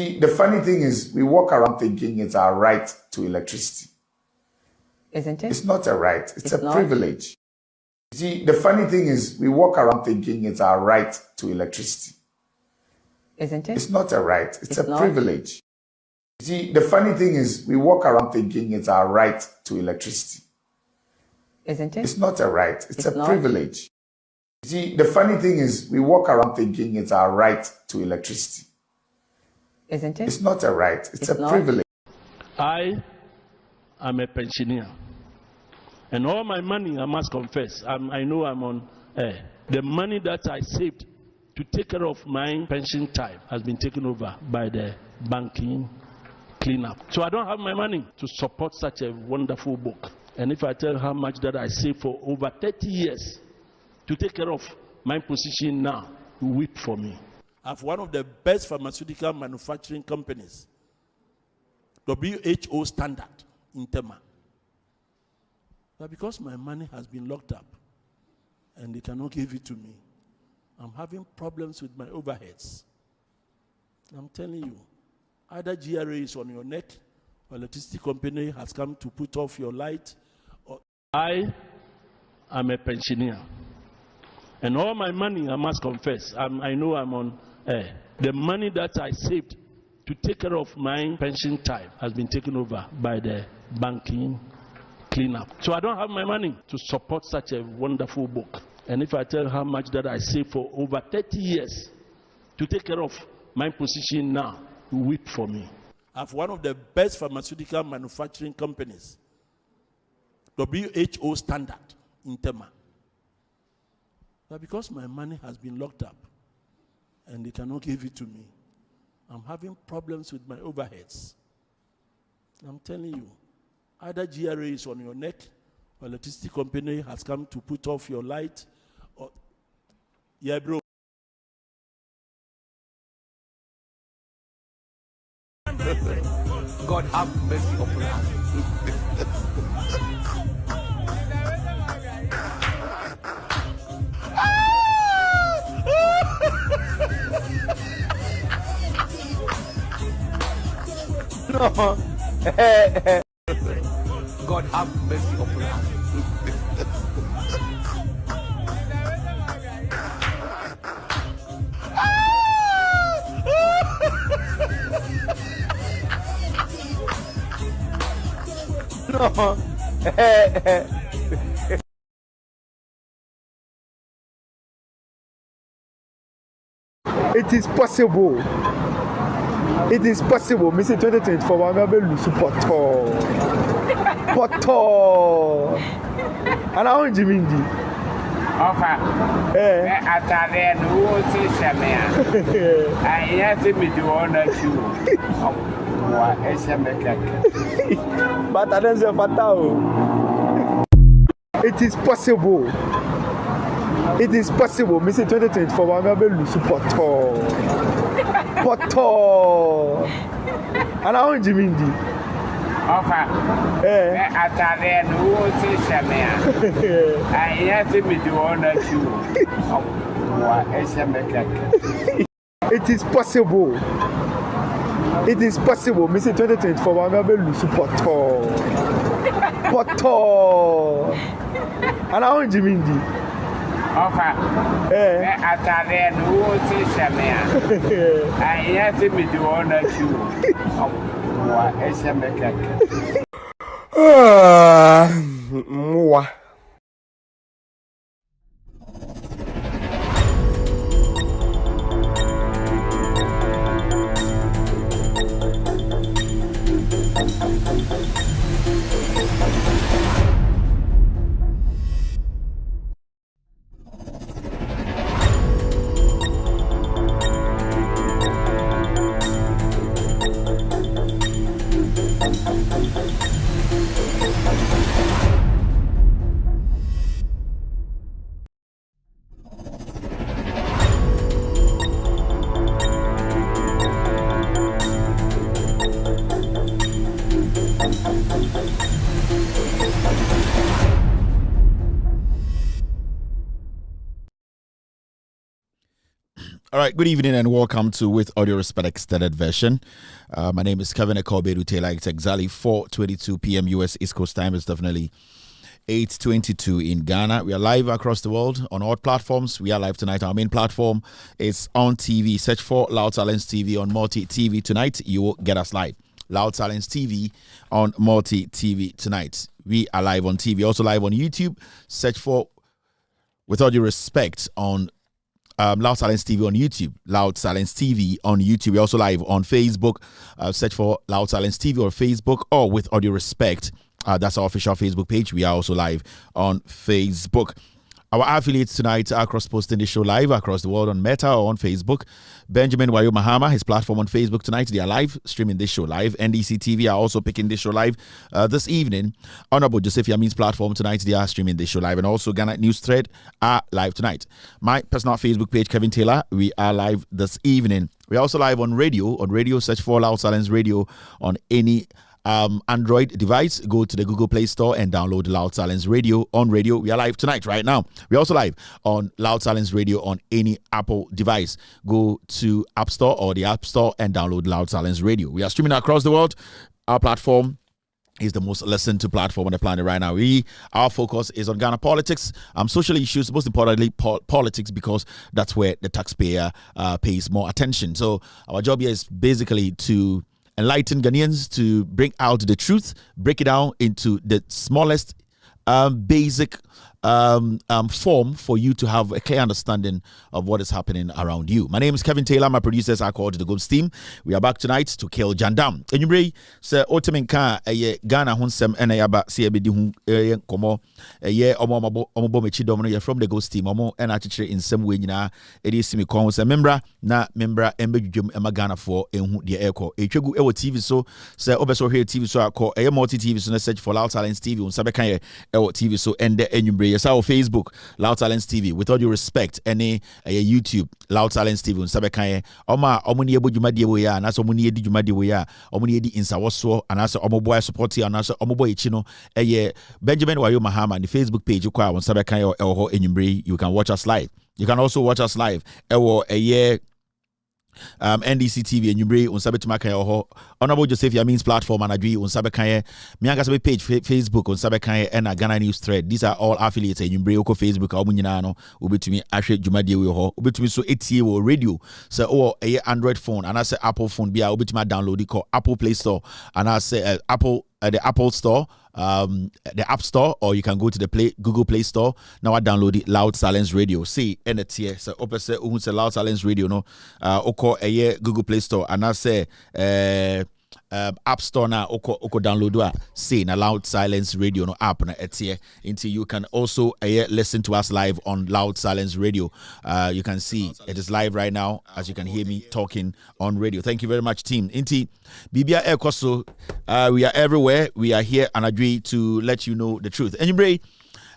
see, the funny thing is, we walk around thinking it's our right to electricity. Isn't it? It's not a right, it's a not. privilege. You see, the funny thing is, we walk around thinking it's our right to electricity. Isn't it? It's not a right, it's a not. privilege. You see, the funny thing is, we walk around thinking it's our right to electricity. Isn't it? It's not a right, it's a not. privilege. You see, the funny thing is, we walk around thinking it's our right to electricity. Isn't it? It's not a right, it's a not. privilege. I am a pensioner. And all my money, I must confess, I know I'm on air. The money that I saved to take care of my pension time has been taken over by the banking cleanup. So I don't have my money to support such a wonderful book. And if I tell how much that I saved for over 30 years to take care of my position now, you weep for me. I have one of the best pharmaceutical manufacturing companies, WHO standard in Tema. But because my money has been locked up and they cannot give it to me, I'm having problems with my overheads. I'm telling you, either GRA is on your neck, or electricity company has come to put off your light. Or I am a pensioner. And all my money, I must confess, I know I'm on air. The money that I saved to take care of my pension time has been taken over by the banking cleanup. So I don't have my money to support such a wonderful book. And if I tell how much that I saved for over 30 years to take care of my position now, you weep for me. I have one of the best pharmaceutical manufacturing companies, WHO standard in Tema. But because my money has been locked up and they cannot give it to me, I'm having problems with my overheads. I'm telling you, either GRA is on your neck, or electricity company has come to put off your light, or yeah, bro. God have mercy upon us. No. God have mercy upon us. No. It is possible. It is possible. Mr. 2024, I'm going to lose Poto. And I want Jimmy. Offer. At the end, who will say, Shamia? I have to be the honor to. But I don't say Fatao. It is possible. It is possible. Mr. 2024, I'm going to lose Poto. And I want Jimmy. Offer. At the end, who will say, Shamia? I have to be the honor to. It is possible. It is possible. Mr. 2024, I'm going to lose Poto. And I want Jimmy. Offer. At the end, who will say, Shamia? I have to be the honor to. Moi. All right, good evening and welcome to With Audio Respect Extended Version. My name is Kevin Ekobedu Taylor. It's exactly 4:22 p.m. US East Coast time. It's definitely 8:22 in Ghana. We are live across the world on all platforms. We are live tonight. Our main platform is on TV. Search for Loud Silence TV on Multi TV tonight. You will get us live. Loud Silence TV on Multi TV tonight. We are live on TV. Also live on YouTube. Search for With Audio Respect on Loud Silence TV on YouTube. Loud Silence TV on YouTube. We're also live on Facebook. Search for Loud Silence TV or Facebook or With Audio Respect. That's our official Facebook page. We are also live on Facebook. Our affiliates tonight are cross-posting the show live across the world on Meta or on Facebook. Benjamin Wayo Mahama, his platform on Facebook tonight, they are live streaming this show live. NDC TV are also picking this show live this evening. Honorable Joseph Yamin's platform tonight, they are streaming this show live. And also Ghana News Thread are live tonight. My personal Facebook page, Kevin Taylor, we are live this evening. We are also live on radio. On radio, search for Loud Silence Radio on any Android device. Go to the Google Play Store and download Loud Silence Radio. On radio, we are live tonight, right now. We're also live on Loud Silence Radio on any Apple device. Go to App Store or the App Store and download Loud Silence Radio. We are streaming across the world. Our platform is the most listened to platform on the planet right now. Our focus is on Ghana politics, social issues, most importantly politics, because that's where the taxpayer pays more attention. So our job here is basically to enlighten Ghanaians, to bring out the truth, break it down into the smallest basic form for you to have a clear understanding of what is happening around you. My name is Kevin Taylor. My producers are called The Goods Team. We are back tonight to kill Jandam. Enyumre se otemenka Ghana hunsem ena yaba se ebedi hu komo omo mechi dom no from The Goods Team omo ena chichire insem we nyina edi simi kon se membra embedwum ema Ghana for enhu de eko etwegu ewo TV so se obeso hwe TV so akọ Multi TV so na search for Loud Silence TV unsabe kan ewo TV so ende enyumre yes, our Facebook, Loud Silence TV. With all due respect, any YouTube, Loud Silence TV. Unsabe kanye. Oma omuni ebo jumadi ebo ya. Nasa omuni edi jumadi ebo ya. Omuni edi insawaso. Anasa omoboy supporti. Anasa omoboy chino. Benjamin Wayo Mahama. The Facebook page. Ukwa unsabe kanye ewo enyumbre. You can watch us live. You can also watch us live. Ewo NDC TV and Yubre on Sabe Tumaka Honorable Joseph Yamin's platform and agree on Sabe Kanye, Mianga page Facebook on Sabe Kanye and a Ghana News Thread. These are all affiliates and Yubre Oko Facebook, Amunino, Ubi to me, Ashe Jumadi, Ubi to me so 80 or radio. So Android phone and I say Apple phone be Ubi to my download called Apple Play Store and I say Apple the Apple Store, the App Store, or you can go to the Google Play Store. Now I download it, Loud Silence Radio. See, and it's here. So open say Loud Silence Radio. No, oko Google Play Store, and I say App Store now. Oko download see na Loud Silence Radio no app na it's here. Until you can also listen to us live on Loud Silence Radio. You can see it is live right now as you can hear me talking on radio. Thank you very much, team. Inti Bibia Ekoso. We are everywhere. We are here and agree to let you know the truth. And you bring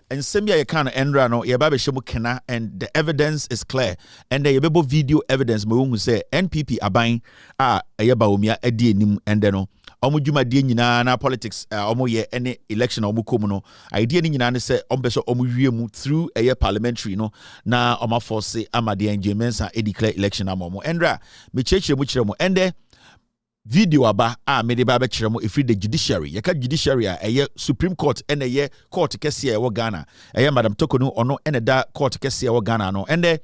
and Sembia Yakana Endra no Yababe Shemukena, and the evidence is clear. And the Yabebo video evidence who say NPP abang Yabaumia Edi Nim and deno. Omujuma di nyina na politics omo ye any election omo komu no idea ni nyina ne se ombeso omo wiemu through parliamentary no na omo force amade enjemensa declare election amomo endra me chechire mu chire mu ende video aba me de ba be chire mu ifri the judiciary yaka judiciary Supreme Court ene court kese e wo Ghana Madam Tokonu ono ene da court kese e wo Ghana no ende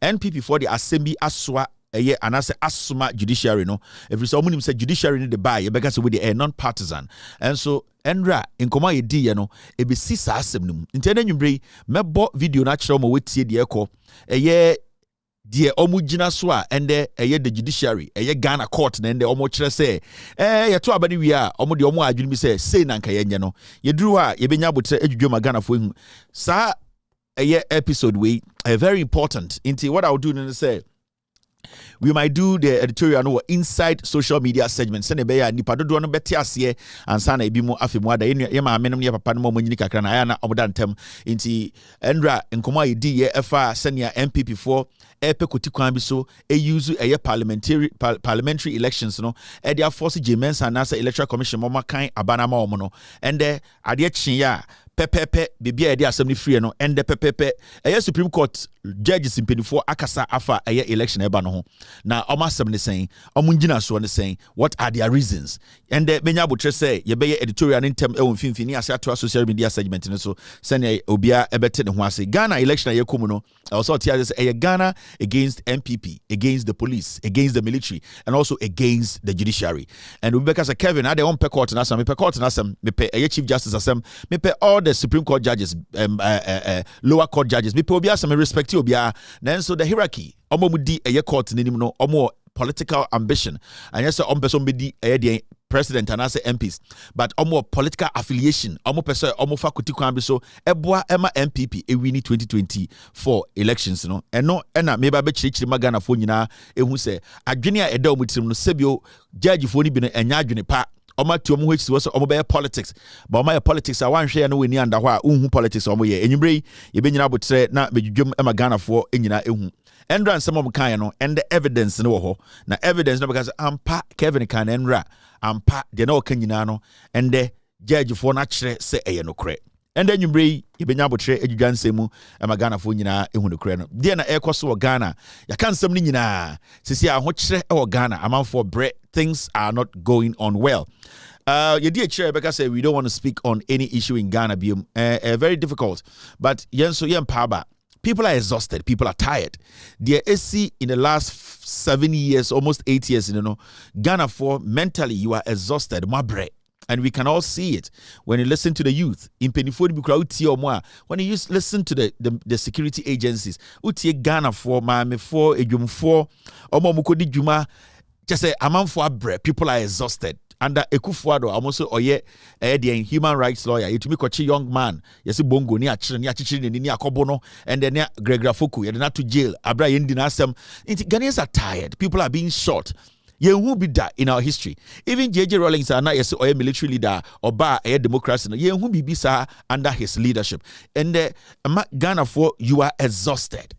NPP for the assembly aswa and I say asuma judiciary no every so many say judiciary need the buy you because with the non-partisan and so Endra in koma ye di no e be sisa asem num intene nwumbre mebo video na kire mo wetie de eko die omu gina so a ende the judiciary Ghana court na ende omu kire say ye to abani wi a omu de omu adwini bi say na nka ye nye no ye duru a ye benya botre adwudwo Ghana fo hu sa episode we very important into what I will do then say we might do the editorial no inside social media segment sene be ya nipa dodo no beti ase ansa na ebi mu afemu ada ye ma amenom ne papa no mo nyini kakra na aya na omoda ntem nti Endra nkomo ayedi ye efa senia MPP for epekoti kwan bi so use parliamentary elections no e dia force Jemensa na electoral commission mo makan abana ma omo no ende ade chin ya pepepe bibia e dey assembly free no and the pepepe e Supreme Court judges in 24 akasa afa e election eba no ho na omo assembly saying omo ngina so ne saying what are their reasons and the benya botre say ye be editorial intem e won finfini ase ato social media segment ne so sene obia ebete ne ho ase Ghana election ye komu no also tia say Ghana against MPP, against the police, against the military, and also against the judiciary. And we because Kevin, I don't pay court and me pay court and me pay a chief justice asem, me pay all the Supreme Court judges, lower court judges, me pay obia some respect to obia. Then so the hierarchy, omo mudi a court no omo political ambition, and yes, person be the president and as MPs, but omo political affiliation, omo person, omo faculty kwambi so eboa ema MPP e wini 2024 elections no, and no ena meba be chirichiri magana fo nyina ehu se adwene a eda omo tirim no sebio judge fo ni bi no enya adwene pa oma ti omo hwesi so omo be politics ba oma politics a wan hwe no weni anda ho a unhu politics omo ye enyimbre ye be nyina botre na medwudwom ema Ghana fo enyina ehu Endra and some of kind no and the evidence no ho na evidence no because ampa Kevin kan enra ampa de no kan nyina no and the judge for na kire se eye no kre and then yumbre ibenya botre edwudansemu ema Ghana fo nyina ehu no kre no de na ekoso Ghana ya kan sam ni nyina sisi a ho kire e Ghana amanfo bre things are not going on well. You dear chair because we don't want to speak on any issue in Ghana be very difficult but yenso yen paba. People are exhausted. People are tired. The AC in the last 7 years, almost 8 years, Ghana for mentally you are exhausted. Mabre. And we can all see it when you listen to the youth. In when you listen to the security agencies, Ghana for Miami for Ejum for Omomukodi Juma, just say Amam for Abre. People are exhausted. Under Ekufuado, I'm also the human rights lawyer. You to me kochi young man. Yes, bongo ni achire ni achichiri ni akobono and then Gregory Foku. You're not to jail. Abra yendi nasem. Ghanaians are tired. People are being shot. You who be that in our history. Even JJ Rawlings are not yes or a military leader or bar a democracy. You who be sir under his leadership. And Ghana for you are exhausted.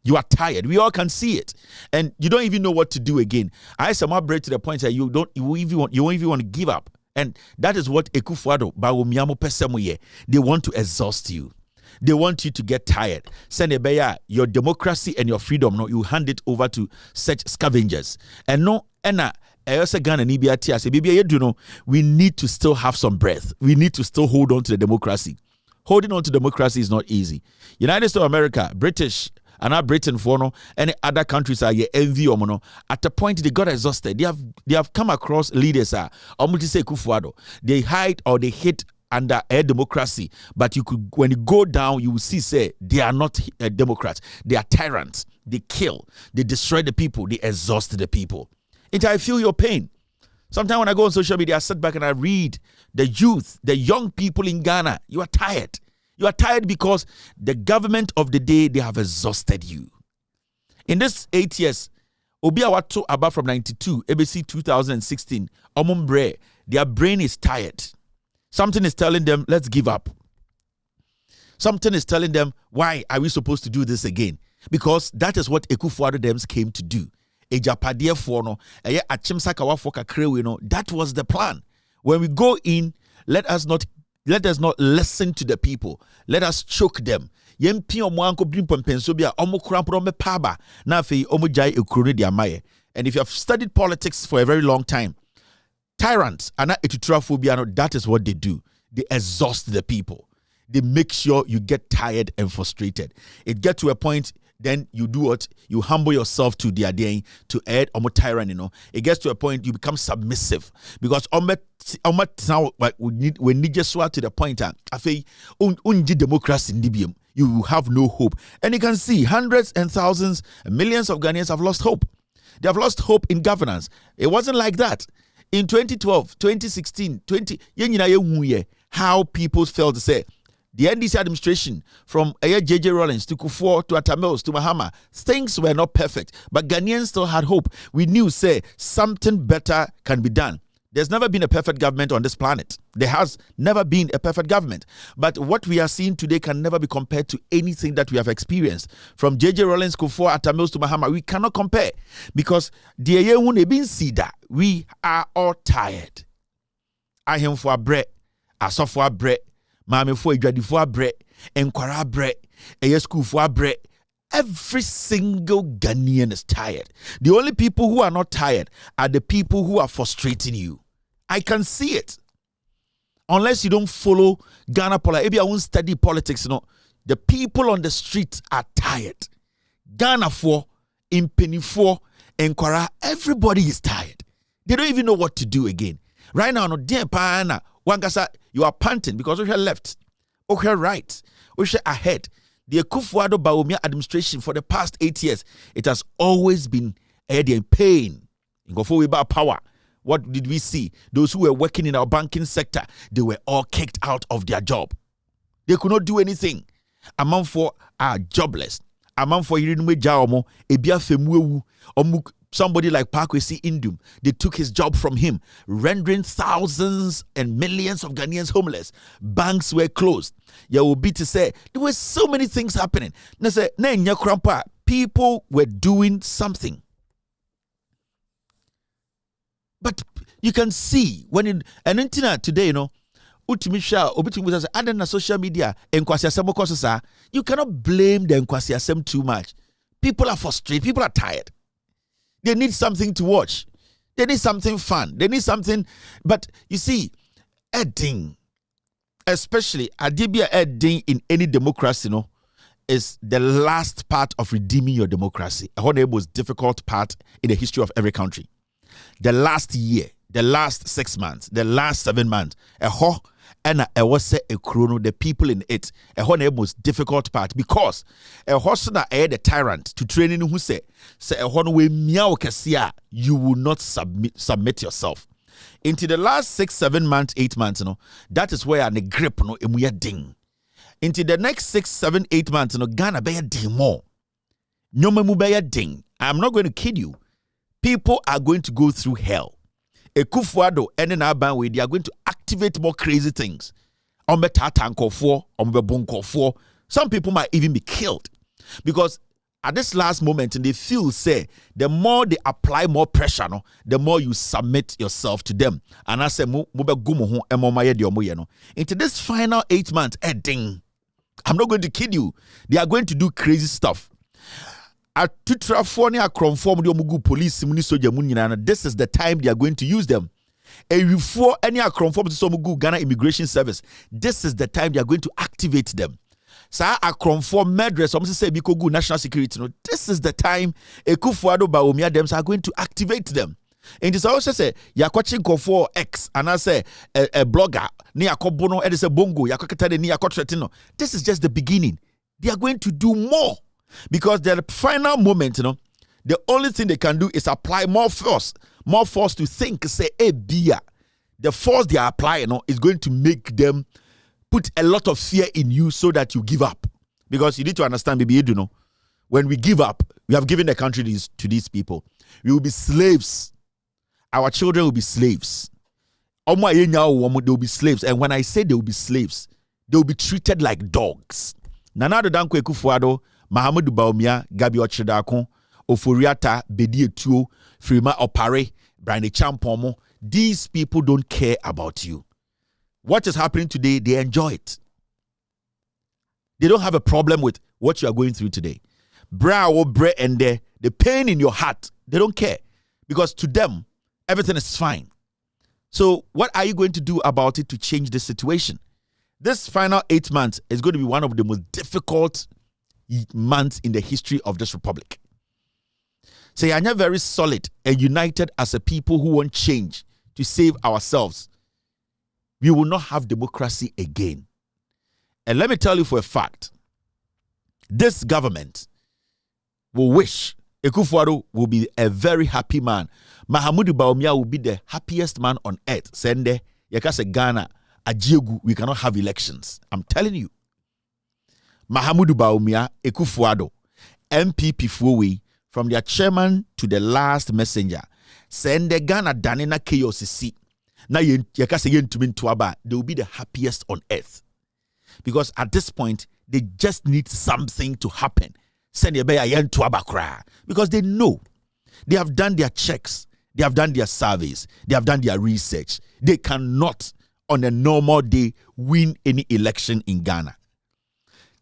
You are tired. We all can see it, and you don't even know what to do again. I somehow break to the point that you won't even want to give up, and that is what Ekufuado Bawumiamo Pesemuye. They want to exhaust you. They want you to get tired. Senebeya, your democracy and your freedom, no, you hand it over to such scavengers. And no, ena. We need to still have some breath. We need to still hold on to the democracy. Holding on to democracy is not easy. United States of America, British. And now Britain for no any other countries are ye envy omono. At the point they got exhausted. They have come across leaders say Kufuado. They hide or they hate under a democracy, but when you go down, you will see say they are not Democrats. They are tyrants. They kill. They destroy the people. They exhaust the people. And I feel your pain. Sometimes when I go on social media, I sit back and I read the youth, the young people in Ghana. You are tired. You are tired because the government of the day, they have exhausted you. In this 8 years, Obia Watu Abba from 92, ABC 2016, Omumbre, their brain is tired. Something is telling them, let's give up. Something is telling them, why are we supposed to do this again? Because that is what Ekufuado Dems came to do. Ejapadia Fono, Achimsakawa Foka Krewe, that was the plan. When we go in, let us not listen to the people. Let us choke them. And if you have studied politics for a very long time, tyrants and that is what they do. They exhaust the people. They make sure you get tired and frustrated. It gets to a point, then you do what? You humble yourself to their day to add tyranny. It gets to a point you become submissive because we need just to the point democracy in you have no hope. And you can see hundreds and thousands and millions of Ghanaians have lost hope. They have lost hope in governance. It wasn't like that. In 2012, 2016, how people felt to say the NDC administration from JJ Rawlings to Kufuor to Atamils to Mahama, things were not perfect, but Ghanaians still had hope. We knew, say, something better can be done. There's never been a perfect government on this planet. There has never been a perfect government. But what we are seeing today can never be compared to anything that we have experienced. From JJ Rawlings, Kufuor, Atamils to Mahama, we cannot compare because we are all tired. I am for bread, I saw for bread. Mame for Edwadifo abre, Enkwara abre, Eye school for abre. Every single Ghanaian is tired. The only people who are not tired are the people who are frustrating you. I can see it. Unless you don't follow Ghana politics, maybe I won't study politics. The people on the street are tired. Ghana for, Impeni for, Enkwara, everybody is tired. They don't even know what to do again. Right now, no dear Pana, Wangasa, you are panting because we are left, we are right, we are ahead. The Akufo-Addo Bawumia administration for the past 8 years, it has always been in pain. In Gofo power, what did we see? Those who were working in our banking sector, they were all kicked out of their job. They could not do anything. Among for are jobless. Among for Irinume Jaomo, Ebia Femuewu, somebody like Parkwesi Indum, they took his job from him, rendering thousands and millions of Ghanaians homeless. Banks were closed. You will be to say there were so many things happening. People were doing something. But you can see when in an internet today, Utimisha, Obitimus, and social media, you cannot blame the Nkwasiasem too much. People are frustrated, people are tired. They need something to watch. They need something fun. They need something. But you see, editing, especially Adibia editing in any democracy, is the last part of redeeming your democracy. The most difficult part in the history of every country. The last year, the last 6 months, the last 7 months, the people in it, the most difficult part because the tyrant to training who say you will not submit yourself. Into the last 6, 7 months, 8 months, that is where the grip ding. Into the next 6, 7, 8 months, Ghana be ding more. Ding. I'm not going to kid you. People are going to go through hell. Akufo-Addo and then Abanwe, they are going to activate more crazy things. Some people might even be killed. Because at this last moment, they feel, say, the more they apply more pressure, the more you submit yourself to them. And I say, into this final 8 months, ding, I'm not going to kid you. They are going to do crazy stuff. This is the time they are going to use them. Before any Ghana Immigration Service, this is the time they are going to activate them. National security. This is the time Akufo-Addo Bawumia them are going to activate them. And this also say you are watching for X and I say a blogger ni akobono and say bongo yakoketa ni akotretino. This is just the beginning. They are going to do more. Because the final moment, the only thing they can do is apply more force to think, say, hey, beer. The force they are applying, is going to make them put a lot of fear in you so that you give up. Because you need to understand, baby, when we give up, we have given the country to these people. We will be slaves. Our children will be slaves. They will be slaves. And when I say they will be slaves, they will be treated like dogs. Nana Danko Akufo-Addo, Mahamudu Bawumia, Gabi Ochidakon, Oforiata, Bedi Etuo, Frima Opare, Brian Champomo. These people don't care about you. What is happening today, they enjoy it. They don't have a problem with what you are going through today. And the pain in your heart, they don't care. Because to them, everything is fine. So what are you going to do about it to change the situation? This final 8 months is going to be one of the most difficult months in the history of this republic. So you are very solid and united as a people who want change to save ourselves. We will not have democracy again. And let me tell you for a fact, this government will wish Akufo-Addo will be a very happy man. Mahamudu Bawumia will be the happiest man on earth. Sende, yakase Ghana, Ajiegu, we cannot have elections. I'm telling you. Mahamudu Bawumia, Akufo-Addo, MPP Fuwe, from their chairman to the last messenger, send Ghana danina chaos. Now yakase yentumin tuaba, they will be the happiest on earth. Because at this point, they just need something to happen. Send your yen tuaba kra. Because they know. They have done their checks. They have done their surveys. They have done their research. They cannot on a normal day win any election in Ghana.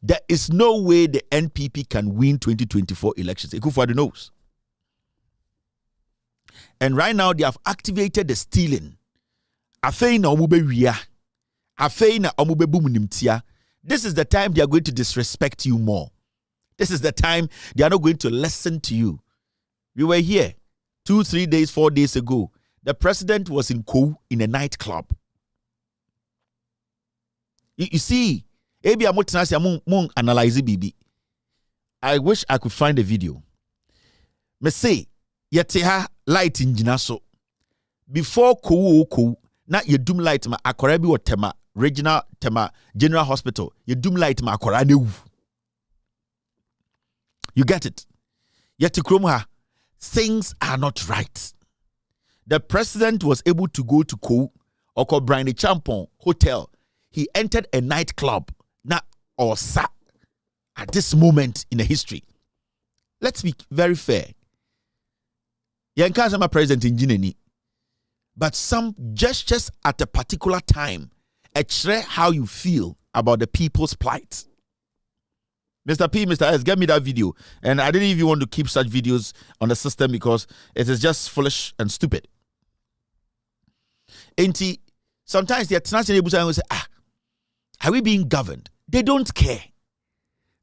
There is no way the NPP can win 2024 elections. Ekufuado knows. And right now they have activated the stealing. Afei na omube wia. Afei na omube bumunimtia. This is the time they are going to disrespect you more. This is the time they are not going to listen to you. We were here 2, 3 days, 4 days ago. The president was in Kou in a nightclub. You see, maybe I'm analyze BB. I wish I could find a video. Me say, yete light in Jinaso. Before Kou, na ye doom light ma akorabi or tema, regional tema, general hospital. Ye doom light ma akorane. You get it? Yete kromha, things are not right. The president was able to go to Kou, Oko Briny Champon Hotel. He entered a nightclub, na or sa, at this moment in the history. Let's be very fair. Yankasama president in Jineni, but some gestures at a particular time express how you feel about the people's plight. Mr. P, Mr. S, get me that video. And I didn't even want to keep such videos on the system because it is just foolish and stupid. And sometimes the international will say, are we being governed? They don't care.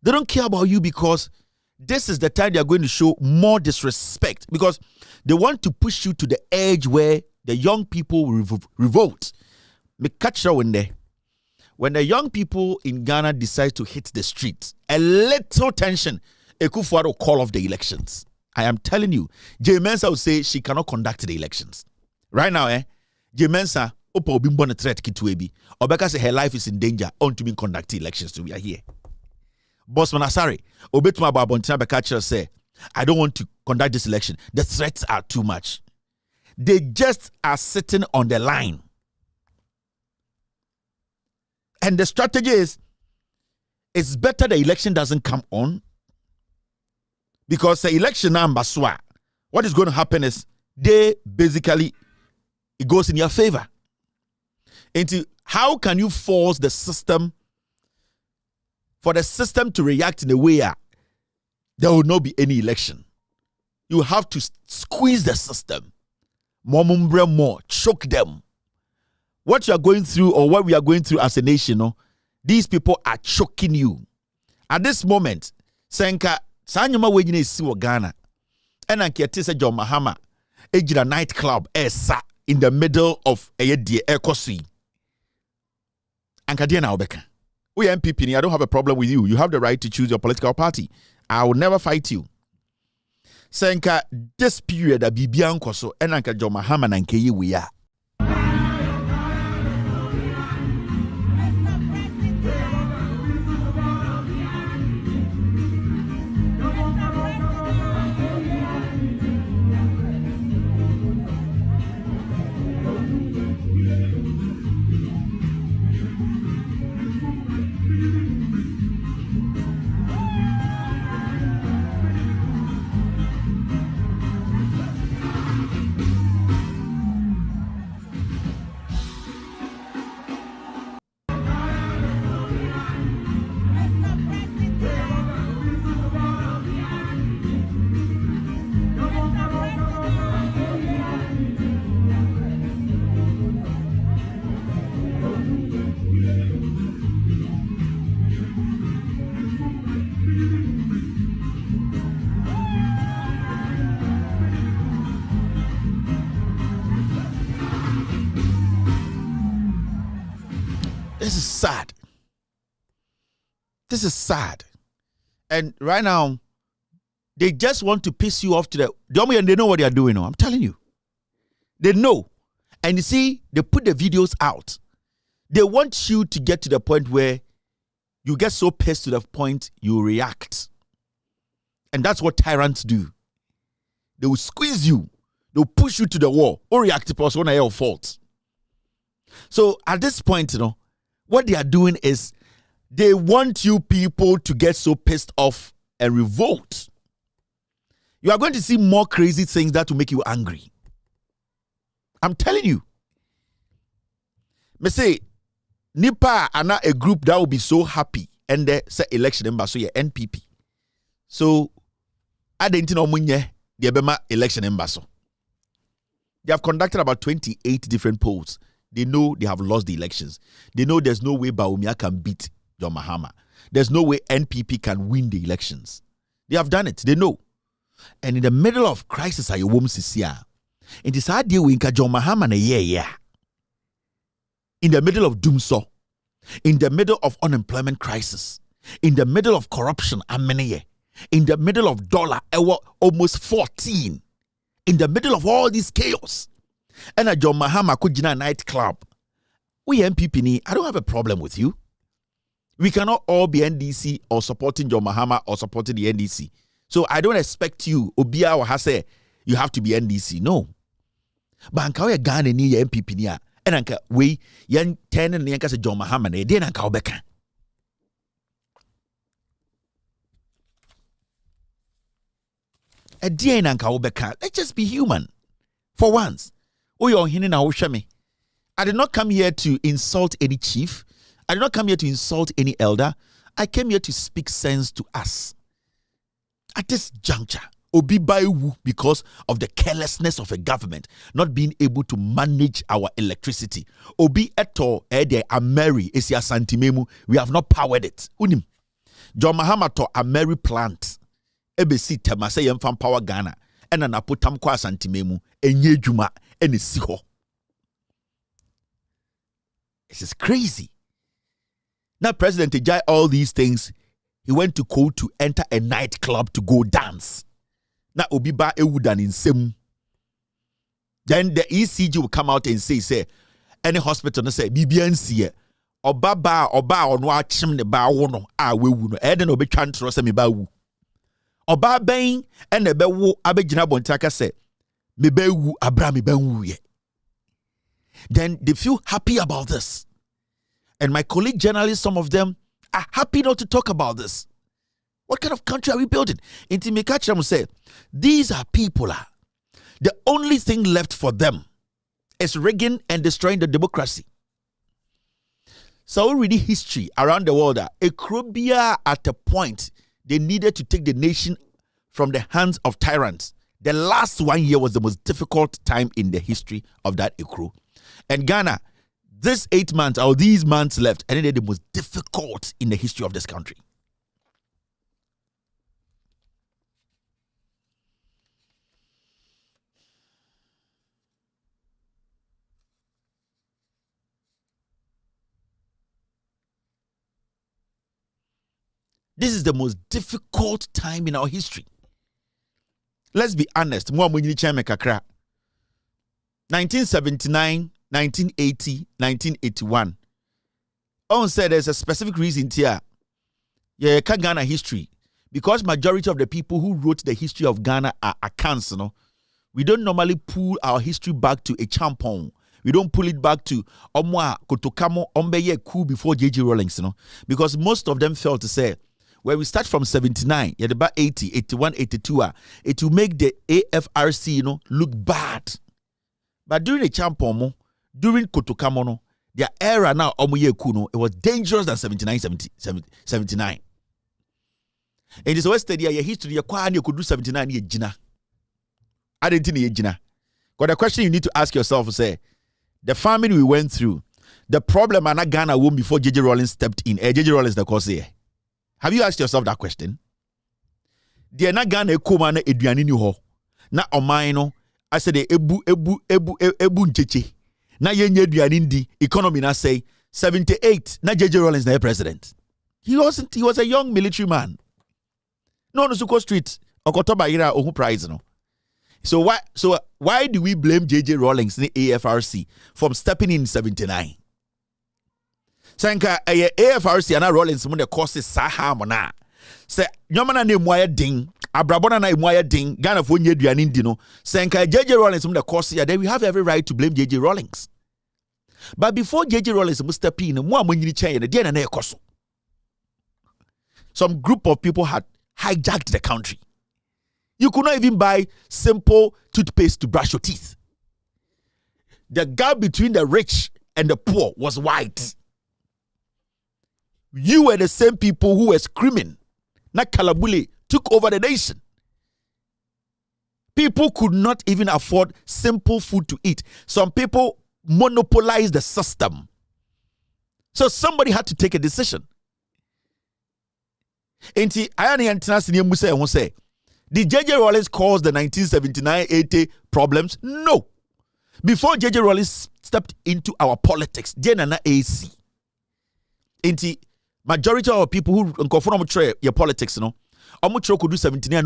They don't care about you because this is the time they are going to show more disrespect because they want to push you to the edge where the young people will revolt. Me catch you when the young people in Ghana decide to hit the streets, a little tension, Ekufuado will call off the elections. I am telling you, J. Mensa will say she cannot conduct the elections. Right now, J. Mensa, Opa will be born a threat kituebi. Obeka say her life is in danger on to be conducting elections. So we are here. Bossman Asari, Obetuma Babontina Bekacher say, I don't want to conduct this election. The threats are too much. They just are sitting on the line. And the strategy is, it's better the election doesn't come on because the election number what is going to happen is they basically, it goes in your favor. Into how can you force the system for the system to react in a way there will not be any election? You have to squeeze the system. More, choke them. What you are going through or what we are going through as a nation, these people are choking you. At this moment, Senka, Sanyama Wejine is Siwa Ghana. And Ankiatisa John Mahama, Ejira nightclub, Esa, in the middle of Eyedie Ekosi. Ankadiana Obeka. We are MPP, I don't have a problem with you. You have the right to choose your political party. I will never fight you. Senka, this period, a Bibian Koso, and Anka John Mahama and Keye we are. This is sad. This is sad. And right now, they just want to piss you off to and they know what they are doing. I'm telling you. They know. And you see, they put the videos out. They want you to get to the point where you get so pissed to the point you react. And that's what tyrants do. They will squeeze you. They'll push you to the wall. Or react to person on your fault. So at this point, what they are doing is they want you people to get so pissed off and revolt. You are going to see more crazy things that will make you angry. I'm telling you. Me say nipa ana a group that will be so happy and the say election number so yeah NPP. So I didn't know munye the Bema election number so. They have conducted about 28 different polls. They know they have lost the elections. They know there's no way Bawumia can beat John Mahama. There's no way NPP can win the elections. They have done it. They know. And in the middle of crisis, I won't see it is hard deal with John Mahama na yeah. In the middle of doom so, in the middle of unemployment crisis, in the middle of corruption, in the middle of dollar almost 14, in the middle of all this chaos, and a John Mahama Kujina nightclub. We MPP ni, I don't have a problem with you. We cannot all be NDC or supporting John Mahama or supporting the NDC. So I don't expect you, Obia or Hase, you have to be NDC. No. But anka we Ghana ni MPP ni and anka we yan 10 and yanka se John Mahama na then anka obeka. A dear anka obeka. Let's just be human. For once. I did not come here to insult any chief. I did not come here to insult any elder. I came here to speak sense to us. At this juncture, Obi Baiwu, because of the carelessness of a government not being able to manage our electricity. Obi eto ede ameri esia santimemu. We have not powered it. Unim. John Mahama to ameri plant. Ebesi temase yemfam power Ghana. Ena napotam kwa santimemu. Enye juma. And it's siho. This is crazy. Now, President Ejai, all these things, he went to court to enter a nightclub to go dance. Now, Obiba Ewudan in Sem. Then the ECG will come out and say, any hospital, no say, BBNC, Oba onwa chim ne ba wono, wewu no, eden obi chantro se me ba wu. Oba ben, and the bewu, abejina bontaka say, me be wu abra me ben wu ye. Then they feel happy about this. And my colleague journalists, some of them are happy not to talk about this. What kind of country are we building? Inti Mekacham say, these are people. The only thing left for them is rigging and destroying the democracy. So we read history around the world. Ekrobia at a point, they needed to take the nation from the hands of tyrants. The last 1 year was the most difficult time in the history of that Ekro. And Ghana, this 8 months or these months left, and they're the most difficult in the history of this country. This is the most difficult time in our history. Let's be honest. 1979, 1980, 1981. On said there's a specific reason here. Yeah, Ghana history. Because majority of the people who wrote the history of Ghana are accounts, we don't normally pull our history back to a champon. We don't pull it back to Omwa Kotokamo Ombeye coup before J.J. Rawlings, because most of them felt to say, where we start from 79, yeah, about 80, 81, 82, it will make the AFRC, look bad. But during the champon, during Kotokamo, their era now, it was dangerous than 79. And it's always steady, your history, you could do 79 years, Jina. I didn't think Jina. But the question you need to ask yourself is, the famine we went through, the problem and Ghana won before J.J. Rawlings stepped in. J.J. Rawlings, the cause here. Have you asked yourself that question? The na Ghana ekoma na eduane ni ho. Na oman no, I said ebu ncheche. Na yenye eduane ndi, economy na say 78. Na J.J. Rawlings na president. He was a young military man. No Suko Street, Okotoba ira ohu prize no. So why do we blame J.J. Rawlings in the AFRC from stepping in 79? Sanka AFRC and Rawlings mun the courses saha mona. Say nyomana na emu ding, abrabona na emu ding, Ghana fo nye duane ndi no. Sanka J.J. Rawlings mun the course ya, then we have every right to blame J.J. Rawlings. But before J.J. Rawlings mun step in, mo amonyini chen dey na ekoso. Some group of people had hijacked the country. You could not even buy simple toothpaste to brush your teeth. The gap between the rich and the poor was white. You were the same people who were screaming. Na Kalabule took over the nation. People could not even afford simple food to eat. Some people monopolized the system. So somebody had to take a decision. Enti ayani international muse who say, did J.J. Rawlings cause the 1979-80 problems? No. Before J.J. Rawlings stepped into our politics, Jenana AC. Enti majority of people who conform to your politics, you know, could do 79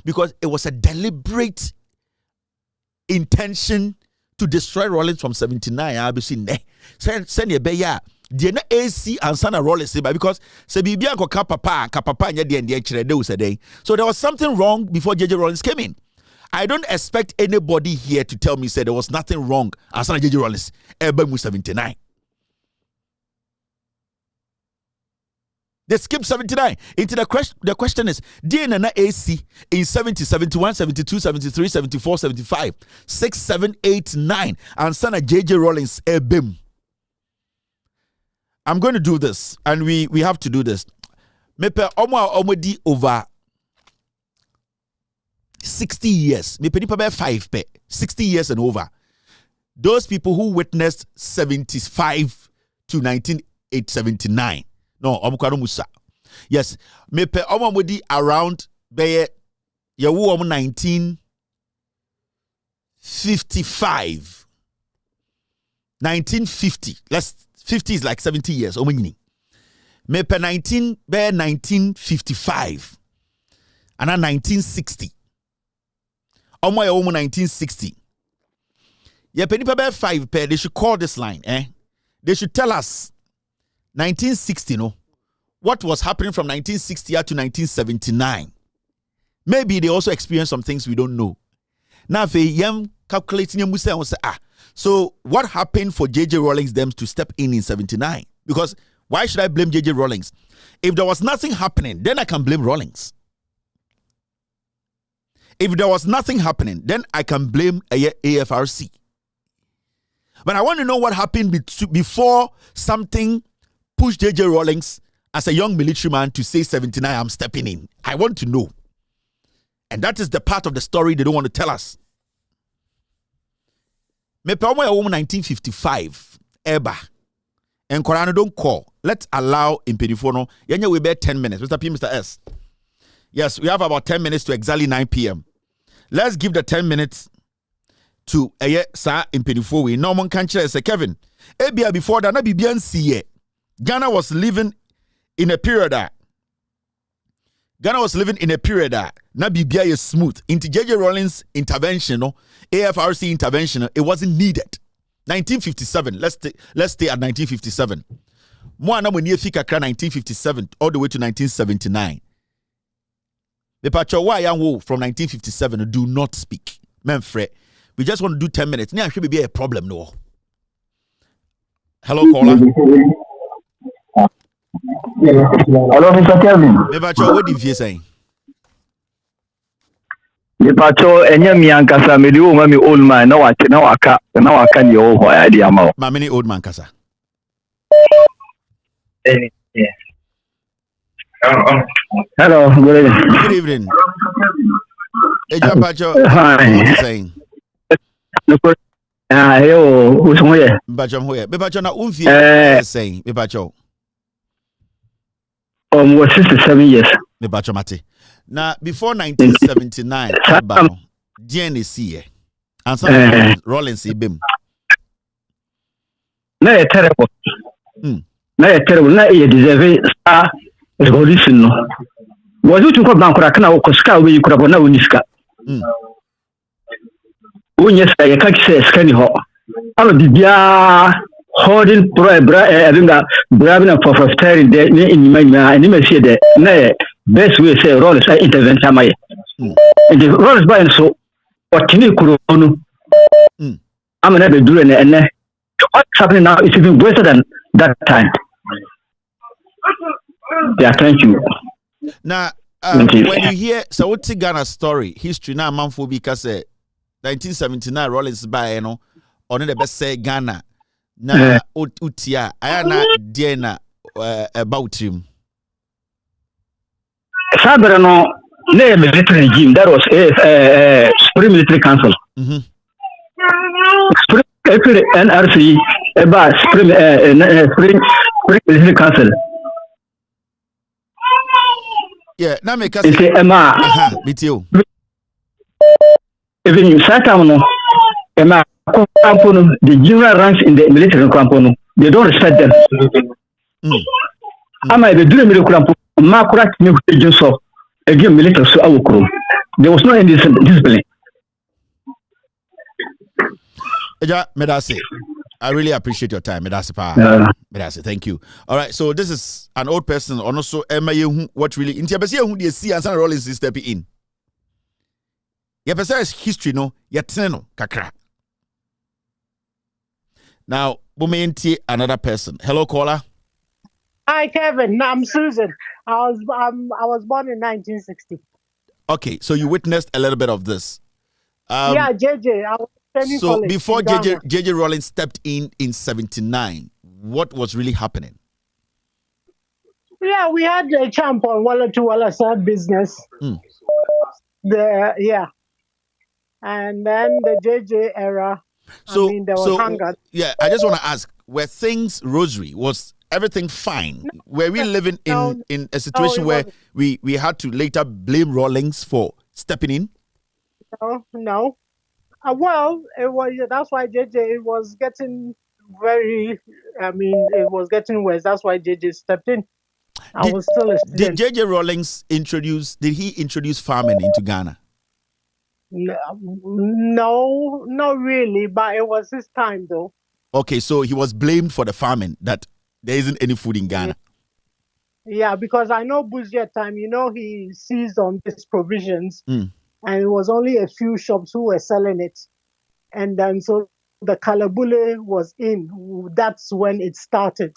because it was a deliberate intention to destroy Rawlings from 79. I'll be seen there. Send your beya. The AC and Sana Rawlings because Sebibia ko kapapa nya the end. So there was something wrong before J.J. Rawlings came in. I don't expect anybody here to tell me say there was nothing wrong and Sana J.J. Rawlings ever 79. They skipped 79. The question is, DNA AC in 70, 71, 72, 73, 74, 75, 6, 7, 8, 9, and Sana J.J. Rawlings ebim. I'm going to do this, and we have to do this. Mepe omodi over 60 years. Mepe nipa be 5 pe 60 years and over. Those people who witnessed 75 to 1979. No, omukaro musa. Yes, mepe omodi around be yewu 1955. 1950. 50 is like 70 years. Mepe 1955. And then 1960. 1960. Yeah, penny per 5 pair. They should call this line, They should tell us 1960, no? What was happening from 1960 to 1979? Maybe they also experienced some things we don't know. Now, if you calculating your say, so what happened for J.J. Rawlings them to step in 79? Because why should I blame J.J. Rawlings? If there was nothing happening, then I can blame Rawlings. If there was nothing happening, then I can blame AFRC. But I want to know what happened before something pushed J.J. Rawlings as a young military man to say 79, I'm stepping in. I want to know. And that is the part of the story they don't want to tell us. Me pe omo ya 1955 eba. And Korano don't call. Let's allow Impedifono. Yenye we be 10 minutes. Mr. P, Mr. S. Yes, we have about 10 minutes to exactly 9 p.m. Let's give the 10 minutes to Sa Impedifo. We no one can say Kevin. Ebia before that na bibian siye. Ghana was living in a period that na bibia is smooth. Into J.J. Rawlings intervention, no, AFRC intervention, it wasn't needed. 1957. Let's stay at 1957. Mo na mo nie fika kra 1957 all the way to 1979. The pacho why from 1957 do not speak. Memfre. We just want to do 10 minutes. Now should be a problem no. Hello caller. Hello, Mr. Kelvin. Me pacho what did you say? Me pacho enye mi ankasa me di o ma mi old man na waka ni o ho ya di ama o. Ma many old man kasa. Yes. Hello, good evening. Good evening. Eja pacho. What are you saying? Yo, who's here? Pacho hoye. Me pacho na unfi saying. Me pacho. Was 67 years. Me pacho mate. Now, before 1979, DNC, and some Rawlings bim. No, terrible. No, terrible. No, you deserve star revolution. Was it to go back or can I scout where you could have no niska? When yes, I can't say scanny hot. I'll be holding bribing for prosperity in my and you may say that. No. Best way say Rawlings intervention my. And the Rawlings by so what can you could I'm never doing it and what's happening now is even worse than that time. Yeah, thank you. Now when you hear so what's Ghana story, history now man for because 1979 Rawlings by on the best say Ghana na utia ayana diena about him. Sabrano, no military regime. That was Supreme Military Council. Supreme NRC about Supreme Military Council. Yeah, now make us say Emma. BTO. Even you sat down, Emma, the general ranks in the military camp, they don't respect them. I might be doing military camp. Makurat new agents of again military so our there was no any discipline. Medase, I really appreciate your time. Medase pa. Medase, thank you. All right, so this is an old person, and also Emma, what really in Tiabasia who they see and role is stepping in. Yapesa is history, no, yateno kakra. Now, Bumenti, another person. Hello, caller. Hi, Kevin. No, I'm Susan. I was born in 1960. Okay, so you witnessed a little bit of this. Yeah, JJ. I was so before JJ Rollins stepped in 79, what was really happening? Yeah, we had a champ on Walla to Walla Side business. Yeah, and then the JJ era. So, there was hunger. Yeah, I just want to ask: were things rosary? Was everything fine? Were we living in a situation where we had to later blame Rawlings for stepping in? No. Well, it was. That's why JJ was getting it was getting worse. That's why JJ stepped in. I was still a student. Did JJ Rawlings did he introduce farming into Ghana? No, not really, but it was his time though. Okay, so he was blamed for the famine, that there isn't any food in Ghana. Yeah, because I know Buzier time, he seized on these provisions and it was only a few shops who were selling it. And then so the Kalabule was in. That's when it started.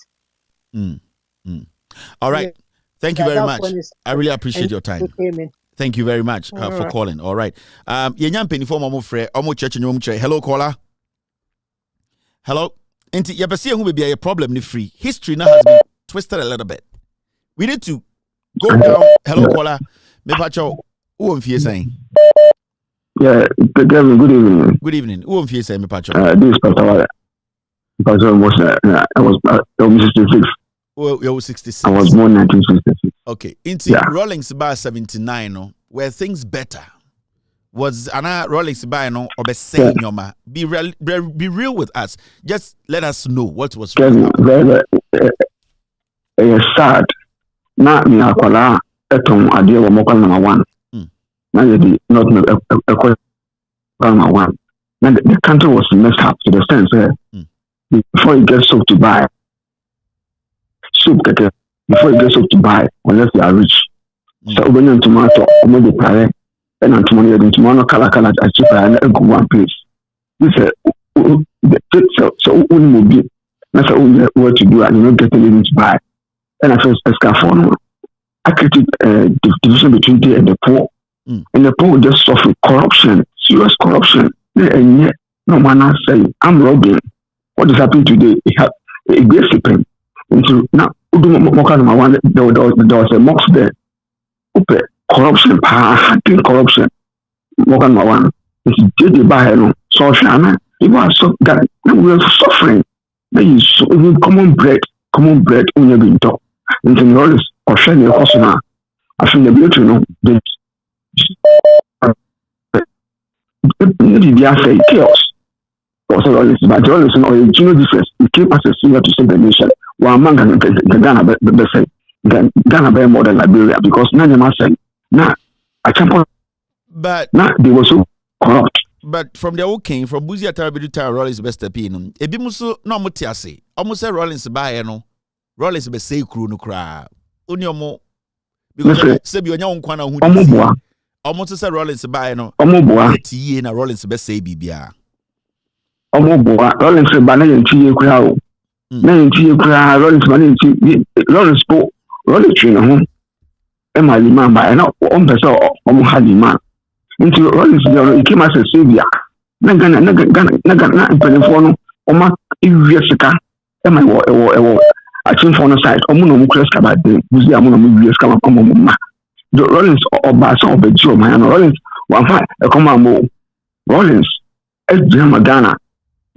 All right. Yeah. Thank you very much. I really appreciate your time. Thank you very much for calling. All right. Hello, caller. Hello. And you see who may be a problem free. History now has been twisted a little bit. We need to go down. Hello, caller. Who am I saying? Yeah, good evening. Good evening. Who am I saying, Pacho? This is Pastor. I was 66. Oh, you were 66. I was born in 1966. Okay. Into Rawlings by 79, no, were things better? Was Anna Rawlings by no or be saying Yoma? Be real with us. Just let us know what was wrong. Very sad. Na mi akwala eton ade wo mokal number 1. Na you not number 1. Now the country was messed up to the sense before you get soap to buy. Before you get soap to buy, unless you are rich. So when you tomato, the pare, and tomato color cheaper and go one place. This so will be that's what to do and you don't get anything to buy. And I first phone. I created the division between the and the poor. And the poor just suffer corruption, serious corruption. And yet no man has say I'm robbing. What is happening today? It has a great supreme. Into now, there was a mosque there. Corruption, hacking corruption. Mokan one. It's did the buy so shana. People are so that we are suffering. There is common bread when you've been taught. And then all this or your customer. I feel the beauty, the chaos. Also, all this, but all this, or you know, difference. It came as a singer to save the nation. Well, among the Ghana, Ghana better more than Liberia because none of them said, nah, I can't. But they were so corrupt. But from the old king, from Buzia Tarabidu Tara Rollins best opinion, Ebimuso no mutiasi, almost say Rollins by no, Rollins be say crew no cry. Unyomo because Sebi on your kwana who almost say Rollins by no, T na Rollins be say Bibia. Rollins by no T crowd. Rollins spoke, Rollins train home. Emma Liman by no one person or Haliman. Into Rollins, he came as a savior. Nagana, Oma Ivesika, and my I think for the side, Omuno Mucres about the museum of Come on, the Rollins or Bass of the Joe, my Rollins, one fight, a command Rollins, SGM Ghana.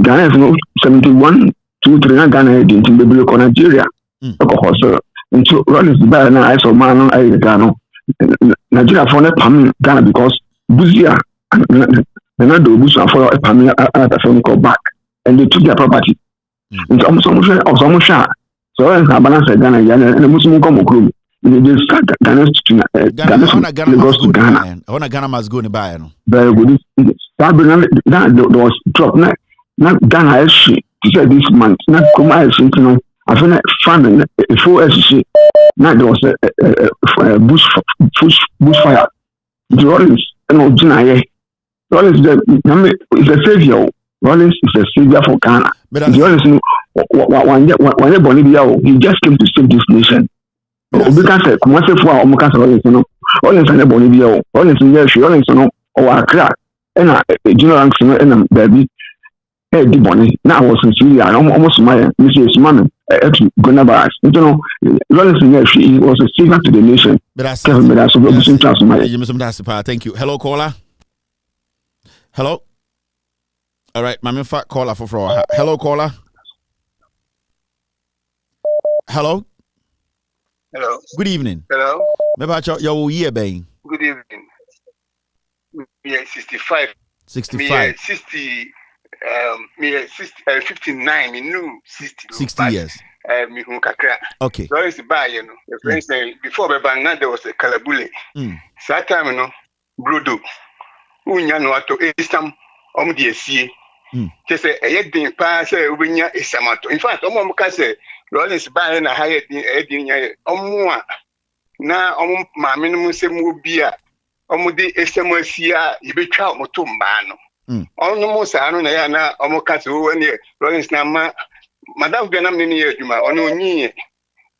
Ghana is no 71, 2, 3, Ghana into Biblical Nigeria. So, into Rollins, the Baron, I saw man, I Ghana. Nigeria for Pam Ghana because Buzia and another Bush for a Pam at phone call back and they took their property. It's almost shot. So I balance Ghana and a Muslim come group. They start Ghana goes to Ghana. Ghana must go to buy. Very good. That was dropped. Not Ghana as she said this month. Not come as you know. I feel like fun a full as she. Now there was a bushfire. The Rollins and Ojinaye. Rollins is a savior. Rollins is a savior for Ghana. The Rollins when Bolivia, he just came to save this nation. Because Kumase for Omukas Rollins, Rollins and Bolivia, Rollins in Yeshi, Rollins or Accra, and a general and baby. Hey, the money. Now I was in Syria. I almost my Mrs. Mann at Gonabas. You know, Rollins in Yeshi, he was a savior to the nation. Thank you. Hello, caller. Hello. All right, my fat caller for fraud. Hello, caller. Hello. Hello. Good evening. Hello. Maybe your year, Bain. Good evening. Me 65. 65. 60. Me 59. Me new 60. 60 years. Me who kakra. Okay. So it's by you know. The friends say before the bang there was a kalabule. So that time you know, brodo. Unya no ato esam omdi esie. Just say a year pass ubinya esamato. In fact, omo say Rollins by na higher din omwa na ma minimum se mu bia omudi esemosia ibetwa motumba no onu mo sa no na ya na omokase wo ne Rollins na ma madam bia na me ne adwuma onu onyi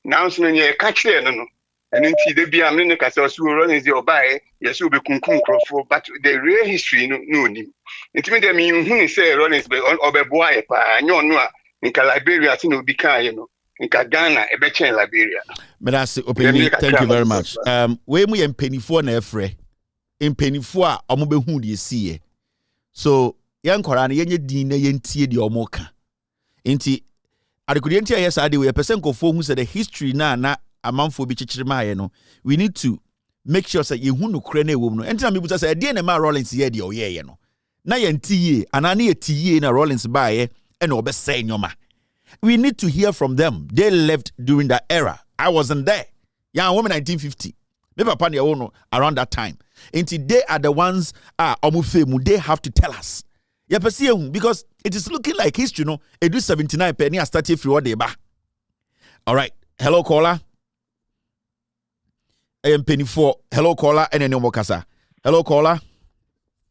na nso ne ka kire no no enu nti de bia me ne kase osu Rollins de obae yesu be kunkum krofo but the real history no ni nti me de me hu say Rollins be obeboa ye pa anyo no a nka Liberia ti no bi kan ye no nka Ghana ebechen Liberia. Medasi opinion. Thank you very much. We mu ye mpanifo na efre. Mpanifo a omo be hu de sie. So yan kwara na yenye din na yentie de omo ka. Nti adekudi ntia yes ade we person kofo hu say the history na amanfo bi chichiri ma ye no. We need to make sure say ye hu no kre na ewom no. Enti na mebuta say de na ma Rollins ye de oye ye no. Na yentie ana na yetie na Rollins ba ye e na obese nyoma. We need to hear from them. They left during that era. I wasn't there. Yeah, woman 1950. Maybe upon your own around that time. And they are the ones they have to tell us. Yeah, because it is looking like history, you know. It do 79 penny and started free what they ba. All right. Hello, caller. I am penny 4. Hello, caller. And then no more casa. Hello, caller.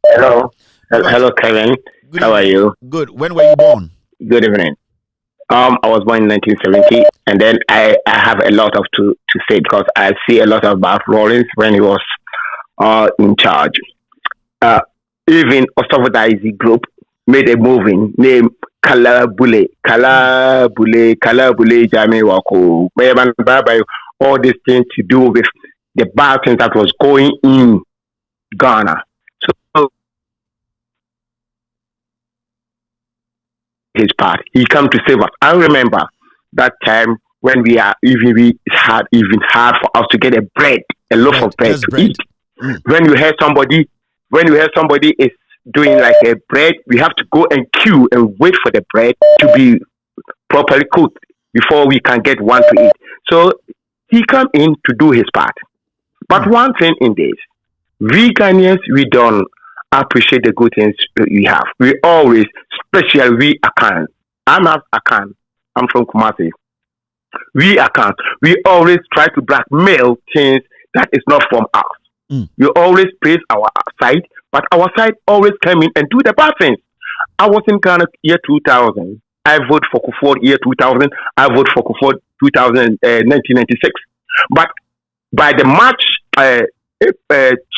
Hello. Hello, Kevin. Good How evening. are you? Good. When were you born? Good evening. I was born in 1970, and then I have a lot of to say because I see a lot about Rollins when he was in charge. Even Ostofodize group made a movie named Kalabule, Jami Wako, all these things to do with the bad things that was going in Ghana. So his part, he come to save us. I remember that time when we had hard for us to get a loaf of bread to eat. When you hear somebody is doing like a bread, we have to go and queue and wait for the bread to be properly cooked before we can get one to eat. So he come in to do his part. But one thing in this, we Ghanaians, we don't appreciate the good things we have. We always, especially we Akan. I'm not Akan. I'm from Kumasi. We Akan. We always try to blackmail things that is not from us. We always praise our side, but our side always come in and do the bad things. I was in Ghana year 2000. I voted for Kufuor year 2000. I voted for Kufuor 1996. But by the March,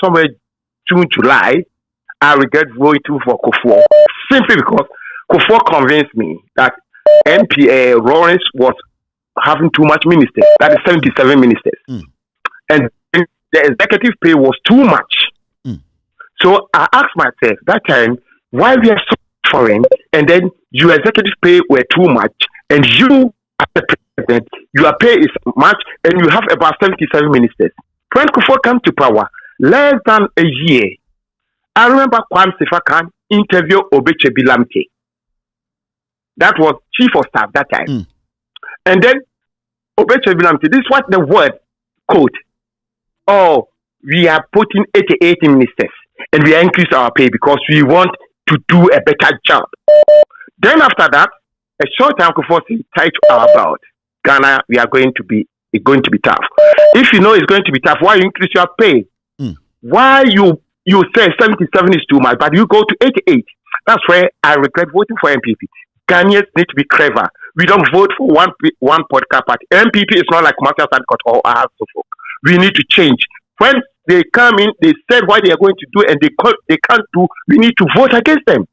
somewhere June, July, I regret voting for Kufuor simply because Kufuor convinced me that Lawrence was having too much ministers. That is 77 ministers. And the executive pay was too much. So I asked myself that time, why we are suffering, and then your executive pay were too much, and you, as the president, your pay is much, and you have about 77 ministers. When Kufuor came to power, less than a year, I remember Kwame Sefa interview Obeche Bilamte. That was chief of staff that time. And then Obeche Bilamte, this is what the word quote. Oh, we are putting 88 ministers and we increase our pay because we want to do a better job. Then after that, a short time before he tied about Ghana, it's going to be tough. If you know it's going to be tough, why you increase your pay? Why you say 77 is too much, but you go to 88? That's where I regret voting for MPP. Ghanaians need to be clever. We don't vote for one political party. MPP is not like Martha Sadkot or Ahasofo. We need to change. When they come in, they said what they are going to do, and they can't do. We need to vote against them.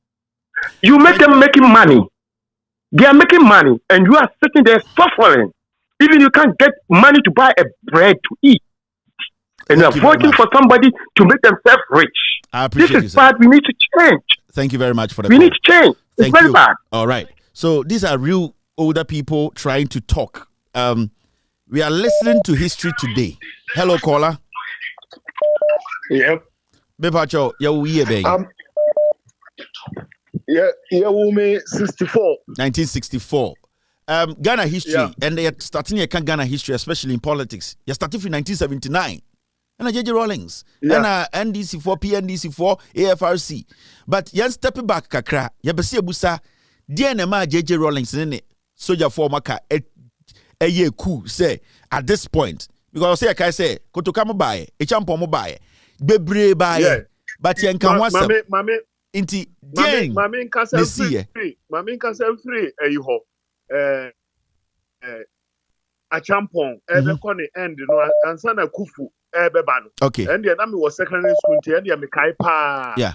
You make them making money. They are making money, and you are sitting there suffering. Even you can't get money to buy a bread to eat. And you are voting for somebody to make themselves rich. I appreciate this is bad. We need to change. Thank you very much for the We call. need to change. It's very bad. All right. So these are real older people trying to talk. We are listening to history today. Hello, caller. Yep. Bepacho, yeah, woman 64. 1964. Ghana history, and they are starting to Ghana history, especially in politics. You're starting from 1979. And JJ Rawlings, and NDC4, PNDC4, AFRC. But yan stepping back kakra, yabesi busa, DNMA JJ Rawlings in it. Soldier for maka a year coup say at this point. Because I say, Kotokama buy, a champion buy, Bebre buy, but yan can once. Inti Mammy Castle free. Mammy Castle free. A champion, ever conny end, and son of Kufu. Okay. And the name was secondary school and the Mikaipa. Yeah.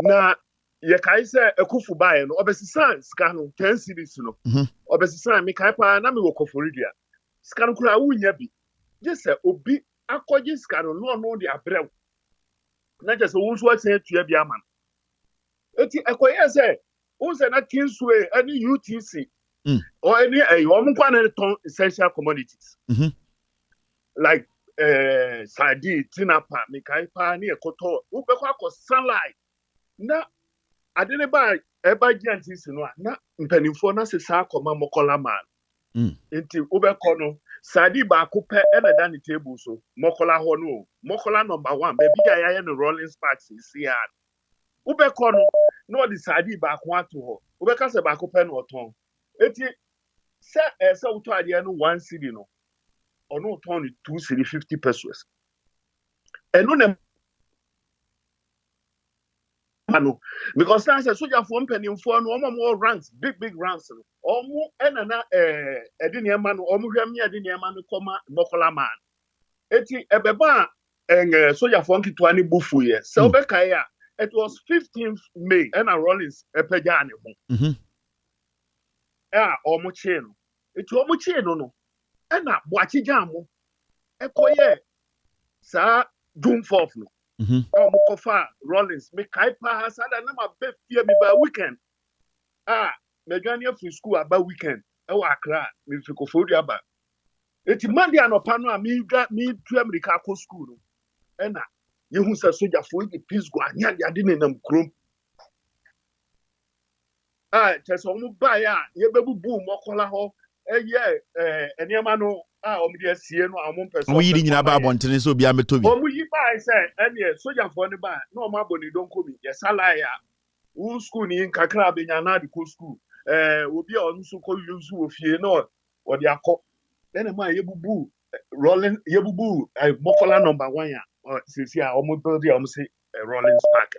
Na Yakaisa a Kufu buy and Obesisan scan 10 cities no. Obesisan Mikaipa Nami Wokoforidia. Scan Kura Wunyabi. Just a Obi Akwaji scan no the Abreu. Not just a wounds what said to Yabiaman. Eti Akoya say, who's an Kingsway, any UTC or any a woman essential commodities. Like sardine, tinapa, mikaipa, ni ekoto. Ubekwa ko sunlight. Na adene ba eba giantis no na mpanimfo na sesa akoma mokola man. Nti ubekọ no sardine ba ko pe e na dan table so. Mokola ho no. Mokola number 1 baby ya no rolling sparks is here. Ubekọ no the sardine ba ko ato ho. Ubeka se ba ko pe no oton. Eti se uto ade no 1 cedi no. Or no turn 2 cedi 50 pesos. And no because now say soldier for penny for no more ranks, big ranks. Or more enana edini man or mu hwam ya edini man koma mokola man. Eti ebeba soldier for nkitu ani bufu ye. So obeka ya it was 15th May and a Rollins epeja ani ho. Omo che no. Eti omo che no. Ena boachi jamu ekoye sa June 4th no omukofa Rollins me kaipa hasada na ma be fie mi ba weekend me dwane afri school aba weekend e wa Accra me fi Kofori aba eti Monday anopa no a mi tu America ko school no ena yehu sa soldier for the peace go anya ade nenam krom cheso mu ba ya ye bebubu mokola ho eniema no omudi asie no amon person omo yiri nyina ba abontene so bia metobi omo yi ba say ene soldier for ne ba na omo aboni don komi ye salaya wo school ni nkakra benya na de ko school obi a onu so ko use ofie no o de akọ ene ma yebubu rolling yebubu mokola number 1 ya sisi a omo build ya omo say rolling spark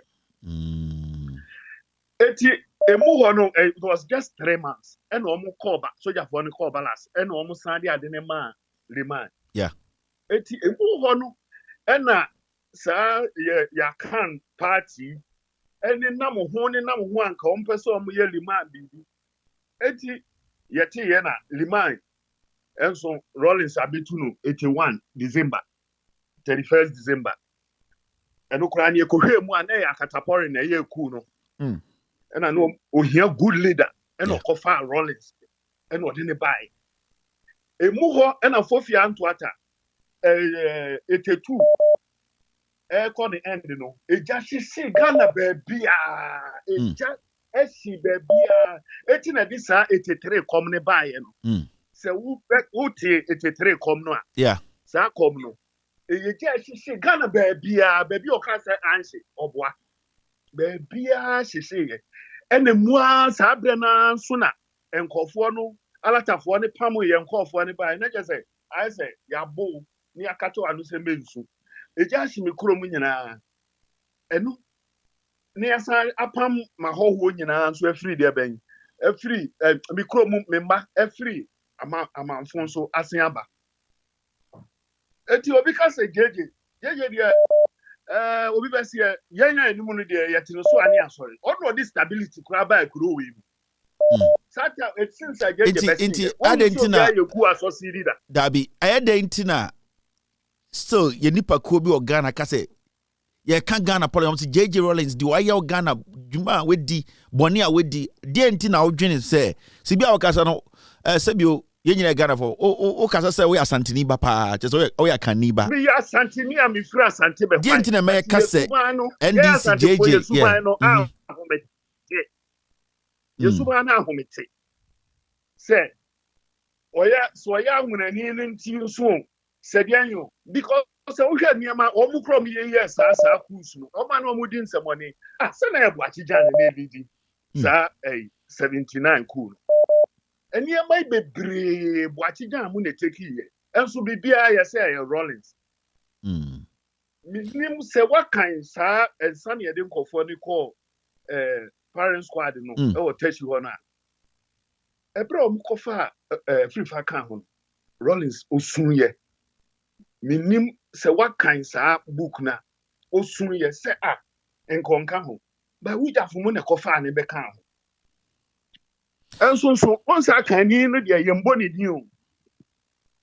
eti emu ho no it was just 3 months and omo call back soldier for no call balance and omo sande ade ne ma remand eti emu ho no na sa ya kan party Any nam one come person ye liman bibi. Eti yeti yena liman. And so Rollins abitunu 81 December 31st December. And Ukraine ye kohe mu ane akatapori na ye ku no. And I know ohia good leader and okofa Rollins and odine buy. E mu ho and afofia antoata 82 call the end no. E just see Ghana baby e just esi baby eti na disa 83 come ne buy no. Se wo 83 come no. Yeah. Sa come no. E just see Ghana baby o ka say anse oboa. Baby she ene mua sa bre na so na enkofo no alatafo ne pamu ye enkofo ne buy na je say I say ya bo ni akato anu se mensu. Eja himi kuro mu nyina enu ne asa apam mahoho nyina so afiri de ben afiri mi kuro mu memba afiri amanfo so asen aba eti obi ka se jeje de obi be se yenya enimu no de yetino so ani asori ono di stability kura ba kuro we mu sata it seems like jeje inti adentina ye ku asosi leader dabi ayedentina still ye nipa ko bi Ghana ka say ye kan Ghana politics JJ Rollins do aye Ghana djuma wedi boni a wedi de enti na odwene say si bia okasa no sebio ye nyina Ghana for o kasa say we asantini ba pa che so we akaniba me ya asantini am free asante be de enti na me ka say NDC JJ yeah Yesuba na ahomete say oya so ya nwunani nti so Sedianyo, because we had near my own from years, as our coups, no man or within some money. Ah, son, I have watched Jan and lady, sir, 79 cool. And near my baby, watching Jan when they take here, and so be I say, Rollins. Name say what kind, sir, and Sunny, I didn't call for the call, parent squad, no, or tell you on. A bro, Mukofa, free for account, Rollins, Osunye. Minim se what kind sa book na osun ye se enkonka ho ba wuja fumu ne kofa ne beka ho enso so once akani no de yembo ne din o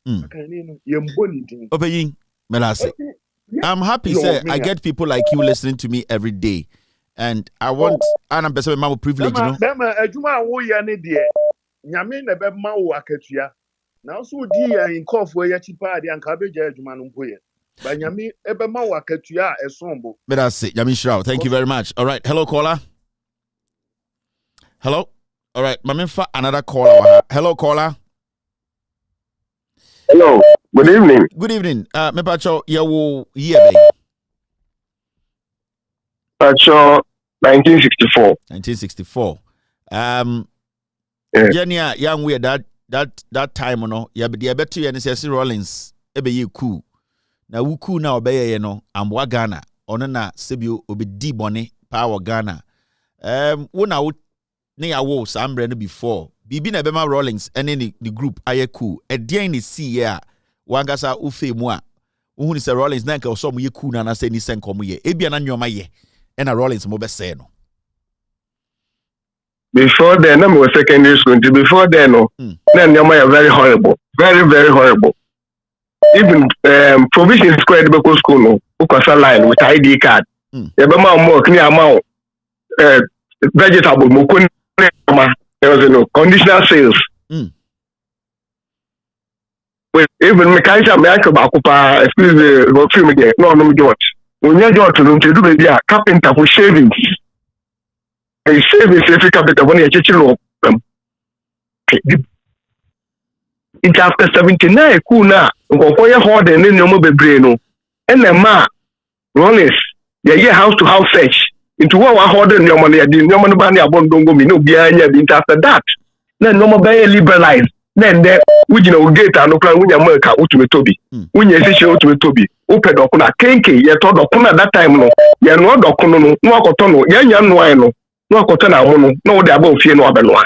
akani no yembo ne din opeyin melase I'm happy say I get people like you listening to me every day and I want an person with my privilege no dem adwuma wo ye ne de nyame na be ma wo akatua now so di in call for ya chipa de anka beja adwuma no mpoye ba nyame ebe ma wakatua esombo but that's it Yami Shroud thank you very much all right hello caller hello all right mamenfa another caller hello caller hello good evening me pacho ye wo year be pacho 1964 Jenia young we that time no ya be beto ye ne say Rollins ebe ye cool na wu cool na obeye ye no amwa Ghana ono na sebio obedi bone power Ghana wo na wo ne ya wo sambre no before bibi na be ma Rollins ene the group aye cool edien ni see ye a wangasa ufe mu a wo ni say Rollins na nka so mo ye cool na say ni senkom ye ebia na nyoma ye na Rollins mo be say no. Before then, I was secondary school. Before then, then you are very horrible, very very horrible. Even provision square the school no, ukasa line with ID card. Ebema mo kini amount vegetable mo kuni ama. There was no conditional sales. Even mechanical me aka ba kupa excuse me Reframing there. No George. Unya George no to do be there carpenter for shavings. A savings if you capital when you church it's after 79 cool na go your hold and then no more bebre no and the ma Rollins the house to house search into what hold your money the no money ban your bond don't go me no behind after that then no more be liberalize then there we gate and no plan when your America ultimate when you say ultimate open dokuna kenke ye to dokuna that time no ye no dokuno no no akoto no ye nya no ai no no akoto na mo no de aba ofie no abenoa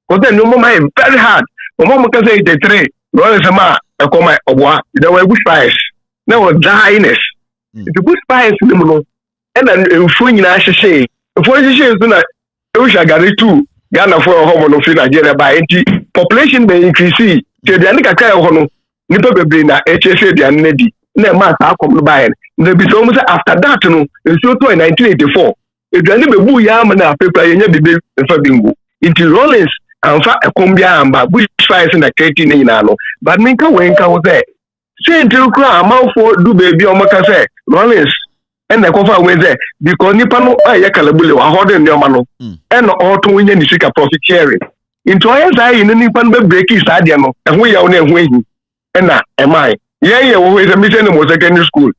because then no more very hard mo can say 83 no is ma e come oboa there were good spies now dryness the good spies no no and then mfu nyina hyehye position is na we shall get to Ghana for home no fi Nigeria by population may increase te dia ne kakra ho no nipa bebre na HSA dia ne di na ma ta akom by na bi so say after that no so to 1984 eduane bebu ya am na paper yenya bibe fa bingo into Rollins amfa ekombia amba bushfires na kreti ne nyina no but me nka we nka ho say ntiru kra amanfo du baby o maka say Rollins and the cover with there because nipa no aye kalabule wa hode ne oma no and auto winya ni sika profit sharing into aye say ni nipa no be break is ade no ehwo ye wo na ehwo ehi na emai ye wo is a mission in secondary school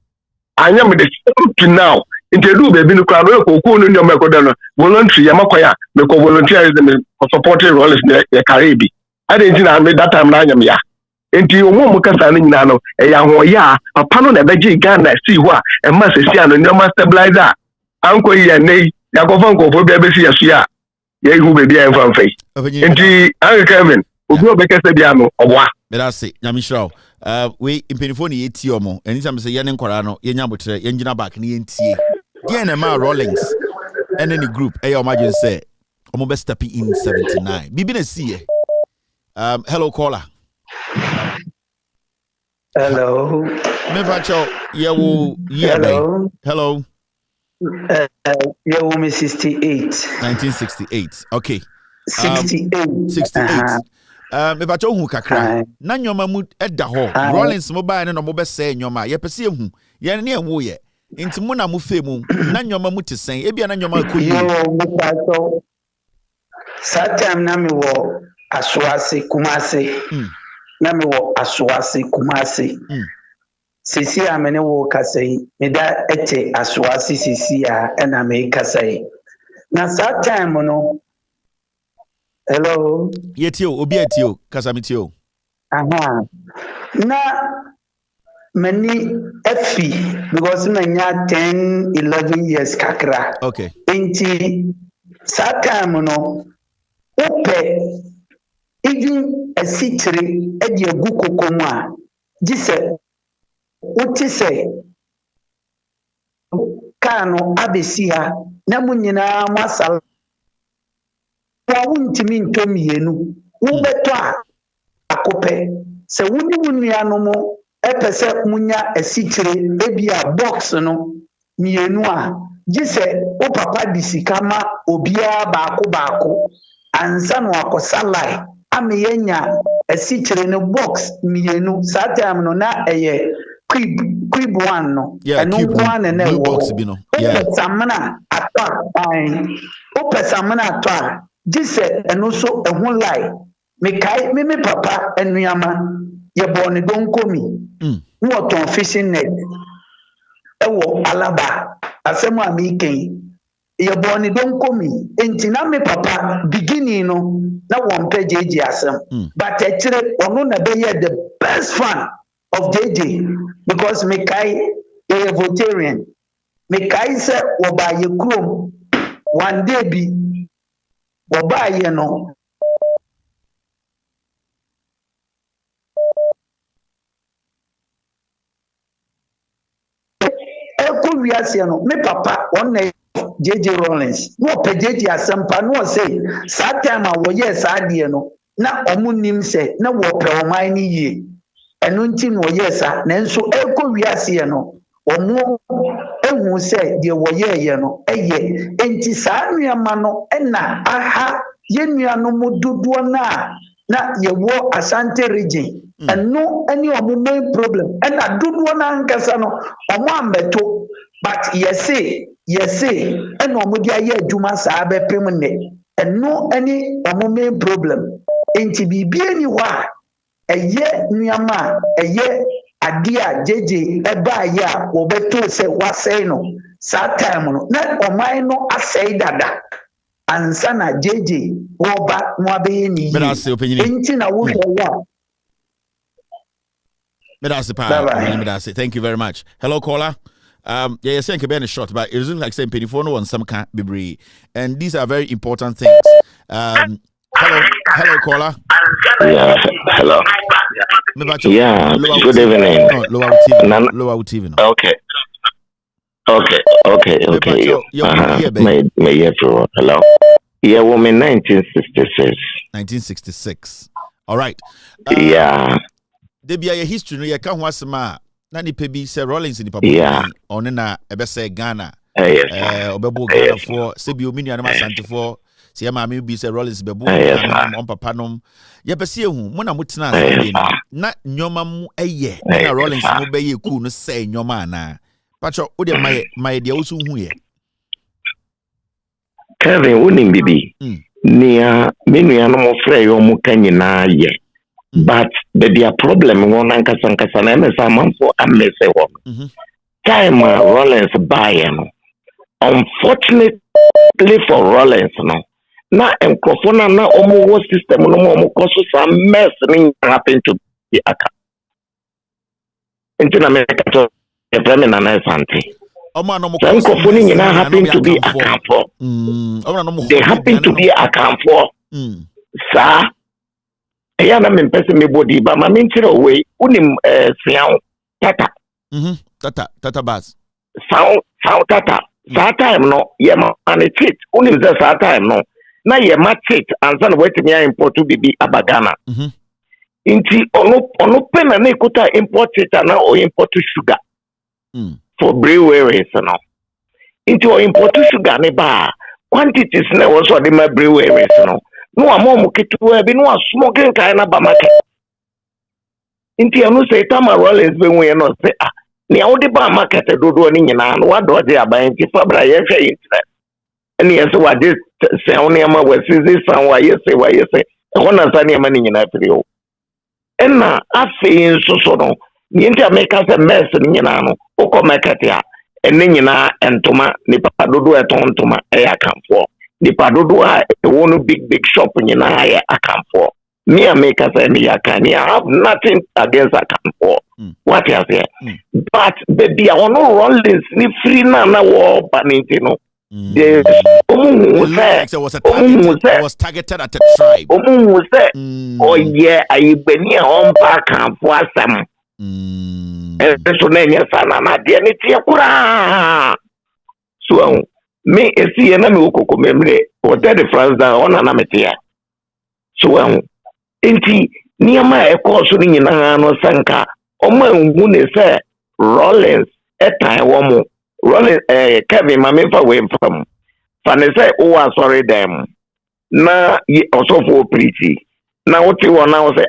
anya me the to now into do baby no kra no ko no nyoma ko no voluntary ya makoya me ko volunteerism supporting roles ya karibi ade nti na me that time na anya me ya enti omo mu kasa no nyina no ya ho ya papa no na beji Ghana si ho a e ma sesi ano nyoma stabilizer anko ya nei ya ko fan ko fo be be si ya ya hu be bia en fan enti an Kevin obi obekese bia no obwa me da se nyame shiraw we impenifo ni yeti omo eni sam se ye ne nkora no ye nya botre ye ngina back ni yentie die na ma Rollins and any group e your imagine say omo be step in 79 bibi na see hello caller. Hello. Mepacho, yewo hello. Hello. Yewo me 68. 1968. Okay. 68. 68. Mepacho hu kakra. Na nyoma mu eda ho. Rollins mobile no mo be say nyoma. Ye pese hu. Ye ne enwo ye. Nti mu na mu fe mu. Na nyoma mu tesen. Ebia na nyoma ko yi. Yo mepacho. Satam na me wo Aswase Kumase. Na me wo Aswase Kumase. Sisi a me ne wo kasai me da ete Aswase sisi a na me kasai. Na that time no. Hello. Yetio obi etio kasamitio. Aha. Na many efi because manya 10 11 years kakra. Okay. Enti that time no ope even a citri edi egu kokomu a gise uti se kano abesi ha na munyina masal wa wuntimi ntomienu wo beto a akope se wuni wunua no mo epese munya asitri ebi a box no mienu a gise o papa disikama obia baako ansa no akosalai ameyenya asitire no box mienu satam no na eye crib one no enu one na no box bi no yeah samana samana atwa gise enu so ehun lai mekai me papa enuama ye born don komi wo ton fishing net ewo alaba asemu amiken ye born don komi enti na me papa beginning no na one page JJ asem but actually ono na be the best fan of JJ because me kai a vegetarian me kai se wo ba ye krom one day bi wo ba ye no eko wiase no me papa on na JJ Rollins no pe JJ asempa no say that time a wo yes ade no na omunim se na wo pe oman ni yie eno nti no yes a na nso eko wiase no omo ehu se de wo ye no eye enti saa nuama no na aha ye nuano mu dodo na ye wo Asante region eno any omo main problem na dodo na nkasa no omo ambeto but yes eno omo dia ye adwuma saa bepem ne eno any omo main problem enti bibie ni wa eye nuama eye adia JJ eba ya wo beto se wasei no saa time no na omai no asei dada ansa na JJ woba no abe ni enti na wo ya Medase, thank you very much. Hello caller. Yeah, saying can be short, but it looks like saying penny on some can be, and these are very important things. Hello caller. Yeah, hello. Yeah, good evening. No, lower TV. Okay. Okay. May hello. Yeah, woman, 1966. 1966. All right. Yeah. There be a history no ye ka ho asema na ni pe bi say Rollins ni pabo on na ebe say Ghana. Obebo Ghana for say bi omi nuanom asante for say ma me bi say Rollins bebo on papa nom ye be say ehu mo na mutena asante na nyoma mu eye na Rollins mo be ye ku no say nyoma ana pacho wo de my de osu hu ye Kevin wonim bibi nia me nuanom frɛ yo mu kanyina ye. But the problem one ankasa na me say manfo amese wo. Time Rollins buy unfortunately for Rollins no. Na enkrofo na omo system no mo koso some mess thing happen to the aka. Enti na me ka to e preme na na santi. Omo no mo enkrofo ni nyina happen to be akamfo. They happen to be akamfo. Sa eya na me pese me body ba ma me ntire we unim sian tata tata bas sound tata sa time no ye ma an cheat unim ze sa time no na ye ma cheat and san wait me import to be abagana inti ono pen na ikuta import it na o import sugar for breweries no inti o import sugar ne ba quantities na was so the my breweries no no amomo ketuwa bi no smoking kind na ba market inti anu say tama Rollins be we no say ni awde ba market dodo ni nyina no wa do de aban ti fabra ye hwe internet ani yes wa de say oni ama we say san wa yes e hona sa ni ama ni nyina firi o enna afi nso no ni inti ameka say mess ni nyina no o ko market ya enne nyina entoma ni papa dodo etontoma e akamfo ni padodo a wonu big shop nyina ya akamfo me ameka say ni yakani I have nothing against akamfo what you say but baby I want to Rollins ni free na wo paniti no the was targeted at a tribe oh yeah I beni on back akamfo asam so na nya sana na de ni tie kura so me esi na me okoko memre hotel de France da ona na metia so enti niama e course ni nyina no sanka o ma ngu ne se Rollins etan wo mo Rollins Kevin ma me fa we fam fa ne se o wa sorry dem na osofo preach na wo ti wona wo say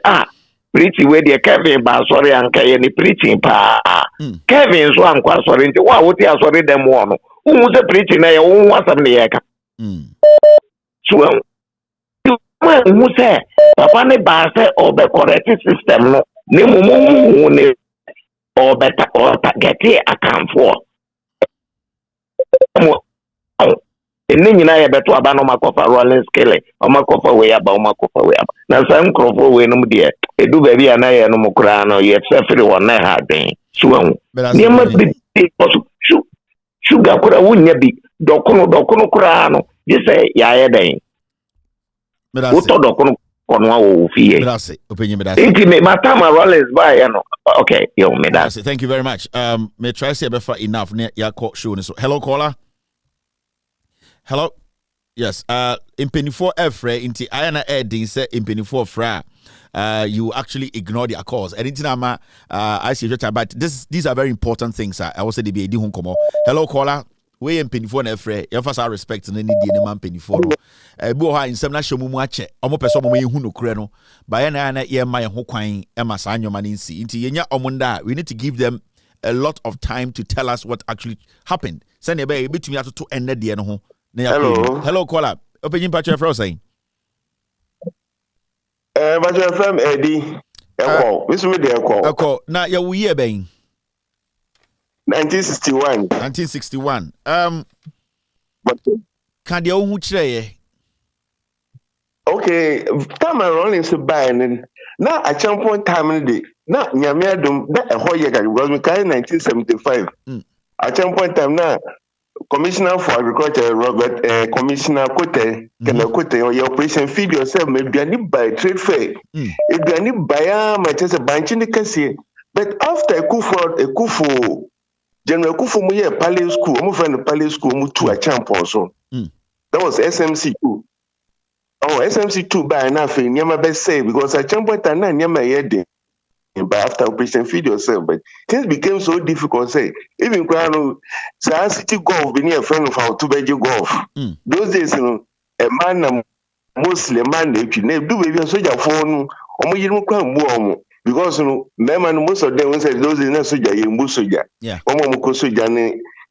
preach we de Kevin ba sorry anka ye ni preaching pa Kevin so anka sorry nti wo ti sorry dem wo no who say preaching na ye who wasam ne yeka so who say papa ne ba say obe correct system no ne mumu ne obe ta get akamfo enne nyina ye beto aba no makofa Rollins scale o makofa we aba na sam krofo we no de edu ba bia na ye no mukura no ye sefiri won na ha den so ne ma bi sugar kura wunya bi dokono kura no jise ya ye den uto dokono kono awo fie inti me matama Rollins ba ye no okay yo me that thank you very much me try say be for enough ne ya call show so hello caller hello yes impeni4 efre inti ayana edin say impeni4 fra you actually ignore their calls. Anything I see but these are very important things. I also say be hello caller. We in penny for efre. Your first respect and any man penny for no. Bo ha in some na show mu ache. Omo person mo hu no kure no. Ba na ye ma ye ho kwan e ma sa anyoma ni nsi. Nti yenya omonda we need to give them a lot of time to tell us what actually happened. Send be betumi atoto enne de no ho. Hello caller. Open patch efre saying. But your firm Eddie, this will be a call. Now, you year bang 1961. 1961. But can you own okay, time Rollins buying now at some point time in the day. Now, Yamiadum, that a whole year ago, because we carry 1975. At some point time now. Commissioner for Agriculture Robert Commissioner Kote Kote or your operation feed yourself maybe any by trade fair if any buyer might just a bunch in the case but after a coup General Kufumu ye Palace School, omu friend Palace School, omu two a champion so. That was SMC2. Oh, SMC2 by enough in Yama best say because I champion and Yama yede. But after operation feed yourself, but things became so difficult. Say even Crown City Golf being a friend of our two-bedroom golf. Those days, a man mostly a man they do baby a soldier phone or you can because most of them say those in a soldier in soldier. Yeah.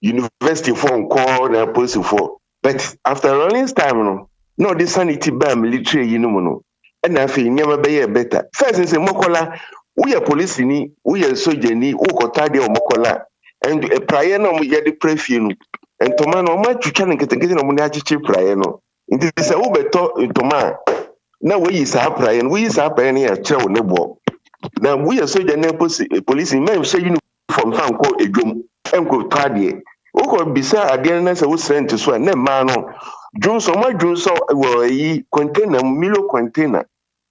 University phone call and post for. But after a long time, no, this sanity by military, and I feel never be better. First, in Mokola, we are police ni, we are soldier ni, we kota de Mokola, and a prayer no we get the prefin, and Tomano much you can get no munachi prayer no. It is a ubeto Toma. Now we is our prayer, and we is our prayer near Chow Nebo. Now we are soldier police in men say from Fan called a drum, and go tardy. Oko bisa again as I was sent to swear, ne mano. June so much June so a container, Milo container.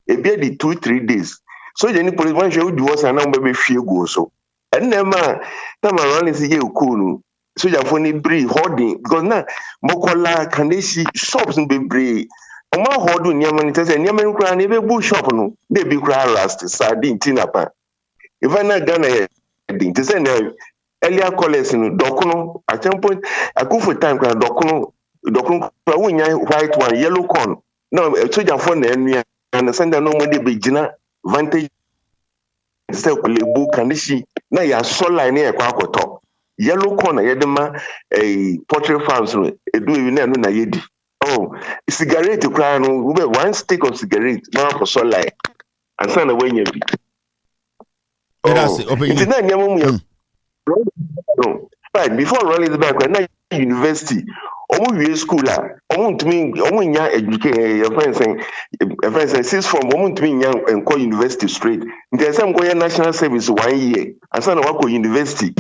A beer the 2-3 days. So the police one show was a number of few go so. And then man, time around is a year cool. So you phone bree hoarding because now Mokola can they see shops in bree. Oma hoarding Yaman and Yaman cry never bull shop no. They be cry last sardine tinapa. If I not gonna to send earlier callers in Dokono at some point I go for time can Dokono white one, yellow corn. No, so you phone the and send no money be Gina vantage instead of book and she na ya solar near Quacoto. Yellow corner, yedema a pottery farms, do you know na yedi. Oh, cigarette to cry no, one stick of cigarette, now for solar and send away your bit. Oh, right, before rolling the back, when university, school, your friends say, since from young and call university straight. There's some going national service 1 year, and some work university.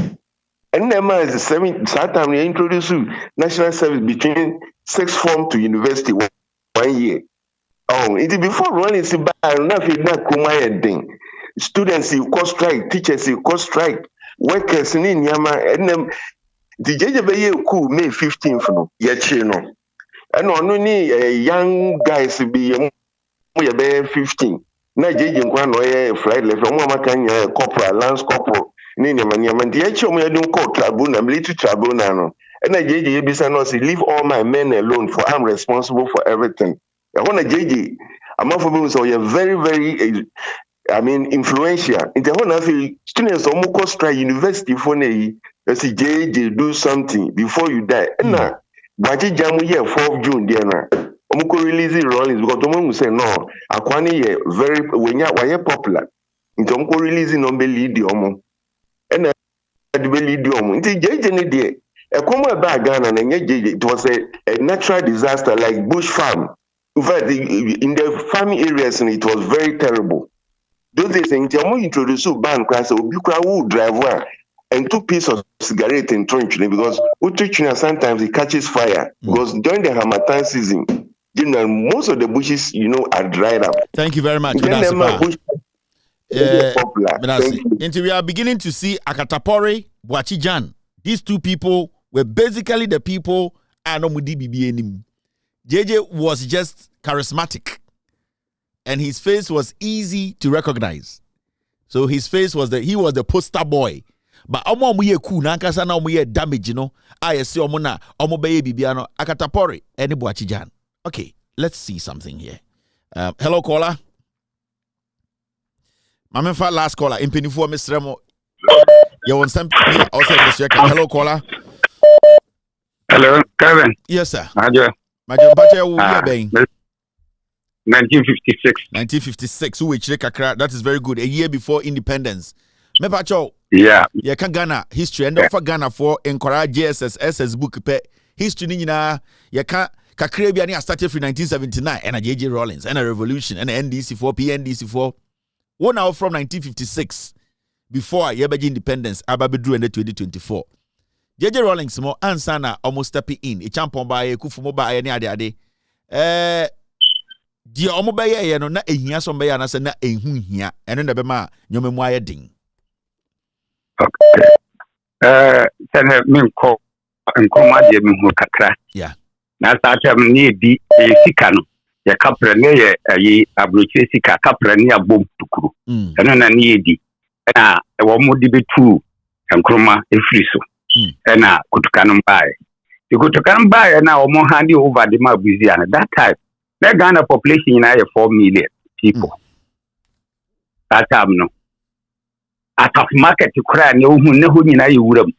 And then is the 7 time they introduce national service between 6th form to university 1 year. Oh, it is before running the bar, nothing not come thing. Students you call strike, teachers you call strike, workers in Yama, and them the JJB cool May 15th no yet no. And only young guys be 15. Na JJ nkwa flight left from Mama corporal, lance corporal, Nina Manyaman, the HM you don't call tribunal, military tribunal no. And I JJ Bisano leave all my men alone for I'm responsible for everything. I want a JJ. I'm not for so you're very, very influential. In the whole of students almost strike university for JJ do something before you die. And now, Baji Jamu here 4th June, dear. Omuko release Rollins because Omu say no, Akwani ye very when you popular. Into Omuko release no be lead the Omu. And the lead the Omu. Into JJ ni there. A common bag Ghana and JJ it was a natural disaster like bush farm. In fact, in the farming areas it was very terrible. Those days in Jamu introduced ban class Obukra would drive one and 2 pieces of cigarette in trench because sometimes it catches fire because during the Hamatan season, most of the bushes, are dried up. Thank you very much. We are beginning to see Akatapori, Bwachijan. These 2 people were basically the people JJ was just charismatic. And his face was easy to recognize. So his face was he was the poster boy. But omo muye ku na nkasa na omo ye damage no. I see omo na omo beye bibia no Akatapori eni Bwachijan. Okay, let's see something here. Hello caller. Mamenfa last caller impenifu Mr. Mo. You want something here also hello caller. Hello, Kevin. Yes sir. Majo Bache wo ye ben. 1956. That is very good. A year before independence. Mepacho. Yeah. Yeah, can Ghana history and for Ghana for encourage JSS SS book pe history ni na ya ka kakrebia ni started from 1979 and a JJ Rawlings and a revolution and a NDC4 PNDC4 one out from 1956 before yebeji independence ababedru in 2024. JJ Rawlings mo ansana almost stepping in a champion by kufumo ba any ade dia omo beye ye no na ehia so beye na se na ehu hia eno na be ma nyomemu ayedin. Okay. Sene minko nkoma de mi kakra. Yeah. Na starter ni di sika no. Ya kapra ne ye ayi abroche sika kapra ne abom tukuru. Eno na ni di. Na wo mo di betu nkroma efiri so. Na kutukanu bae. The kutukanu bae na wo mo hand over the mabuzi and that time the Ghana population na 4 million people. That time no. At of market kura ne ohu ne ho nyina ye wuram.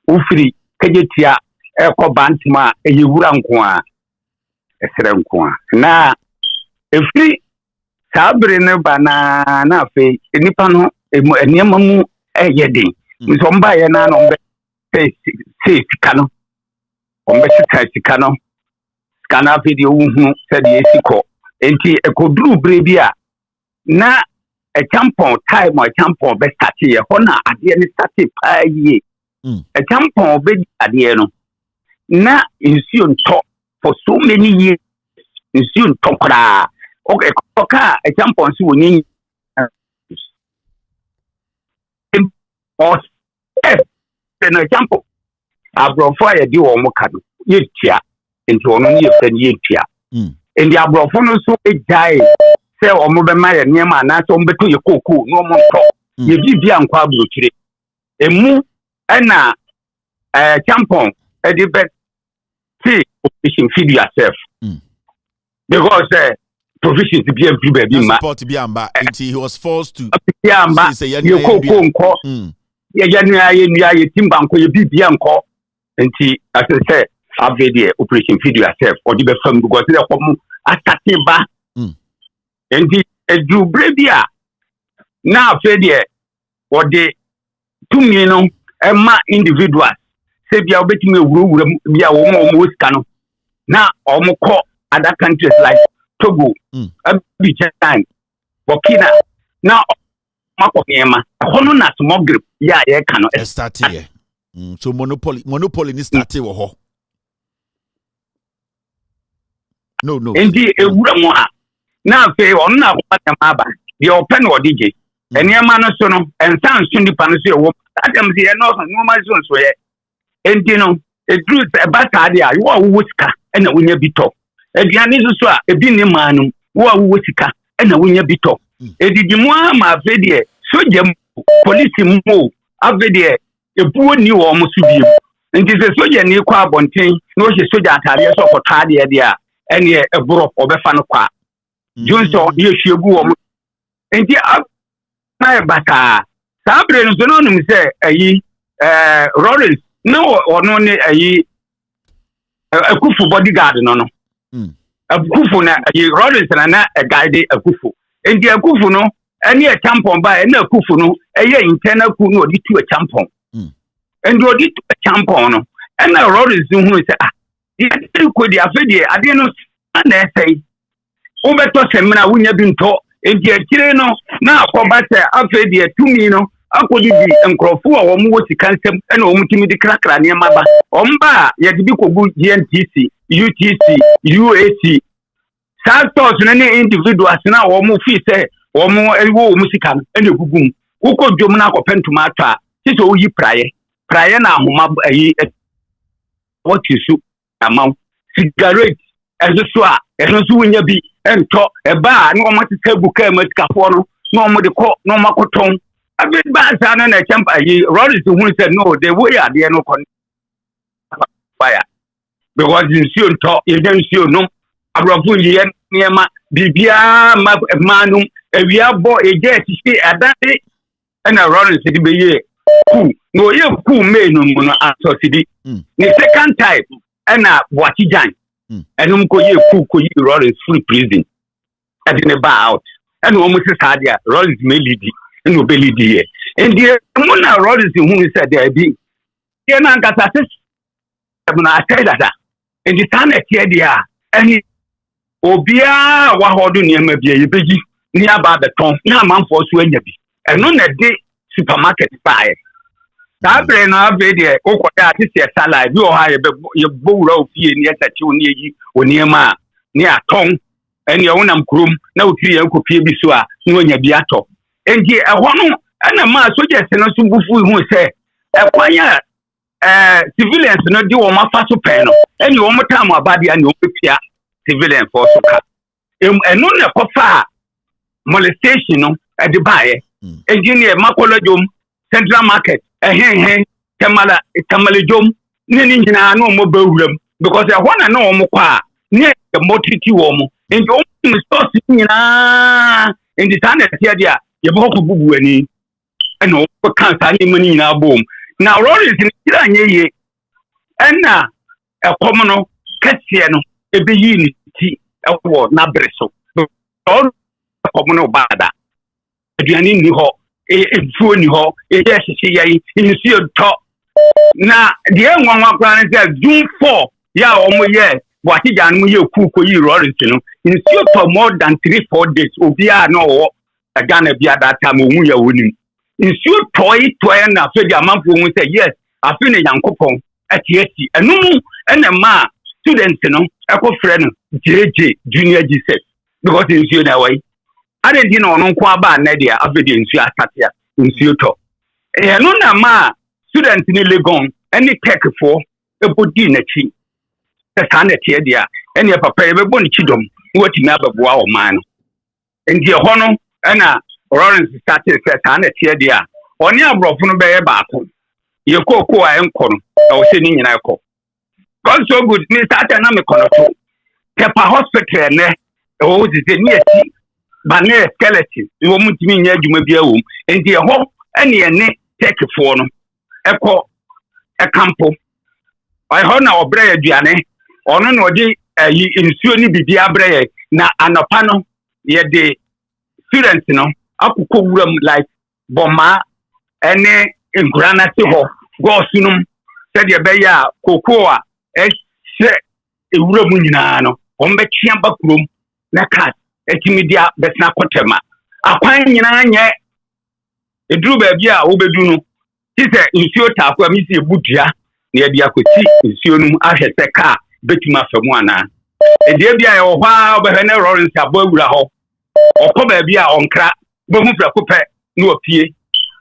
Ufiri kejetia eko bantma ye wura nko a esere nko a. Na efiri sabre ne bana na afi nipa no eniema mu eyedin. Nso mba ye na no mbe se sikano. Ombe sika no. Kana afi ohu se de esiko. Enti ekoduru brebia na a champon time or champon best start here. Hona ade ni start pa ye. A champon be ade no. Na insuon top for so many years. Insuon top kra. Okay, koka a champon si woni or na champon. Abrofo ya di wo mo kado. Ye tia. Enti ono ni ye fen ye tia. Endi abrofo no so ejai se omo be ma ye niema na so mbeto ye koko no mo nto ye bibia nkwa abrochire emu na champon e di bet see provision feed yourself because provision to be every baby ma support be amba until he was forced to say ye koko nko ye nua ye timba nko ye bibia nko until as I say avede operation feed yourself or di be fam because they come atake ba endi edu brebia na afede o de tumi no ema individuals se bia obetumi ewurawura bia wo mo sika no na omko other countries like Togo Abidjan Burkina na makokema hono na small group ya ye ka no start here so monopoly ni start wo ho no endi ewura mo a na fe on na kwata maba the open odije eniema no so no ensan so nipa no so ewo adam se ye no normal zone so ye endi no edru bata ade a wo wo sika na wonya bito ediane so a ebi ne manu wo sika na wonya bito edidi mu ama fe de soja police mu ave de ebuo ni wo mo so biem nti se soja ni kwa abonten na o hye soja atare so kota ade de a ene eburo obefa no kwa Johnson ye hwegu wo enti na bata sabre no no num se ayi Lawrence no ono ne ayi akufu bodyguard no akufu na ayi Lawrence na guide akufu enti akufu no ene e champon ba ene akufu no eye internal ku no odi tu e champon enti odi tu e champon no ene Lawrence hu se di ko di afedi ade no na esai ubeto semina wunya binto enti akire no na akoba se afedi atumi no akodidi enkrofo a wo mu wosika nsem na wo mutimi di krakra ne maba omba ye de bi kogu GNTC UTC UAC santos ne individuals na wo mu fi se wo mu ewo mu sika no na gugum uko dwom na akopentuma atwa sise wo yi praye na ahoma ayi what you amount cigarette ezo a ezo wunya bi ento eba na o matete buka matikafo no na o mo de ko na o makoton abi ba sa na na champa yi Rollins who said no the way are there no kon fire because you see on top you don't see no abrofo yi niema bibia manum ewia bo eje ti adade na Rollins di be ye ku no ye ku me no no asosidi ni second type na Boachijan enum ko ye ku yi Rollins free prison and in ba out and wo musi sadia Rollins me lidi no be lidi ye and the mona Rollins who said there be ye na nkata sis na atai dada and the time e dia any obia wa hodo niam bia ye beji ni aba beton na amanfo so anya bi eno na de supermarket buy sabre na be de okoda atise sala bi o ha ye bowura ofie ni etachi oni yi oniema ni aton eni e wonam krom na ofie ye nkopie bi so a ni onya bi ato enji e ho no na ma soja se no so bufu hu se e kwanya civilians no di wo mafa so pɛ no ɛni wo mo time abade ani wo pia civilian for so ka eno ne kofa molestation no e di baaye engineer makolojom central market kamalejom ni nyina no mo bewuram because e ho na no mo kwa ne the motiti wo mo nti o source nyina nti tane tia dia ye bo ko bubu ani eno ko kan sa ni mani nyina bom na Rollins ni kira nyeye enna ekom no kase no ebe yi ni ti ewo na breso all ekom no bada aduani ni ho efuo ni ho ye hihye yayi nsuo to na de enwanwa kra ne say June 4 ya omo ye Wati jan mu ye kuko yi Rollins no nsuo to more than 3-4 days obia na wo agana bia that time omu ya woni nsuo toy na so di amanfo mu say yes afi ne yankopon atiati enum ena ma students no eko frɛ no JJ junior Jesus because nsuo na wai ade di na ono nko aba na dia afedi nsuo atatia nsuo to eno na ma students ni legon any tech for ebodi na chi sana tie dia ene papa e bebo ni chidom wati na baboa o man no ndi ho no na Rollins started sana tie dia oni abrofo no be baako ye kokoo a enko no o se ni nyina ekọ God so good me started na me kono to Kepa hospital ne o ze ni ati ba ne skeleton wo mutimi nya adwuma bia wo ndi ho ene ene take for no ekọ ekampo ai ho na obrɛ aduane ono no di insuo ni bibi abrɛ na anopa no ye de students no akukọ wuram like boma ene ngurana ti ho go sunum said ye be ya kokoo a ehye ewuram nyina no ombe kiamba kurom na kat etimidia betna kotema akwan nyina nye eduru ba bia wo bedu no ti se insuo taako amisi ebudua na ye bia kweti insuo num ahwese ka betuma famu ana edie bia ye wo hwa obehene Rollins abawura ho okọ ba bia onkra bohu frako pɛ no opie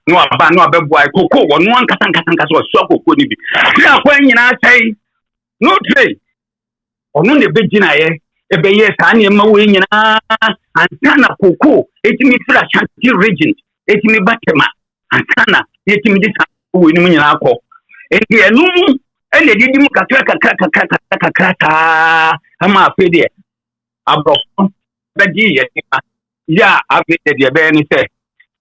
no aba no abeboa kokoo wo no ankasa so so kokoo ni bi na kwa nyina sai no trade ono ne begina ye ebe ye sa ne ma we nyina antana kokoo etimi fra Shanti region etimi batema antana etimi di sa we ni nyina akọ enti enum ene didi mu kakra ama afede abrofo bagi ye ya afede de be ni se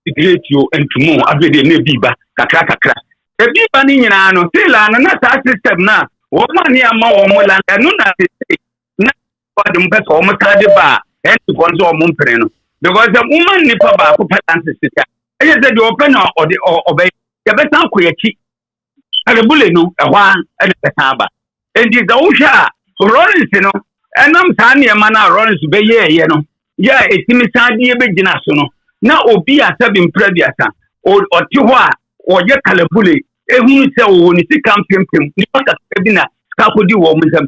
secretio entumo afede ne biba kakra biba ni nyina no sila na sa system na wo ma ni ama wo mo la no na na wadum pese wo mo tade ba enti konzo wo mo mpere no because the woman ni pa ba ko balance system eye se de open na obey ya besan ko yaki alebule no ehwa ede besan ba enti da wo hwa Rollins no enam sa ne ma na Rollins be ye no ya etimi sade be gina so no na obi asabi mprediasa oti ho a oye kalebule ehunu se wo ni sika mpempem ni paka bi na ka kodi wo mu nsam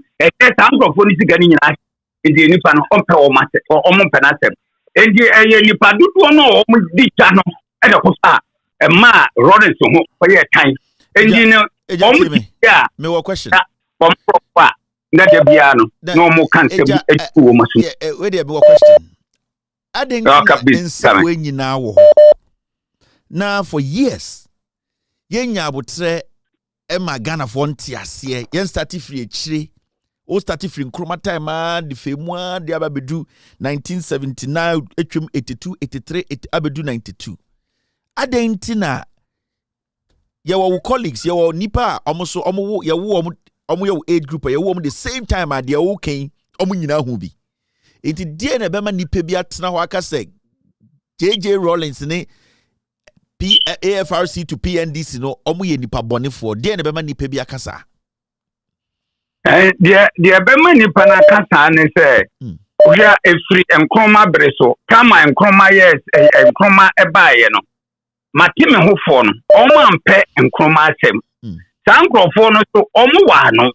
sa nkrofo ni sika ni nyina edi nipa no ompe wo mate o mo mpe na sem edi eye nipa dudu no o mu di cha no e de ko sa ma Rollins ho oye kan edi no o mu ya me wo question o mo pa na de bia no mo kan se eku wo maso we dey me wo question adenka we nyina wo ho na for years yenya abotre ema Ghana for ntiase yen start free echire o start free nkroma time a de femu a de ababedu 1979 etwem 82 83 abedu 92 adenti na yewo colleagues yewo nipa omoso omo yewo omo yewo age group yewo omo the same time ade o kan omo nyina hu bi enti die na bema nipa bi atena ho aka se JJ Rollins ne AFRC to PNDC no omo ye nipa bonefo die na bema nipa bi akasa die bema nipa na akasa ne se oya efri enkroma breso kama enkroma yes enkroma ebaye no matime ho fo no omo ampe enkroma asem sankrofo no so omo wa no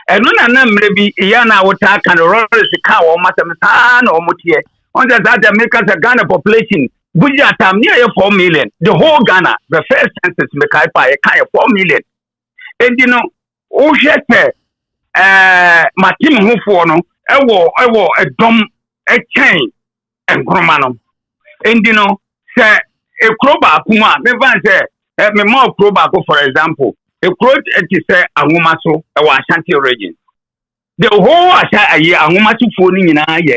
eno na mre bi ya na wota kan Rollins ka wo matem sa na omo tie on that make us a Ghana population budget am near 4 million the whole Ghana the first census me kai pa 4 million And you know, oh, she said, my team who for no, a dumb, a chain, and Gromano. And you know, say, a crowbar, Kuma, never say, me more crowbar, for example, a crowd, it say, a woman so, a Washanti region. The whole Asha, a year, a woman to phoning in a year,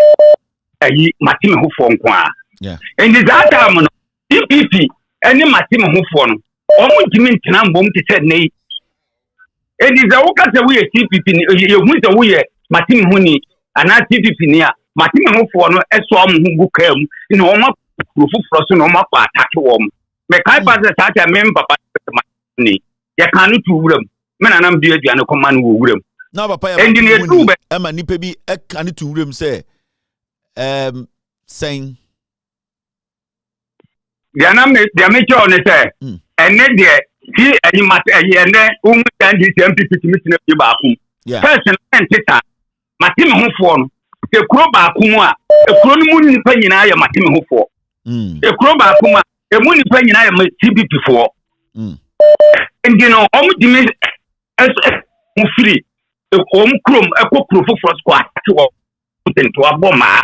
a year, my team who for Qua. Yeah. And this time, DPP, any my team who for no, almost mean Tinam bomb to say, nay. And is a worker away a CPP, you went away, Martin Honey, and not CPP near, Martin who for no, as one who came in Oma, who frozen Oma, attack warm. Make I pass a such a member, but money. You can't do them. Men and I'm dear, and a command will. No, Papa, and in a true, Emma Nipebi, a can to room say, saying, the amateur on it, and then there, he and you must and then, whom can this MPP to Mr. Bakum. Person and Tita, Martin Hofon, the Kroba Kuma, a Chronomoon penny I am Martin Hofo. A Kroba Kuma, a moon penny I am CPP for. And you know, almost as free. The home crum, a cook for squat to a bomber,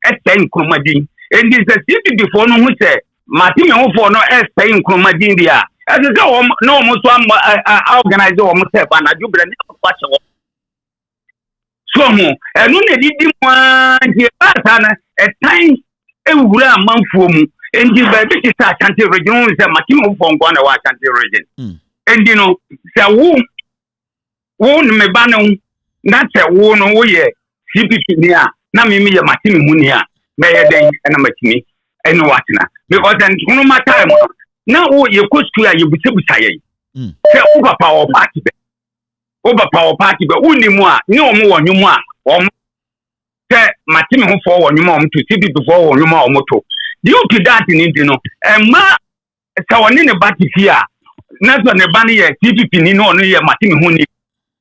a 10 chromadine. And this is a city before no one said, Martin for no S saying chromadine. As a go, no most one organizer or myself, and I do bring so, and when they did one, a time a month from, and this baby is a country region, is a Martin from one of our country region. And you know, so won me banner, that's a won away, CPP near, Nami, Martin Munia, Mayor Day, and a Matini, and Watina. Because then, no matter, now you could square you with Say, overpower party, but only more, no more, no more, or Martin who forward your mom to CPP before your mom motto. Due to that in Indian, and ma, so on in a batty here, not on a banner, CPP, no, near Martin Honey.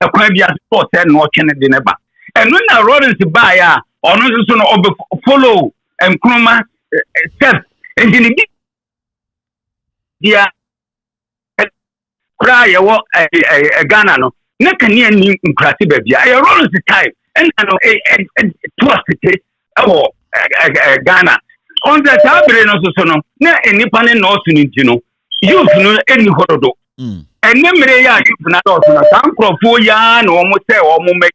A crabby as sport and no Kennedy never. And when I rode into buyer, or not so follow and Kroma step, and in the cry a Ghana, no can near new crafty baby. I rode the time, and I know a trusted or Ghana. On the Tabre, also, no any panel north in you know, any horror. And then they are not some crop for yarn almost say or make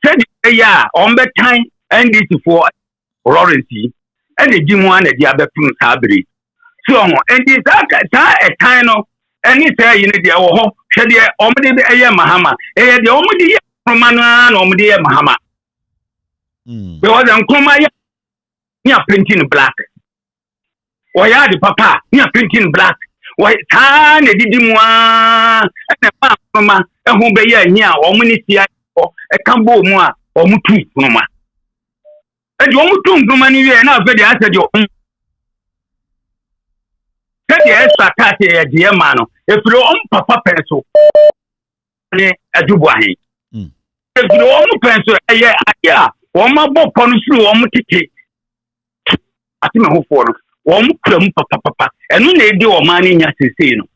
said a year on the time and this for Rorency and the Jim one at the other Prince Sabri. So and this a kind of and it's a in the oh, said the Omedi a Mahama, the Omedi from Manan Omedi Mahama. Because I'm Komaya near printing black. Why are the papa near printing black? Why, time they did one and a farmer, a home bay near or ministry or a cambo more or mutu, Mama. And you almost don't money and now very answer your own. Said the extra party a dear man, if your own papa pencil, a Dubai. If your own pencil, a year, or my book on through or mutiti. I think who for. Papa, and when they do money in Yassino.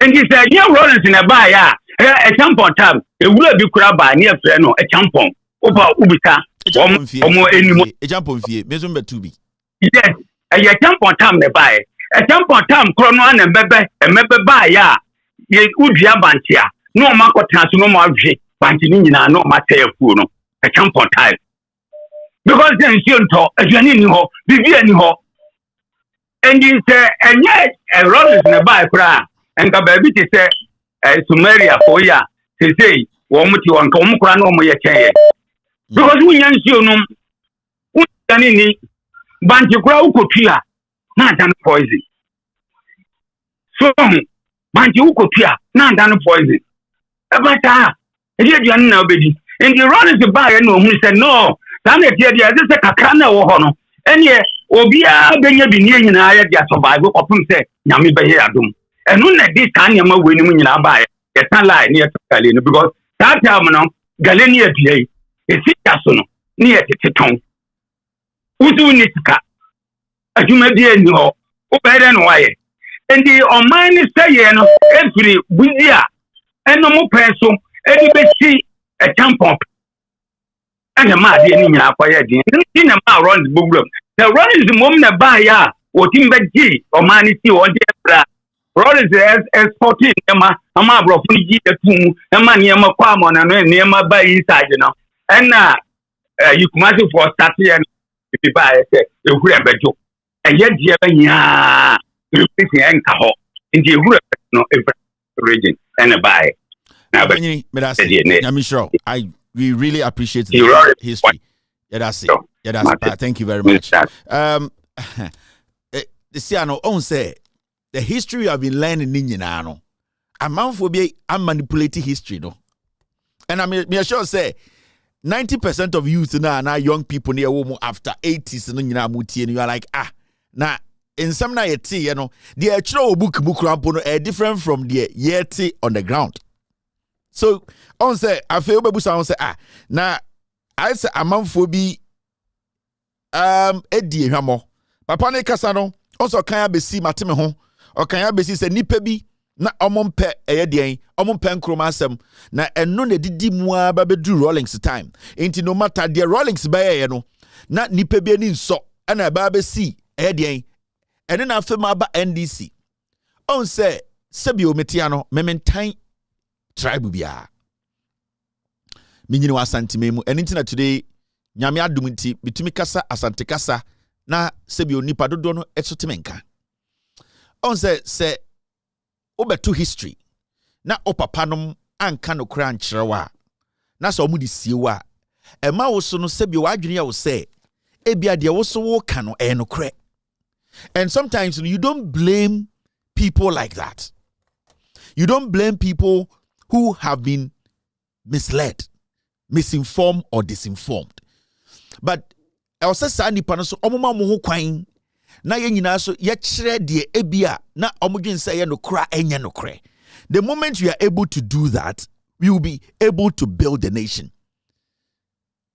And he said, "You're rolling in a buyer, a tampon time, it will be crab by near Freno, a tampon, over Ubita, or more anymore. A jump on fee, Mesumber to be. Yes, a tampon time they buy. A tampon time, chrono and bebe, and maybe buy ya. Ye would be a bantia. No marco trans, no more bantina, no matter funo, a tampon time. Because then she'll talk, a Janino, Vivian. And you say, and yet, a rollers in a buy cry, and the baby to say, Sumeria for ya, to say, Womuti on Comcran or my chair. Because we young children, who can in Banjo Crow Cotia, not done poison. So, Banjo Cotia, not done poison. But yet you are nobody. And the rollers to buy and who said, no, then if you are just a cacana or honor, and yet. Obia benya bi nie nyina ya dia survive opum se nyame be here adum enu na dis kan nyama weni mu nyina ba ya tan lie ne tale no because that time no galeni adie esi aso no ne ya teteton uzu ni sika aduma bi ani ho o be re no waye endi o man say ye no every buzia and no more person, any see a tampon. And a mad in your quiet in a man runs book. The run is the moment a buyer, or timber G, or money or dear. Rod is as 14, Emma, a marble of G, a tomb, a man near my quamon and near my by inside, you know. And you come out for starting and if buy a whoever joke. And yet, yeah, you think in the region and a buy. I'm sure. We really appreciate the history. Yeah, that's it. Yeah, that's it. Thank you very much. The Siano on say the history you have been learning in Yinano. A man for be a manipulating history, no. And I mean, sure say 90% of youth now young people near home after 80s and you are like, now in some night, you know, the actual book rampono are different from the yeti on the ground. So on say I feel baby sound say now I say a man for be Eddie Hamo. Papa ne kasa no also kan ya besi mateme ho o kan ya besi se nipa bi na omompe eyedien omompe nkroma asem na eno na didi mu aba bedu Rawlings time enti no matter the Rawlings ba ye no na nipa bi ani nso na aba besi eyedien ene na afema aba NDC on say sebi o metia no mementan tribe bia minyini wa santimemu eni ntina today nyame adum nti bitumi kasa asante kasa na sebi onipa dodo no esotemenka on say obeto history na opapanom anka no kra nkyerɛwa na so omudi siewa ema wo so no sebi wadwene ya wo say ebia de wo so wo ka no no kra. And sometimes you don't blame people like that. You don't blame people who have been misled, misinformed or disinformed. But I was saying nipa no so omoma mo ho kwan na ye nyina so ye kire de ebia na omodwen say ye no kra enye no kre. The moment you are able to do that, we will be able to build the nation.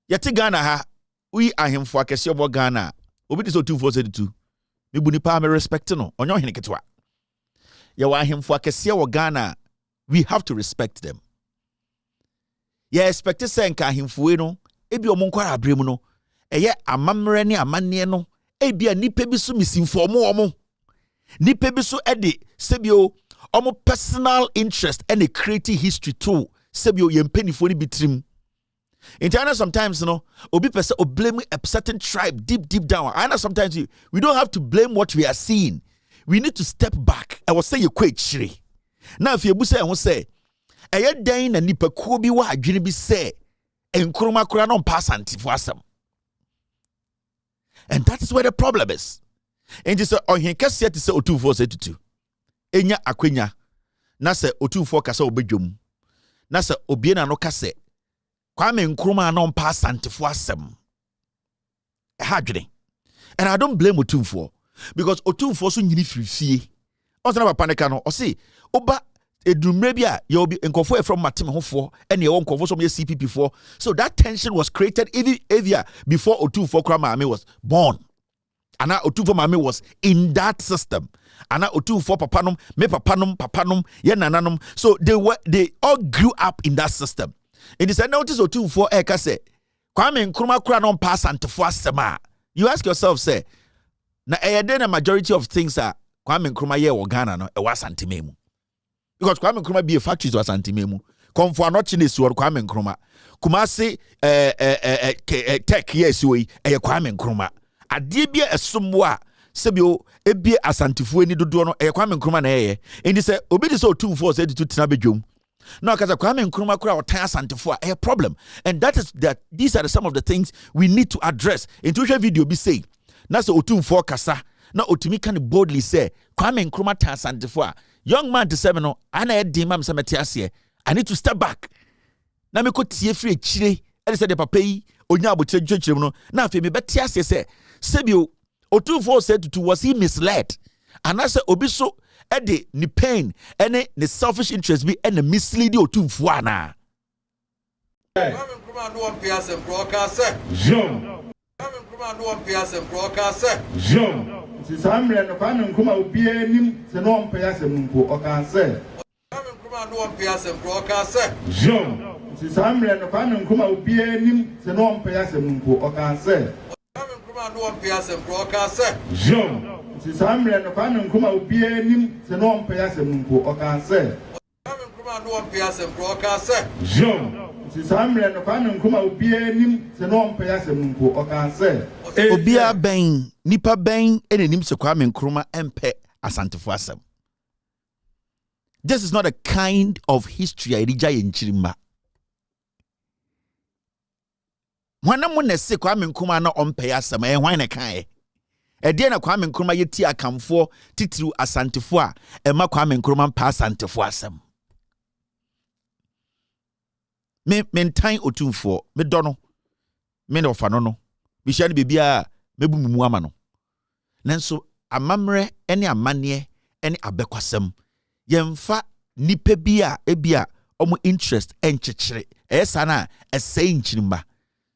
Yete Ghana ha we ahemfo akese obo Ghana obi dis 2472 me buni pa me respect no onyo hene ketwa. Ye wa ahemfo akese wo Ghana, we have to respect them. Ye expect say nka ahemfo no ebi omo nkwara abrem no eye amamre ne amanne no ebia nipa bi so misinform omo nipa bi so ede sebio omo personal interest and a creative history too sebio yempenifo ni bitrim. In China sometimes obi person or blame a certain tribe deep down. I know sometimes we don't have to blame what we are seeing. We need to step back. I was say you quite shiri. Now if you say I will say eye dan na nipa ko bi wa adwene bi say enkroma kura no pass antifo asem. And that is where the problem is. And you say, oh, he can say 2472. Enya akwenya. Na se 24 kasa obedwom. Na se obiena no kase. Kwame Nkrumah no pass antifo asem. Hadwene. And I don't blame Otumfuo because Otumfuo so nyini firifie. Onse na papa ne ka no, o say oba edumre bia ye obi nkofo e from matem hofo ene ye won nkofo so me CPP for. So that tension was created even before Otumfuo Kramame was born. Ana Otumfuo Mame was in that system. Ana Otumfuo papanom, me papanom, ye nananom. So they all grew up in that system. And they said notice Otumfuo eka say Kwame Nkrumah kura no pass antifo asema. You ask yourself say na the majority of things are Kwame Nkrumah ye wo Ghana no e was antimemu. Because Kwame Nkrumah be a factory to asantimemu. Komfo anochi ne suor Kwame Nkrumah. Kumasi tech yes we e Kwame Nkrumah. Ade bia esomwo a sebio ebie asantifo ani dodo no e Kwame Nkrumah na eye. Enti se obi de so Otumfuo se ditu tina bedwom. Now kaza Kwame Nkrumah kura otan asantifo a problem. And these are some of the things we need to address. Into video be say na se Otumfuo kasa na otumi kan boldly say Kwame Nkrumah tan asantifo a young man to 7 no ana e di mam se mete ase I need to step back na me ko tie free chire e say the papa yi onya abotre dwechire no na afi me bete ase say sebio Otumfuo said to was he misled and I say obi so e de ni pain ene ni selfish interest be ene mislead Otumfuo ana Kwame Nkrumah no one pay asem pro ka say Kwame Nkrumah no one pay asem pro ka say Si Samuel no Kwame Nkrumah obi anim se no on pay asem mpo o kan say John, Samre no Kwame Nkrumah obie nim se no mpe asem mpo o kan se. John, Samre no Kwame Nkrumah obie nim se no mpe asem mpo o kan se. John, Samre no Kwame Nkrumah obie nim se no mpe asem mpo o kan se. Obia ben nipa ben enenim se Kwame Nkrumah empe asantefo asem. This is not a kind of history I reject in Chirima. When I'm gonna say Kwame Nkrumah no ompaya sama e hwan na kan e de na Kwame Nkrumah yeti akamfo titiru asantefo a e ma Kwame Nkrumah pa asantefo asem. Me mentan otumfo me dono me no fa no bi hia ne bibia mebu mumu ama no nanso amamre ene amane ene abekwasem yemfa nipa bia ebia omo interest enchechire esa na esay nchirima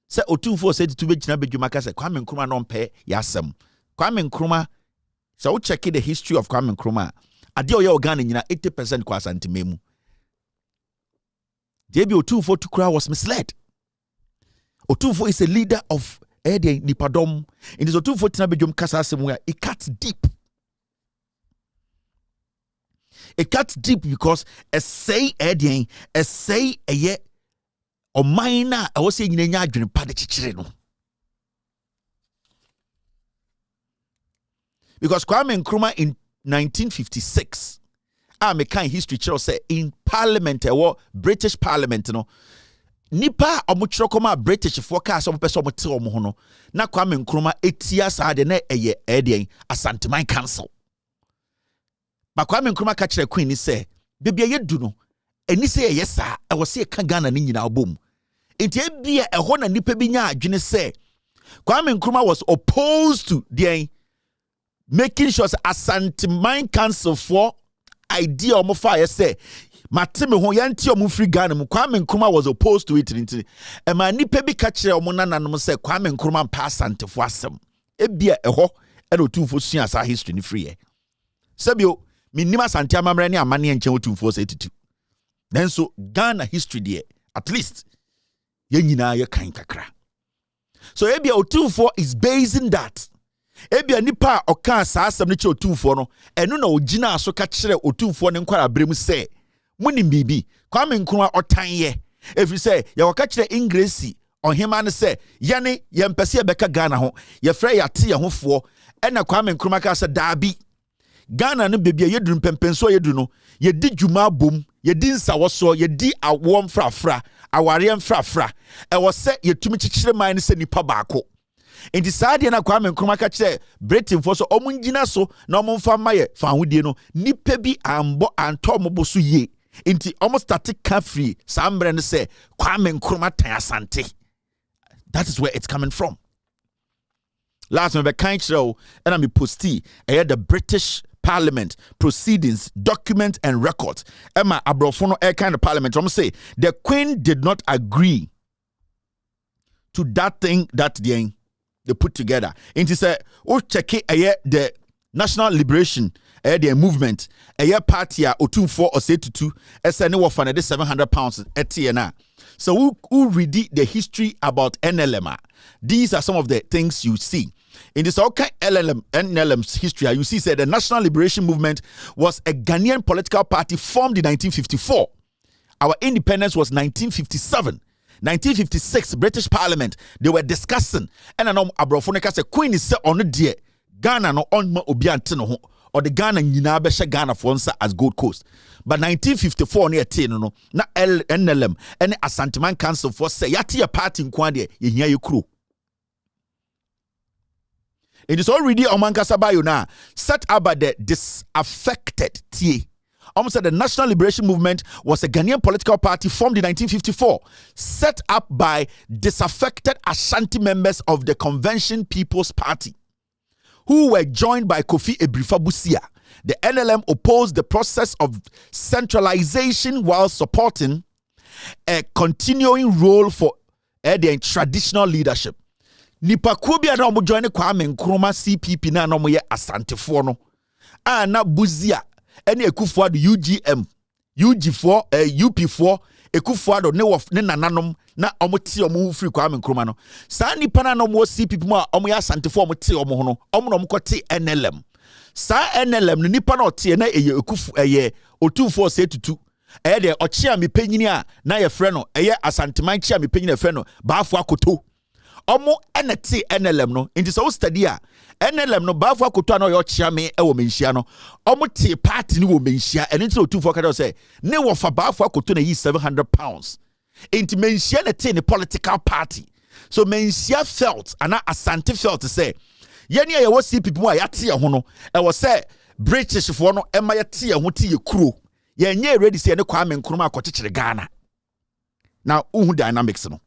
se otumfo se titu begina bedwuma ka se Kwame Nkrumah no mpe yasem Kwame Nkrumah so we check the history of Kwame Nkrumah ade oya organ nyina 80% kwa santimemu debi otumfo tukura was misled. Otumfo is a leader of Ede Nipadom. In this Otumfo tina bedwum kasa asem where it cuts deep. It cuts deep because a say Ede, a say a ye or minor I was saying in a adwene pa de chichire no. Because Kwame Nkrumah in 1956 me kind history chiro say in parliament British parliament no nipa omuchirokoma British forecast omo pese omo te omo ho no na Kwame Nkrumah etia sa de na eye edien Asanteman council ba Kwame Nkrumah ka kire queen ni say bebia yedu no eni say yesa e wo say ka Ghana ni nyina obom enti ebia e ho na nipa bi nya adwene say Kwame Nkrumah was opposed to the making sure Asanteman council for idea omo fa say mateme ho yanti omo free Ghana mu Kwame Nkrumah was opposed to it nti e ma nipa bi ka kire omo nananom say Kwame Nkrumah pa asantefo asem ebia eho e no tumfo sua sa history ni free e sabio minima asante amamre ne amane enche otumfo say titu nanso Ghana history there at least ye nyina ye kan kakra so ebia otumfo is basing that ebia nipa oka sa asem ne che otumfo no eno na ogina aso ka kire otumfo ne nkwara brem say muni bibi Kwame Nkrumah otanye every say ya waka kire ingresi ohema ne say yane yempese beka Ghana ho ye frɛ yate ye hofo ena Kwame Nkrumah ka say dabi Ghana no bebia yeduru pempenso yedu no yedi dwuma bom yedi nsawoso yedi awo mfrafra aware mfrafra e wo se yetumi kikire man ne se nipa baako enti saade na Kwame Nkrumah ka kire Britain fo so omungina so na omumfa maye fa hodie no nipa bi ambo anto moboso ye enti almost static free sambre ne say Kwame Nkrumah tan asante. That is where it's coming from. Last me be kind show and I me posti the British Parliament proceedings, document and records. Emma Abrofono air kind of parliament. I'm say the Queen did not agree to that thing that they put together. And he said, "Oh, check it. The National Liberation, the movement, party otumfo or say to two. SNO for £700 at TNA. So who read the history about NLM? These are some of the things you see. In this okay NLM's history, you see said the National Liberation Movement was a Ghanaian political party formed in 1954. Our independence was 1957. 1956, British Parliament, they were discussing. And I know Abrofonica said, Queen is on the dear Ghana no on Obiantino or the Ghana Yinabesha Ghana Fonsa as Gold Coast. But 1954 near Tino, na NLM, and Asanteman Council for say, Yati a party in Kwande, you crew. It is already Omankasa Bayo now set up by the disaffected TA. Almost said the National Liberation Movement was a Ghanaian political party formed in 1954, set up by disaffected Ashanti members of the Convention People's Party, who were joined by Kofi Ebrifa Busia. The NLM opposed the process of centralization while supporting a continuing role for the traditional leadership. Nipa kubia na omo join Kwame Nkrumah CPP na omo ye asantefo no na Buzia ene Akufo-Addo UGM UG4 UP4 ekufuado ne wof ne nananom na omote omo free Kwame Nkrumah no saa nipa na no mo see people a omo ya santefo omote omo ho no omo no mkote NLM saa NLM no nipa na ote na eye ekufu otufo se tutu de ochia mepanyini a na ye frɛ no asanteman chia mepanyini frɛ no baafo akoto omo enete NLM no nti so study a NLM no baafo akoto na yo chia me wo menhia no omo te party ni wo menhia ene nti otufo ka say ne wo fa baafo akoto na yi £700 nti menhia na te ne political party so menhia felt ana asante felt say yeni ye wo see people a yate ye ho no e wo say British fo no ema yate ye ho te ye kuro ye nye ready say ne Kwame Nkrumah akokyekere Ghana na uhu dynamics no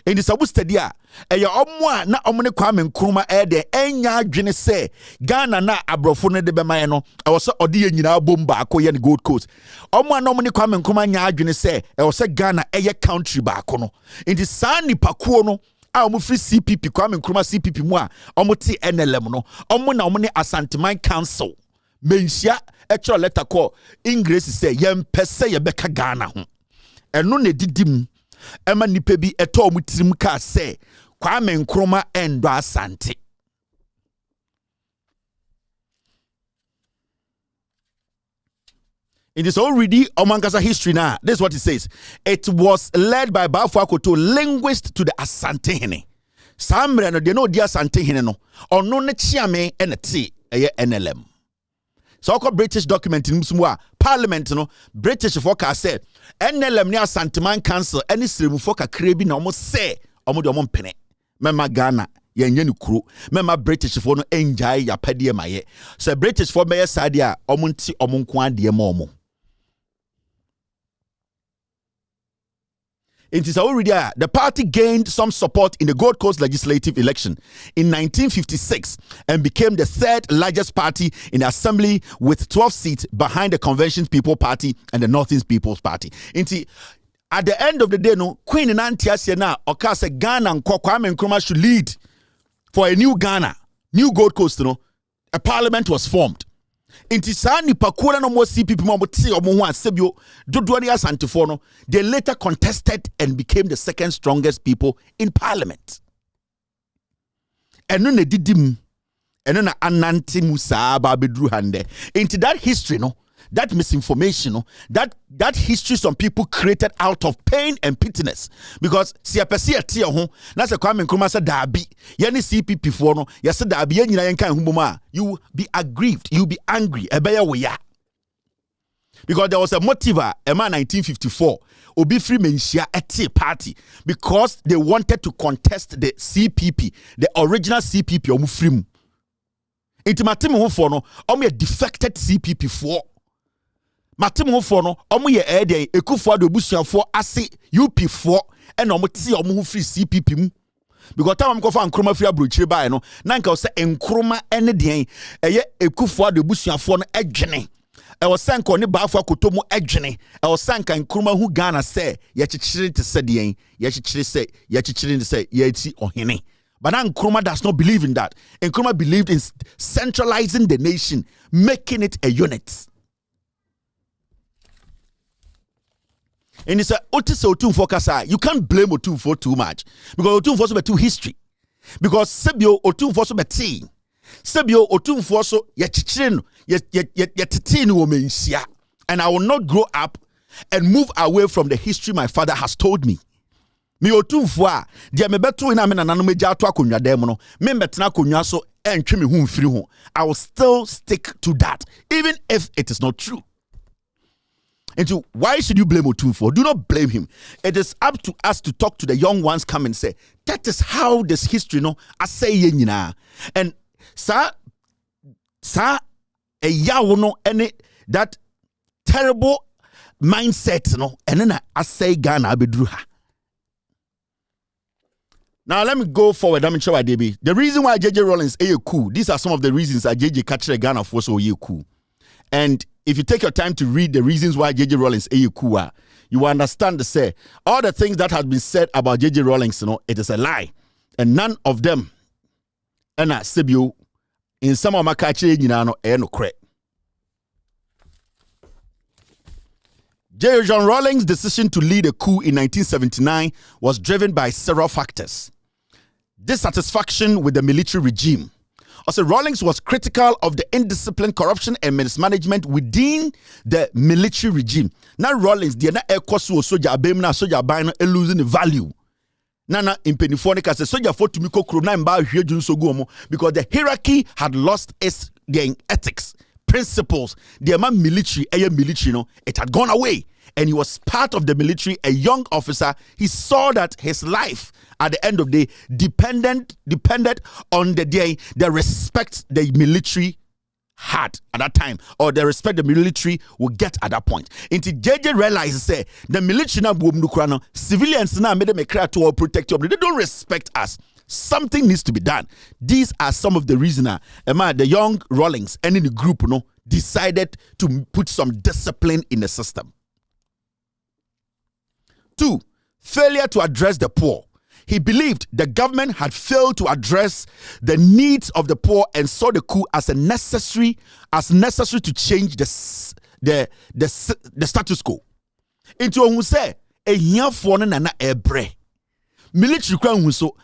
in the sabu study a eya omo a na omo ne Kwame Nkrumah de enya adwene say Ghana na abrofo no de bema no e wo say ode ye nyina bomba akoye ne Gold Coast omo na omo ne Kwame Nkrumah nya adwene say e wo say Ghana eye country ba ko no in the san nipakuo no a omo free CPP Kwame Nkrumah CPP mu a omo te NLM no omo na omo ne Asanteman Council menhia echo letter call English say yem pese ye beka Ghana ho eno ne didim ema nipa bi eto omo tirim ka say Kwame Nkrumah endo Asante in this already Omankasa history now. This is what it says. It was led by Baafo Akoto, linguist to the Asante Hene. Samre no de no di Asante Hene no. Ono ne chiame ene ti eye NLM. So called British document in Musumwa Parliament no British forecast say NLM ne Asanteman Council any sremu foka krebi na omo say omo de omo mpene. Mema Ghana yenye ni kuro mema British for no enjoy ya pade maye. So British for me side a omo nti omo nko ade ma omo. It is already the party gained some support in the Gold Coast legislative election in 1956 and became the third largest party in the assembly with 12 seats behind the Convention People Party and the Northeast People's Party. At the end of the day, no Queen Nantia na Okase Ghana and Kwame Nkrumah should lead for a new Ghana, new Gold Coast. No, a parliament was formed. Inti saa nipa kura no mo CPP mo te omo ho asebio dodo ne asantefo no they later contested and became the second strongest people in parliament eno na didim eno na ananti musa ba bedru hande into that history no that misinformation no that history some people created out of pain and pittiness because si apese ate ho na se Kwame Nkrumah se daabi ye ne CPP fo no ye se daabi ye nyina ye kan humbom a you be aggrieved you be angry ebeye wo ya because there was a motive a man 1954 obi free menhia ate party because they wanted to contest the CPP the original CPP omu free mu intimatim ho fo no omu ye defected CPP fo Matim ho for no omo ye eden ekufuado busuafo ase UP4 and omo ti omo ho free CPP mu because time ko fa Nkrumah free abrochire bae no na nka se Nkrumah ene den eye ekufuado busuafo no edwene e wo sanka oni Baafo Akoto mu edwene e wo sanka Nkrumah hu Ghana se ye chichire te se den ye chichire se ye ti ohene. But Nkrumah does not believe in that. Nkrumah believed in centralizing the nation, making it a unit. And it's a Otumfo Kasa. You can't blame Otumfo too much because Otumfo so too history. Because Sebio Otumfo so tea. Sebio Otumfo so yechichire yetete wo menhia. And I will not grow up and move away from the history my father has told me. Me Otumfo a dia me beto ina me nananom agya ato akonwa dem no me betena akonwa so entwe me hu mfiri ho. I will still stick to that even if it is not true. And so why should you blame Otumfo? Do not blame him. It is up to us to talk to the young ones, come and say, that is how this history, no, I say, and sa a yawono, and that terrible mindset, no, and then I say, Ghana, Abedruha. Now, let me go forward. Let me show why they be. The reason why JJ Rawlings a coup, these are some of the reasons that JJ captured Ghana for so a coup. And if you take your time to read the reasons why JJ Rawlings a coup, you will understand the say all the things that has been said about JJ Rawlings, you know, it is a lie. And none of them, and I say you in some of my catching, you know, no correct. J. John Rawlings' decision to lead a coup in 1979 was driven by several factors. Dissatisfaction with the military regime. Also, Rawlings was critical of the indiscipline, corruption, and mismanagement within the military regime. Now, Rawlings, the soja abemna soja bino losing the value. Nana in Pennyfonica says soja for to miko krona mba hwe junsoguomo because the hierarchy had lost its ethics. Principles, the man military, it had gone away, and he was part of the military, a young officer. He saw that his life at the end of the day depended on the respect the military had at that time, or the respect the military would get at that point. Until JJ realized, say the military na civilians na made them to protect you. They don't respect us. Something needs to be done. These are some of the reasons the young Rawlings and in the group decided to put some discipline in the system. 2, failure to address the poor. He believed the government had failed to address the needs of the poor and saw the coup as necessary to change the status quo. Into who say a year for nana ebre. Military crown so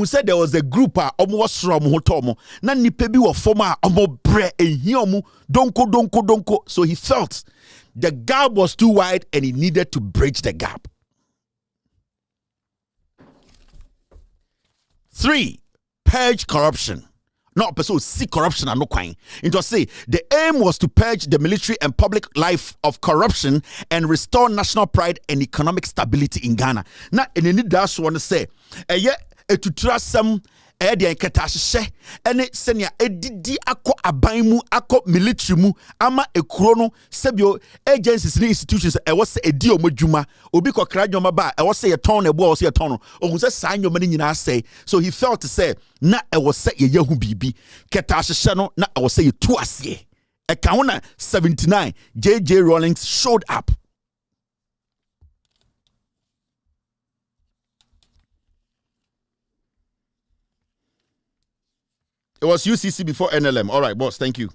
said there was a group almost from hotomo na nipa bi wo former bre ehiomu donko, so he felt the gap was too wide and he needed to bridge the gap. 3, purge corruption. Not person see corruption and no crime. Into say the aim was to purge the military and public life of corruption and restore national pride and economic stability in Ghana. Now, in any dash want to say, to trust some edi ketashye ene senia edidi akọ abanmu akọ military mu ama ekuro no sebio agencies ni institutions e wo se edi omodwuma obi kokra dwoma ba e wo se ye ton na ebo wo se ye ton no ohun se saa nyoma ni nyina say, so he felt to say na e wo se ye yahu bibi ketashye no na e wo se ye tu ase e ka na 79 JJ Rawlings showed up. It was UCC before NLM. All right, boss. Thank you.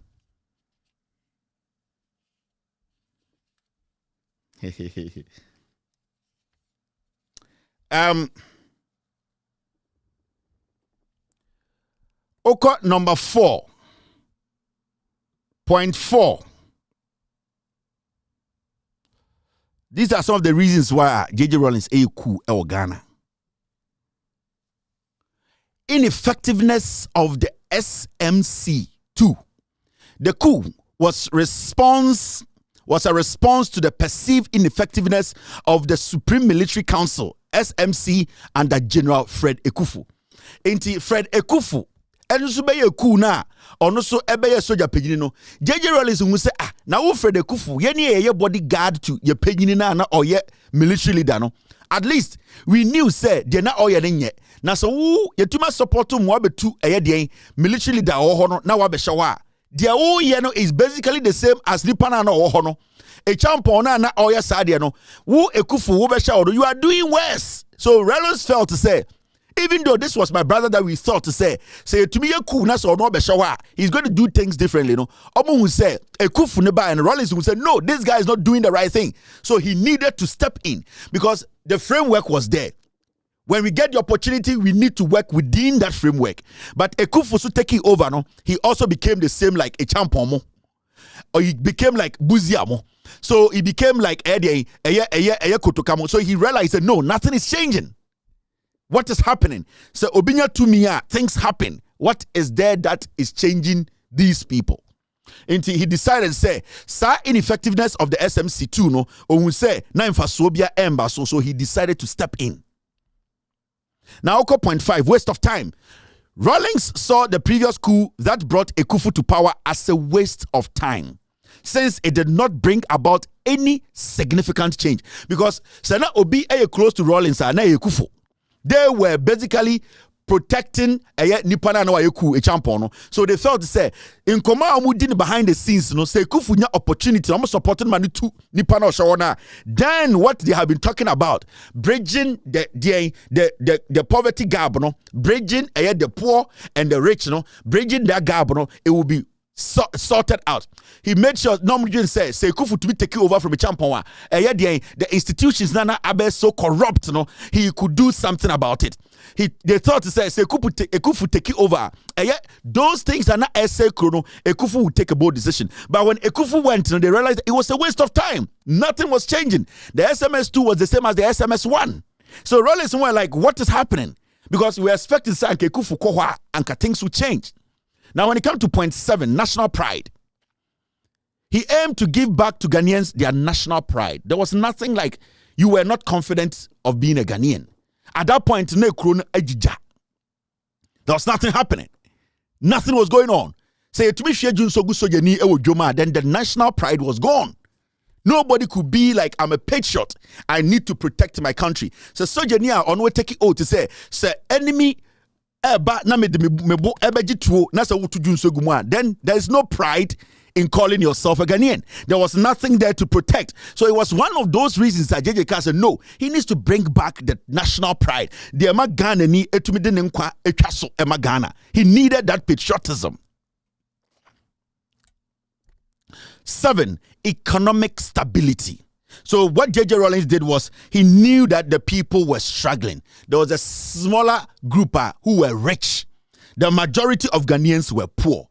Okay, number 4.4. These are some of the reasons why JJ Rawlings a coup in Ghana. Ineffectiveness of the SMC. 2. The coup was a response to the perceived ineffectiveness of the Supreme Military Council SMC under General Fred Ekufu. Enti Fred Ekufu enso be ye coup na ono so ebe ye soja panyini no JJ Rawlings hu se na wo Fred Ekufu ye ne ye bodyguard to ye panyini na oye military leader no. At least we knew say de na oye ne nye na so wo yetuma support mo abetu eye de military leader wo ho no na wa be hyewa de wo ye no is basically the same as nipa na wo ho no a champion na oye sa de no wo Ekufu wo be hyewa you are doing worse. So Rawlings felt to say, even though this was my brother that we thought to say to me a coup na so no be hyewa, he's going to do things differently no. Omo who say Ekufu ne ba and Rawlings who said no, this guy is not doing the right thing. So he needed to step in because the framework was there. When we get the opportunity, we need to work within that framework. But Ekufu so taking over, no, he also became the same like a champion, or he became like Buziamo. So he became like Kotokamo. So he realized that no, nothing is changing. What is happening? So Obinya Tumia, things happen. What is there that is changing these people? Until he decided to say, sa ineffectiveness of the SMC2, no, or say, na infasobia emba, so he decided to step in. Now, 0.5, waste of time. Rawlings saw the previous coup that brought Ekufu to power as a waste of time, since it did not bring about any significant change. Because Sana Obi close to Rawlings and Ekufu, they were basically protecting Nipana no Eku a champion. So they felt to say in Koma Amudin behind the scenes, no say Kufu nya opportunity, almost supporting Manu to Nipana Shawana. Then what they have been talking about, bridging the poverty gap, no, bridging the poor and the rich, no, bridging that gap, no, it will be sorted out. He made sure normally say Kufu to be taken over from a champion. The institutions nana abe so corrupt, no, he could do something about it. They thought to say Kufu take it over. Those things are not essay chrono. Kufu would take a bold decision. But when Kufu went, they realized it was a waste of time. Nothing was changing. The SMS2 was the same as the SMS1. So Rollins were like, what is happening? Because we were expecting Kufu Kohwa and things would change. Now, when it comes to point 7, national pride, he aimed to give back to Ghanaians their national pride. There was nothing like you were not confident of being a Ghanaian. At that point, there was nothing happening. Nothing was going on. Say to me, then the national pride was gone. Nobody could be like, I'm a patriot. I need to protect my country. So Sojania on we take it out to say enemy. Then there is no pride in calling yourself a Ghanaian. There was nothing there to protect. So it was one of those reasons that JJ said, no, he needs to bring back the national pride. He needed that patriotism. 7, economic stability. So what J.J. Rawlings did was he knew that the people were struggling. There was a smaller group who were rich. The majority of Ghanaians were poor.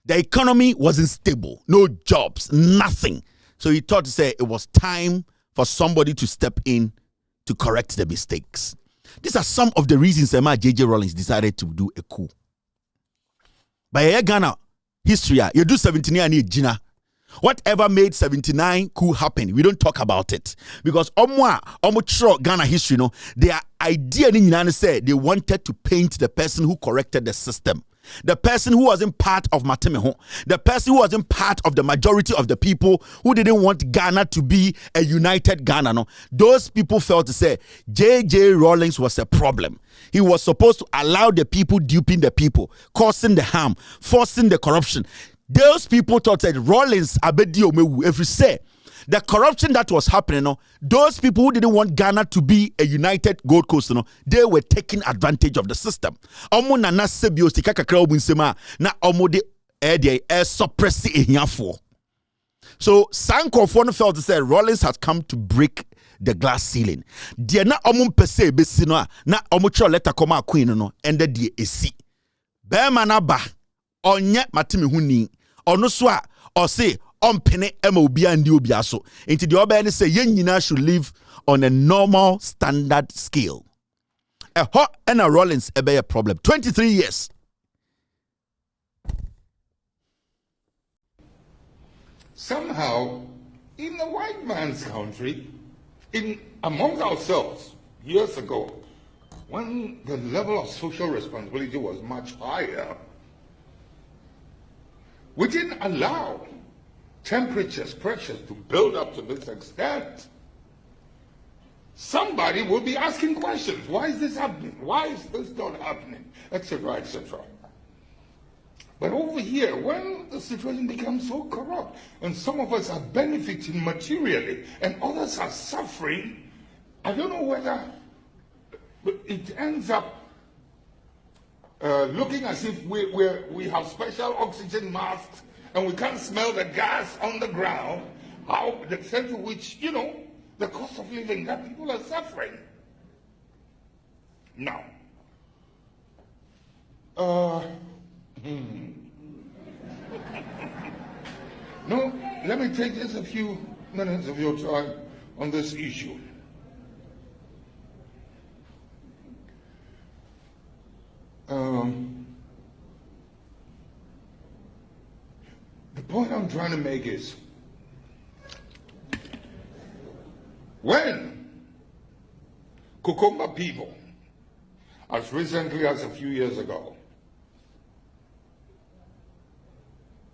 The economy wasn't stable. No jobs, nothing. So he thought to say it was time for somebody to step in to correct the mistakes. These are some of the reasons J.J. Rawlings decided to do a coup. By Ghana history, you do 79 Gina. Whatever made 79 coup happen, we don't talk about it. Because Ghana history, no, their idea in said they wanted to paint the person who corrected the system. The person who wasn't part of Matemeho, the person who wasn't part of the majority of the people who didn't want Ghana to be a united Ghana. No, those people felt to say J.J. Rawlings was a problem. He was supposed to allow the people duping the people, causing the harm, forcing the corruption. Those people thought that Rawlings abedio mewu. If you say the corruption that was happening, those people who didn't want Ghana to be a united Gold Coast, they were taking advantage of the system. Omo nana sebio sika kakra obunsema na omo de suppress ehiafo. So Sankophone felt to say Rawlings had come to break the glass ceiling. Dia na omo mpese besi no na omo cho letter koma queen no ende die esi. Be manaba onye matimi huni ono so a ose ompene ema obi andi obi aso enti the oba say yen nyina should live on a normal standard scale. A hot and a Rawlings ebe a problem. 23 years. Somehow in the white man's country, in among ourselves years ago, when the level of social responsibility was much higher, we didn't allow pressures to build up to this extent. Somebody will be asking questions. Why is this happening? Why is this not happening? Etc., etc. But over here, when the situation becomes so corrupt, and some of us are benefiting materially, and others are suffering, I don't know whether it ends up looking as if we have special oxygen masks and we can't smell the gas on the ground, how the extent to which, the cost of living that people are suffering. Now, no, let me take just a few minutes of your time on this issue. The point I'm trying to make is, when Kukumba people, as recently as a few years ago,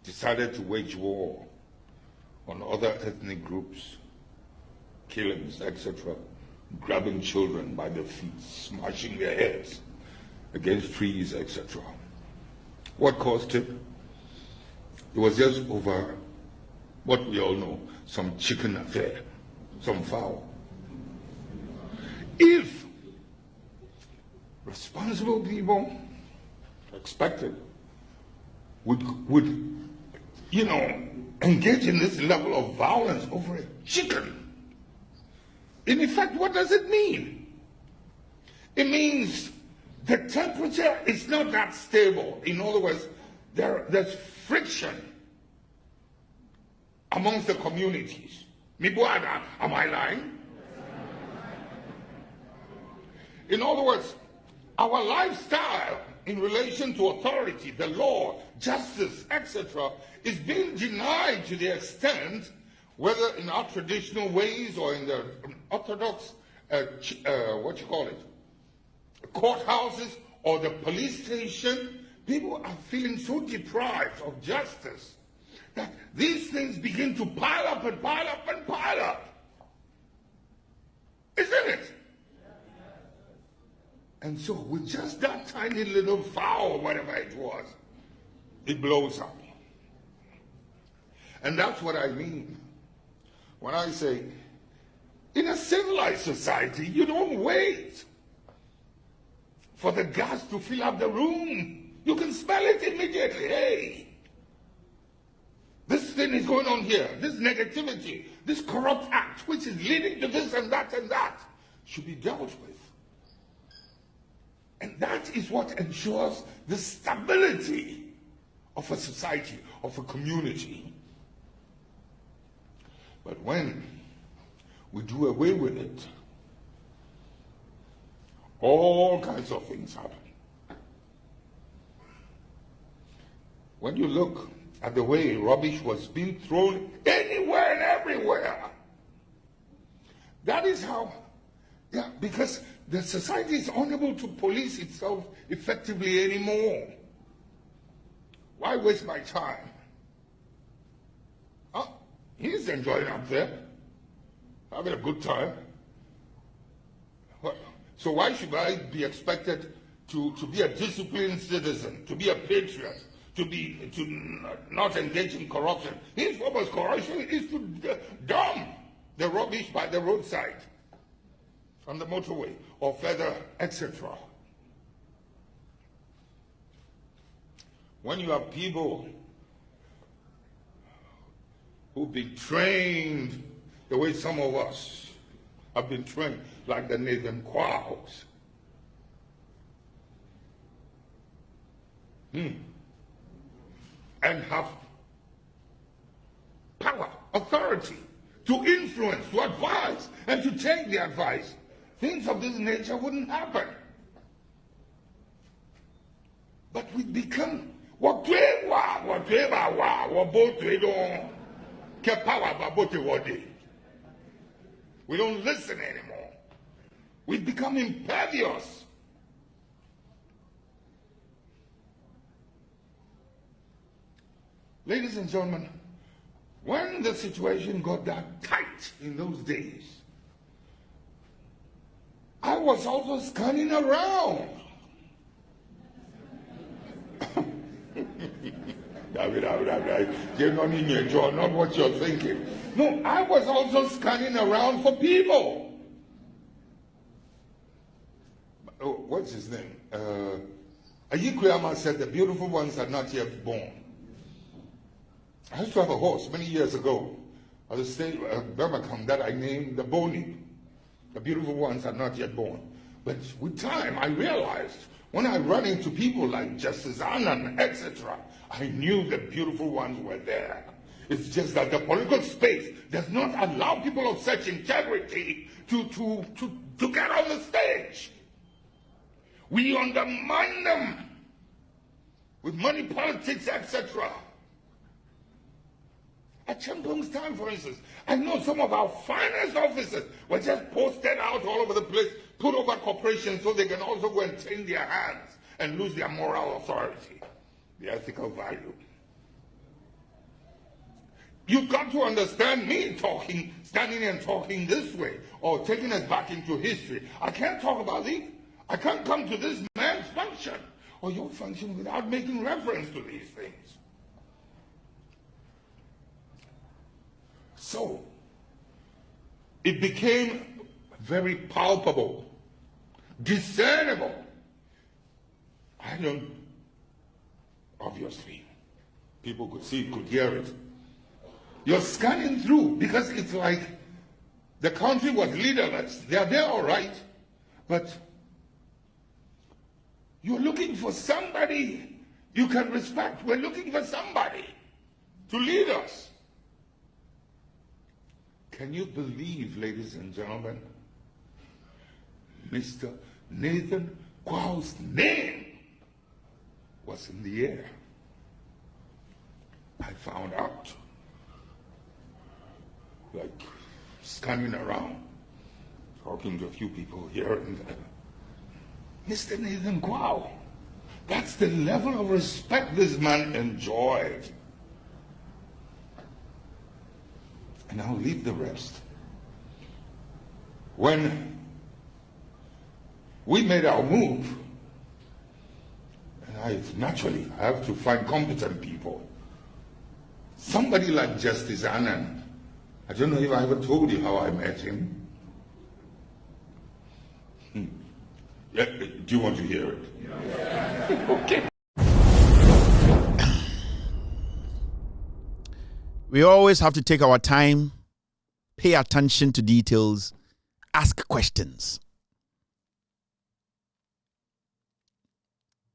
decided to wage war on other ethnic groups, killings, etc., grabbing children by the feet, smashing their heads against trees, etc. What caused it? It was just over what we all know, some chicken affair, some fowl. If responsible people expected would engage in this level of violence over a chicken. In effect, what does it mean? It means the temperature is not that stable. In other words, there's friction amongst the communities. Am I lying? In other words, our lifestyle in relation to authority, the law, justice, etc., is being denied to the extent, whether in our traditional ways or in the orthodox, courthouses or the police station, people are feeling so deprived of justice that these things begin to pile up and pile up and pile up. Isn't it? And so with just that tiny little foul, whatever it was, it blows up. And that's what I mean when I say, in a civilized society, you don't wait for the gas to fill up the room. You can smell it immediately. Hey, this thing is going on here. This negativity, this corrupt act, which is leading to this and that, should be dealt with. And that is what ensures the stability of a society, of a community. But when we do away with it, all kinds of things happen. When you look at the way rubbish was being thrown anywhere and everywhere, that is how, because the society is unable to police itself effectively anymore. Why waste my time? He's enjoying up there, having a good time. So why should I be expected to be a disciplined citizen, to be a patriot, to not engage in corruption? His form of corruption is to dump the rubbish by the roadside, on the motorway, or further, etc. When you have people who've been trained the way some of us have been trained, like the Nathan Quahoes, and have power, authority, to influence, to advise, and to take the advice, things of this nature wouldn't happen. But we become we don't listen anymore. We become impervious. Ladies and gentlemen, when the situation got that tight in those days, I was also scanning around. You're not in your jaw, not what you're thinking. No, I was also scanning around for people. Oh, what's his name? Ayikuyama said the beautiful ones are not yet born. I used to have a horse many years ago at the state of Birmingham that I named the Boni. The beautiful ones are not yet born. But with time, I realized when I run into people like Justice Annan, etc., I knew the beautiful ones were there. It's just that the political space does not allow people of such integrity to get on the stage. We undermine them with money politics, etc. At Champong's time, for instance, I know some of our finest officers were just posted out all over the place, put over corporations so they can also go and train their hands and lose their moral authority, the ethical value. You've got to understand me talking, standing and talking this way, or taking us back into history. I can't talk about it. I can't come to this man's function or your function without making reference to these things. So, it became very palpable, discernible. Obviously, People could see it, could hear it. You're scanning through because it's like the country was leaderless. They are there all right, but you're looking for somebody you can respect. We're looking for somebody to lead us. Can you believe, ladies and gentlemen, Mr. Nathan Quau's name was in the air? I found out, like scanning around, talking to a few people here and there. Mr. Nathan Quau, that's the level of respect this man enjoyed. And I'll leave the rest. When we made our move, and I naturally have to find competent people. Somebody like Justice Anand. I don't know if I ever told you how I met him. Yeah, do you want to hear it? Yeah. Okay. We always have to take our time, pay attention to details, ask questions.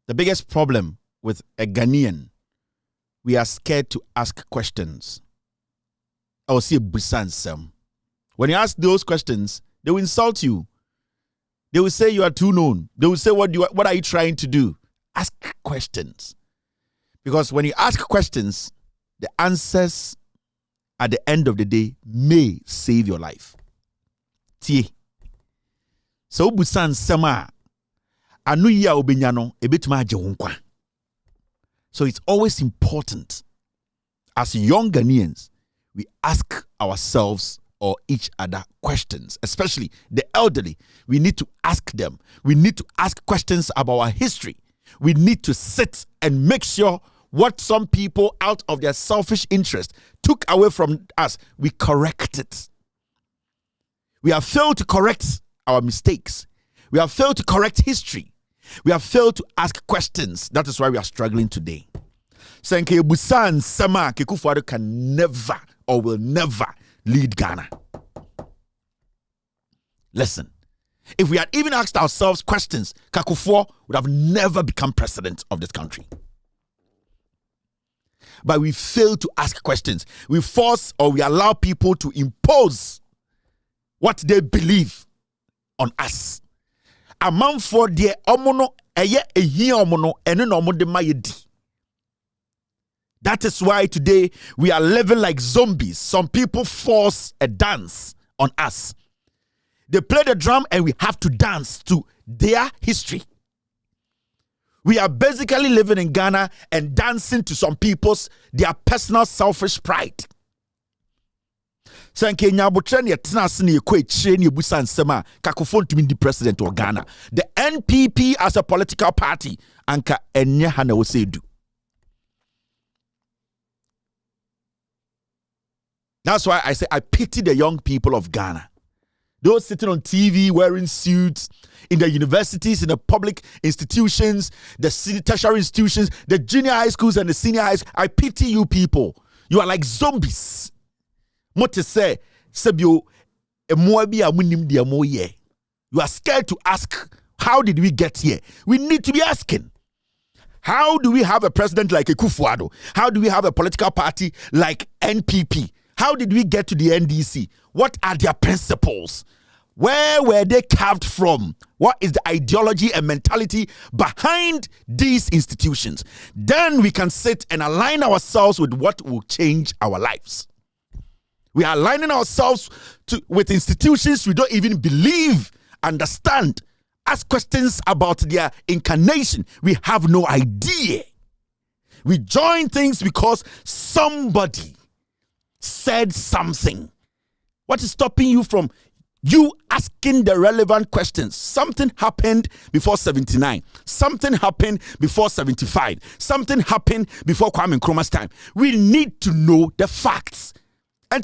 The biggest problem with a Ghanaian, we are scared to ask questions. I will see a busansem. When you ask those questions, they will insult you. They will say you are too known. They will say, what are you trying to do? Ask questions. Because when you ask questions, the answers at the end of the day may save your life. Tie. So busansema anu ya obenyano ebetuma agye wo nkwa. So it's always important as young Ghanaians we ask ourselves or each other questions, especially the elderly. We need to ask them. We need to ask questions about our history. We need to sit and make sure what some people out of their selfish interest took away from us, we correct it. We have failed to correct our mistakes. We have failed to correct history. We have failed to ask questions. That is why we are struggling today. Senke Busan Sama Kekufuado can never or will never lead Ghana. Listen, if we had even asked ourselves questions, Kakufo would have never become president of this country. But we fail to ask questions. We force or we allow people to impose what they believe on us. A man for the omono eye ehia omono ene no omode mayedi. That is why today we are living like zombies. Some people force a dance on us. They play the drum and we have to dance to their history. We are basically living in Ghana and dancing to some people's, their personal selfish pride. So the president of Ghana. The NPP as a political party, anka enya hana wosedu. That's why I say I pity the young people of Ghana. Those sitting on TV wearing suits in the universities, in the public institutions, the tertiary institutions, the junior high schools and the senior high schools. I pity you people. You are like zombies. What to say? You are scared to ask, how did we get here? We need to be asking. How do we have a president like Akufo-Addo? How do we have a political party like NPP? How did we get to the NDC? What are their principles? Where were they carved from? What is the ideology and mentality behind these institutions? Then we can sit and align ourselves with what will change our lives. We are aligning ourselves with institutions we don't even believe, understand, ask questions about their incarnation. We have no idea. We join things because somebody said something. What is stopping you from you asking the relevant questions? Something happened before 79. Something happened before 75. Something happened before Kwame Nkrumah's time. We need to know the facts. The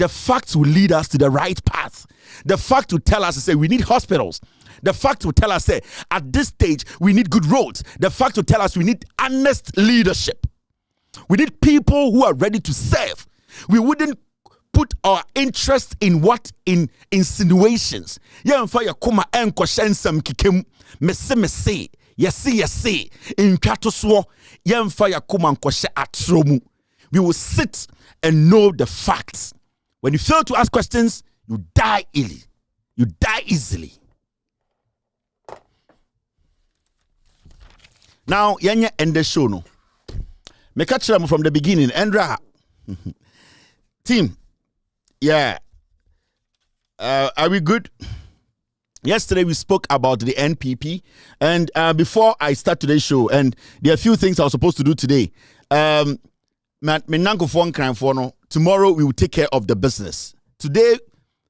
facts will lead us to the right path. The fact will tell us to say we need hospitals. The facts will tell us, say, at this stage, we need good roads. The facts will tell us we need honest leadership. We need people who are ready to serve. We wouldn't put our interest in what? In insinuations. Yemfa yakoma enkoshensam kikem mese yesi in twatoswo yemfa yakoma nkoshe atromu. We will sit and know the facts. When you fail to ask questions, you die easily. You die easily. Now, yenya end the show no. Me catch them from the beginning. Andra, team, yeah. Are we good? Yesterday we spoke about the NPP, and before I start today's show, and there are a few things I was supposed to do today. Tomorrow we will take care of the business. Today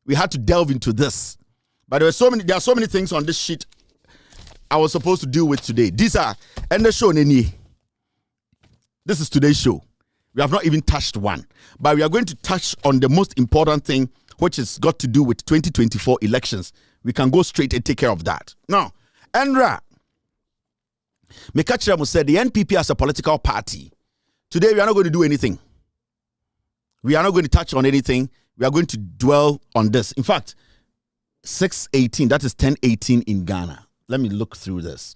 we had to delve into this, but there are so many things on this sheet I was supposed to deal with today. These are and the show Neni. This is today's show. We have not even touched one, but we are going to touch on the most important thing, which has got to do with 2024 elections. We can go straight and take care of that. Now, Andra, Mekachiramu said the NPP as a political party. Today we are not going to do anything. We are not going to touch on anything. We are going to dwell on this. In fact, 6:18, that is 10:18 in Ghana. Let me look through this.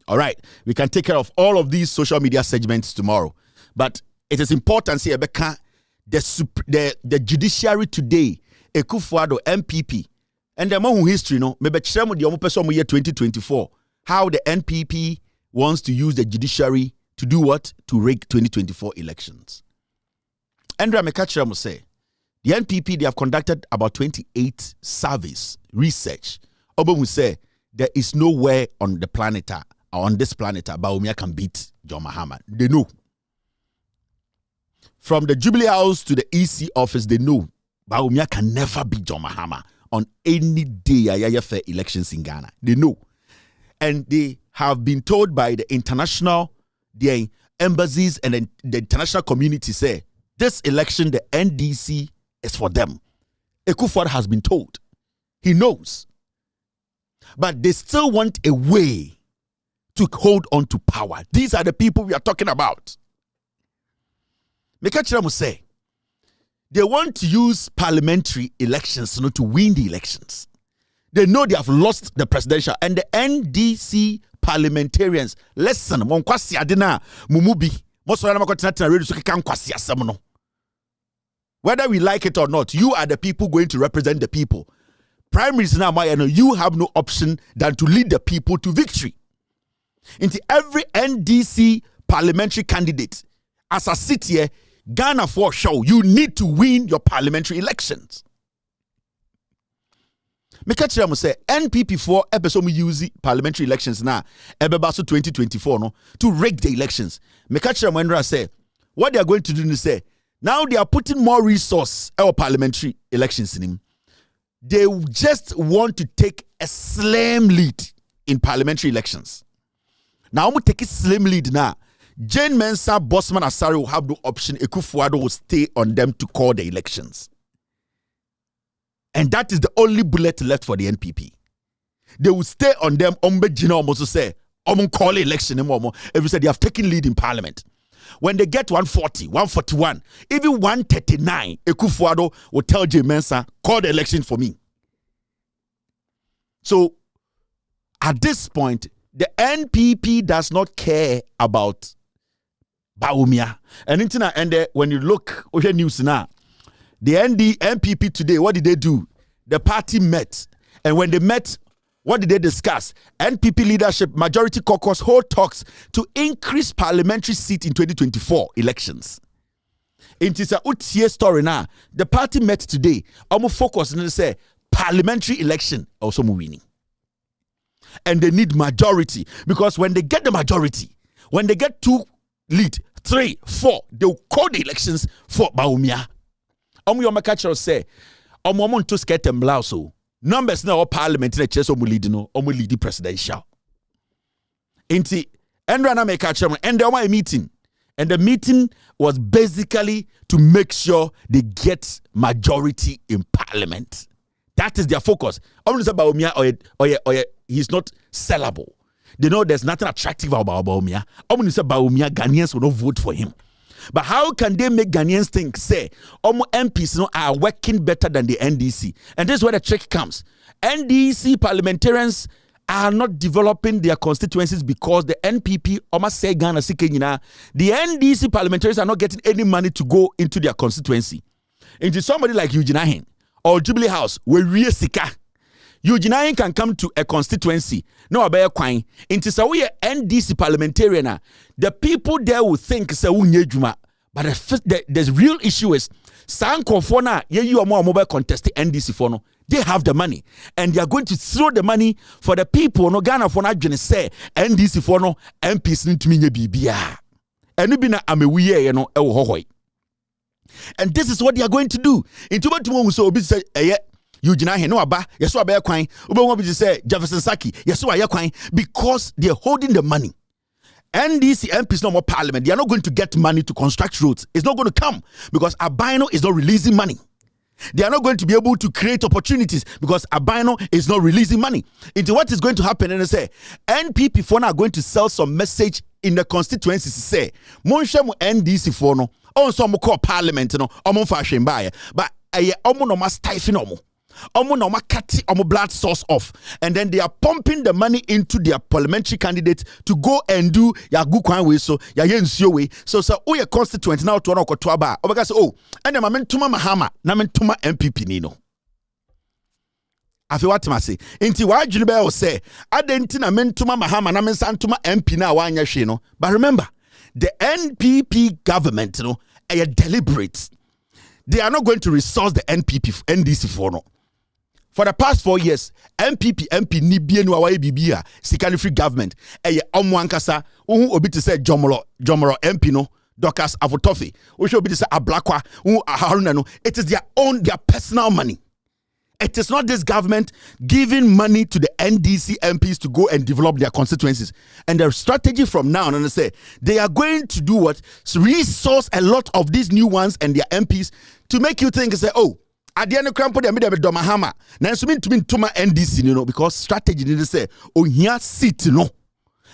All right, we can take care of all of these social media segments tomorrow. But it is important to see the judiciary today, Ekufuado, MPP, and the more history, no, maybe 2024, how the NPP wants to use the judiciary to do what? To rig 2024 elections. Andrea Mekachiramu say, the NPP, they have conducted about 28 surveys, research. Obamu say, there is nowhere on the planet, or on this planet, Bawumia can beat John Mahama. They know. From the Jubilee House to the EC office, they know Bawumia can never beat John Mahama on any day fair elections in Ghana. They know. And they have been told by the international, the embassies and the international community say, this election, the NDC is for them. Ekufuor has been told. He knows. But they still want a way to hold on to power. These are the people we are talking about. Mekachiramu say, they want to use parliamentary elections to win the elections. They know they have lost the presidential, and the NDC parliamentarians, listen, monkwasi adina mumubi, whether we like it or not, you are the people going to represent the people. Prime Minister now, you have no option than to lead the people to victory. Into every NDC parliamentary candidate, as a city here, Ghana for show, you need to win your parliamentary elections. Mekachiramu say NPP for episode use parliamentary elections now, ebebaso 2024 no to rig the elections. Mekachiramu Endra say what they are going to do is say now they are putting more resource our parliamentary elections in him. They just want to take a slim lead in parliamentary elections. Now I'm take a slim lead now. Jane Mensah, Bosman Asari will have no option. Ekufuado will stay on them to call the elections. And that is the only bullet left for the NPP. They will stay on them. Ombe Gina almost say, call election. If you say they have taken lead in parliament. When they get 140, 141, even 139, Ekufuado will tell Jane Mensah, call the election for me. So, at this point, the NPP does not care about Bawumia. And when you look at the news now, the NPP today, what did they do? The party met. And when they met, what did they discuss? NPP leadership, majority caucus, hold talks to increase parliamentary seat in 2024 elections. It is a UTIA story now. The party met today. I'm focused and they say parliamentary election also winning. And they need majority because when they get the majority, when they get 2 lead, 3, 4, they'll call the elections for Bawumia. Yomakacho say, to skate and blouse. Numbers now parliament in a chess lead presidential. Inti Endrana make and there was a meeting. And the meeting was basically to make sure they get majority in parliament. That is their focus. He's not sellable. They know there's nothing attractive about Bawumia. Ghanaians will not vote for him. But how can they make Ghanaians think, say, MPs are working better than the NDC? And this is where the trick comes. NDC parliamentarians are not developing their constituencies because the NPP, the NDC parliamentarians are not getting any money to go into their constituency. Into somebody like Eugene or Jubilee House, where Sika. Eugene can come to a constituency. No, about quine. Into so we NDC parliamentarian. The people there will think say Juma. But the real issue is Sankofona, you are more mobile contest NDC for no. They have the money and they are going to throw the money for the people. No Ghana for not just say NDC for no MPs need to mean BBA. And bina amewiye you know hohoi. And this is what they are going to do. In tomorrow so obi say Eugene no aba yeso aba kwan obi won be say Jefferson Saki yeso aya kwan because they are holding the money. NDC MPs no more parliament. They are not going to get money to construct roads. It's not going to come because Abino is not releasing money. They are not going to be able to create opportunities because Abino is not releasing money. Into what is going to happen, and they say NPP for now are going to sell some message in the constituencies. Say, Monshemu NDC for no, also mo call parliament no, omo fashion buy, but omo no mas stifle omo. Omo no makati omo blood source off, and then they are pumping the money into their parliamentary candidates to go and do ya good kwan way so ya yensio way so o your constituent now to to aba obeka say oh and ma mentuma mahama na mentuma MPP ni no afi watima say enti wa adwene be o say adenti na mentuma mahama na mensantuma MP na wa anya hwe no. But remember the NPP government no are deliberate. They are not going to resource the NDC for no. For the past 4 years, MP ni bienu awaye bibia sikani free government. Omwankasa obi to say Jomoro MP no Dorcas Avotofi. Obi to say Ablakwa Haruna no. It is their personal money. It is not this government giving money to the NDC MPs to go and develop their constituencies. And their strategy from now on, and I say they are going to do what? Resource a lot of these new ones and their MPs to make you think and say, oh, at the end of Crampo, they made a domahama. Now, so mean to NDC, you know, because strategy didn't say, oh, here sit, no.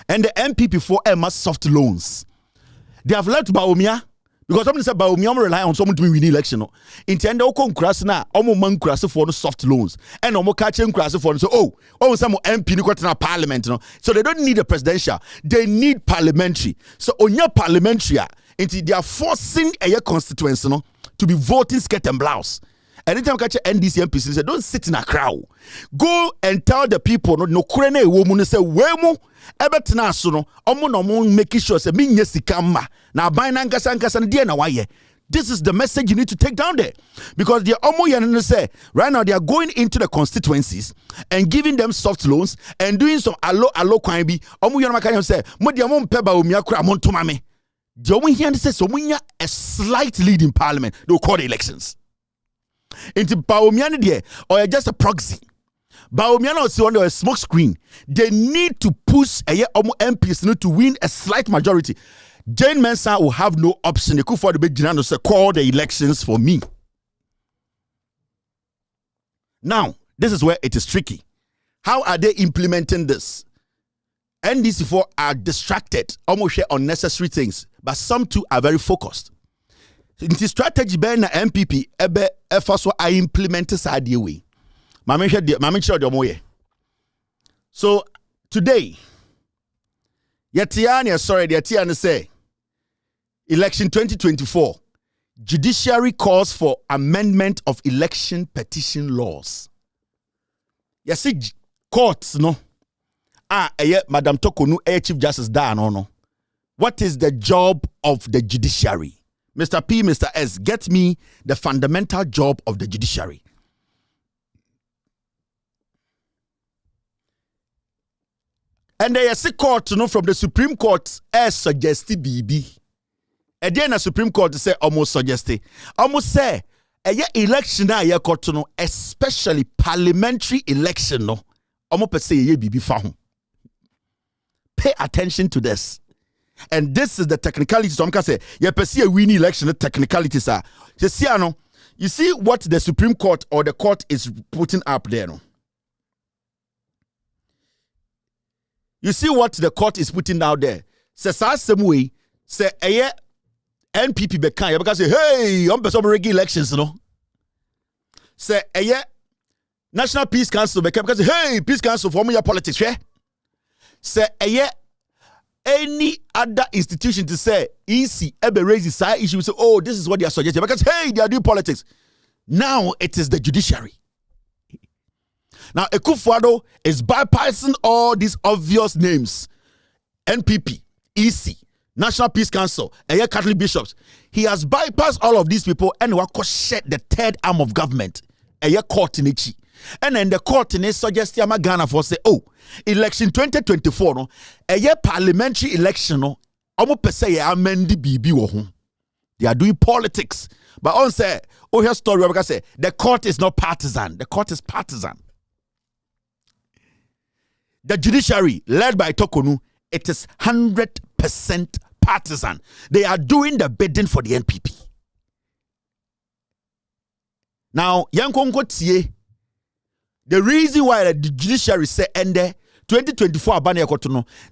And the MPP for Emma soft loans. They have left Bawumia. Because someone said Bawumia rely on someone to win the election. No. In the end, okon krasi na omo man krasi for no soft loans. And omo catching krasi for so some MP ni kwatena parliament. No. So they don't need a presidential. They need parliamentary. So on your parliamentary, they are forcing a constituency no, to be voting skirt and blouse. Anytime you catch NDC MPs, say don't sit in a crowd. Go and tell the people no kurene woman say wemu ebetena so no omo no mo make sure say minye sika ma na ban na nkasa na na waye. This is the message you need to take down there because the omo yan say right now they are going into the constituencies and giving them soft loans and doing some allo kwan bi omo yan maka say mo dia mo mpe ba omia kura mo ntoma me. The omo here say so munya a slight lead in parliament. They will call the elections. Into Bawumia there or just a proxy. Bawumia also under a smoke screen. They need to push a MPs to win a slight majority. Jane Mensah will have no option. They could for the big general say call the elections for me. Now, this is where it is tricky. How are they implementing this? NDC4 are distracted, almost share unnecessary things, but some too are very focused. In the strategy by na MPP ebe efaswa I implement side way. Mama share the moye. So today, Yetiana say election 2024. Judiciary calls for amendment of election petition laws. You see courts no. Madam Tokonu Chief Justice da no. What is the job of the judiciary? Mr. P, Mr. S, get me the fundamental job of the judiciary. And there is a court, from the Supreme Court, as suggested BB. And then the Supreme Court say almost suggested. Almost say, election court, especially parliamentary election, no. Almost per se BB found. Pay attention to this. And this is the technicalities. So I'm say, you perceive a winning election, the technicalities are. You see, You see what the Supreme Court or the court is putting up there, no? You see what the court is putting out there. Say same way, say NPP bekan because say hey, on person regular elections, no. Say National Peace Council bekan because hey, Peace Council for your politics, yeah. Say any other institution to say EC ever raise the side issue, say oh, this is what they are suggesting because hey, they are doing politics. Now it is the judiciary. Now, Akufo-Addo is bypassing all these obvious names. NPP, EC, National Peace Council, and Catholic bishops. He has bypassed all of these people and shed the third arm of government. Court in Ichi. And then the court in suggests Ghana for say, oh, election 2024, no, parliamentary election, no, they are doing politics. But on say, oh, here's story because say the court is not partisan. The court is partisan. The judiciary, led by Tokonu, it is 100% partisan. They are doing the bidding for the NPP. Now, the reason why the judiciary said, and the 2024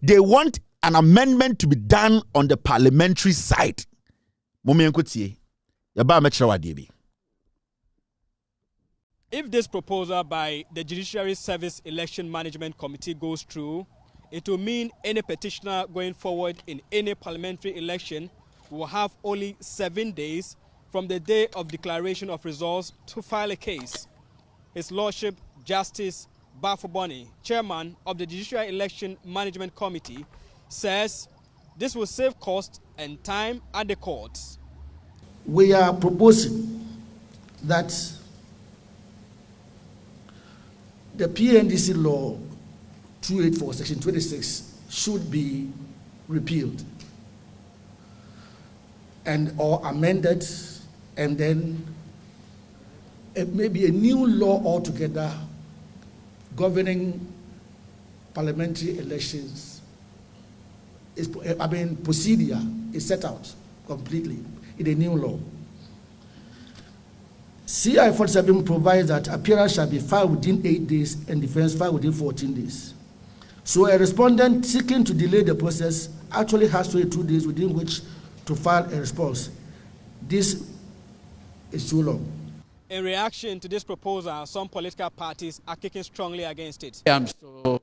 they want an amendment to be done on the parliamentary side. If this proposal by the Judiciary Service Election Management Committee goes through, it will mean any petitioner going forward in any parliamentary election will have only 7 days from the day of declaration of results to file a case. His Lordship Justice Bafoboni, chairman of the Judiciary Election Management Committee, says this will save cost and time at the courts. We are proposing that the PNDC law 284 section 26 should be repealed and or amended, and then maybe a new law altogether governing parliamentary elections procedure is set out completely in a new law. CI 47 provides that appearance shall be filed within 8 days and defense filed within 14 days. So a respondent seeking to delay the process actually has 22 days within which to file a response. This is too long. In reaction to this proposal, some political parties are kicking strongly against it. I'm still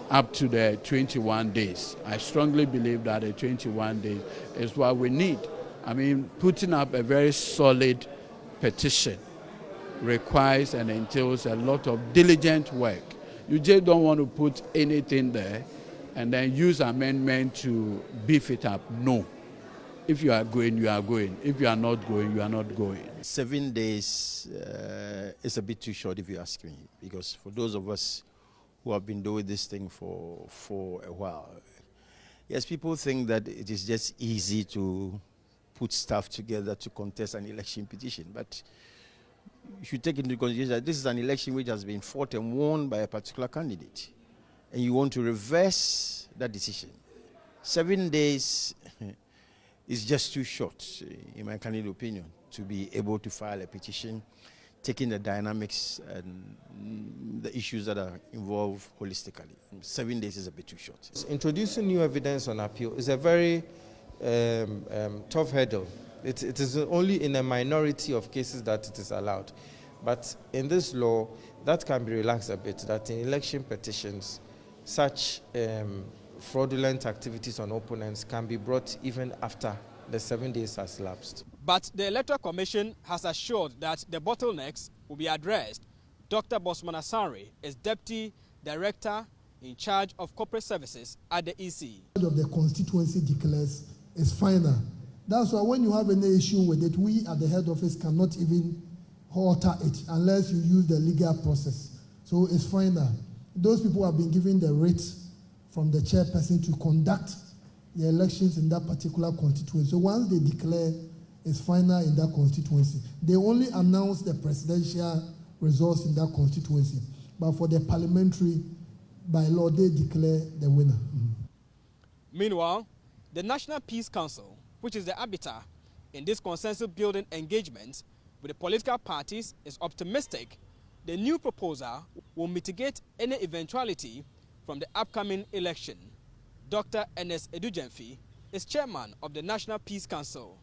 up to the 21 days. I strongly believe that the 21 days is what we need. I mean, putting up a very solid petition requires and entails a lot of diligent work. You just don't want to put anything there and then use amendment to beef it up. No. If you are going, you are going. If you are not going, you are not going. 7 days is a bit too short if you ask me, because for those of us who have been doing this thing for a while, yes, people think that it is just easy to put stuff together to contest an election petition, but you should take into consideration that this is an election which has been fought and won by a particular candidate, and you want to reverse that decision. 7 days is just too short, in my candid opinion, to be able to file a petition, taking the dynamics and the issues that are involved holistically. 7 days is a bit too short. Introducing new evidence on appeal is a very tough hurdle. It is only in a minority of cases that it is allowed. But in this law, that can be relaxed a bit, that in election petitions, such fraudulent activities on opponents can be brought even after the 7 days has lapsed. But the Electoral Commission has assured that the bottlenecks will be addressed. Dr. Bosman Asare is Deputy Director in charge of corporate services at the EC. Of the constituency declares is final. That's why when you have any issue with it, we at the head office cannot even alter it unless you use the legal process. So it's final. Those people have been given the writ from the chairperson to conduct the elections in that particular constituency. So once they declare it's final in that constituency, they only announce the presidential results in that constituency. But for the parliamentary, by law, they declare the winner. Meanwhile, the National Peace Council, which is the arbiter in this consensus building engagement, With the political parties, is optimistic the new proposal will mitigate any eventuality from the upcoming election. Dr. Ernest Edujemfi is chairman of the National Peace Council.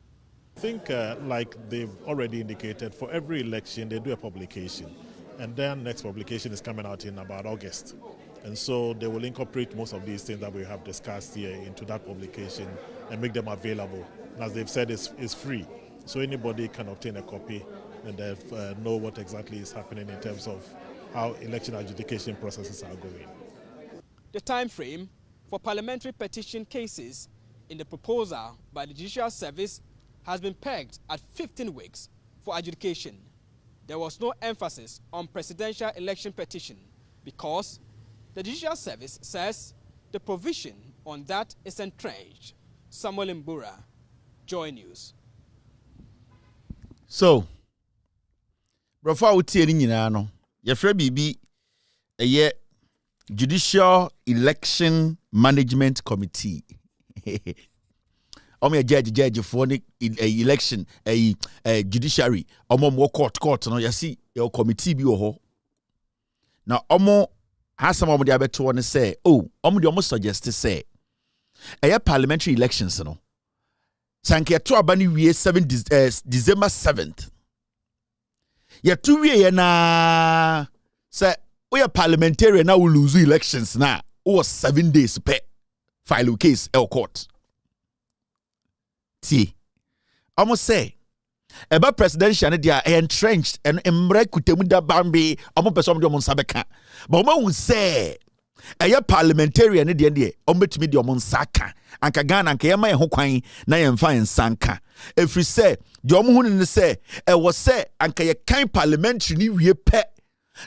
I think, like they've already indicated, for every election they do a publication, and then next publication is coming out in about August. And so they will incorporate most of these things that we have discussed here into that publication and make them available. And as they've said, it's free, so anybody can obtain a copy and they know what exactly is happening in terms of how election adjudication processes are going. The time frame for parliamentary petition cases in the proposal by the Judicial Service has been pegged at 15 weeks for adjudication. There was no emphasis on presidential election petition because the Judicial Service says the provision on that is entrenched. Samuel Mbura, Joy News. So, Brofa utie ni nyina no, yefre bibi eye Judicial Election Management Committee. Omo judge for the election judiciary omo court no yasi your committee bi wo ho. Na omo hasam omo de abeto ne say omo de omo suggest say parliamentary elections no sanke to abani wie 7 December 7th. Ya tu wie na say we parliamentarian na will lose elections na o 7 days per file case court. See, almost say, about presidential, they are entrenched and embrakutemuda bambi, almost person of Monsabeka. But one say, a parliamentarian, the end, almost me the Monsaka, and Kagan and Kayama Hokwine, Nayan Fine Sanka. If we say, Jomun say, was say, and Kaya kind parliamentary, we pet.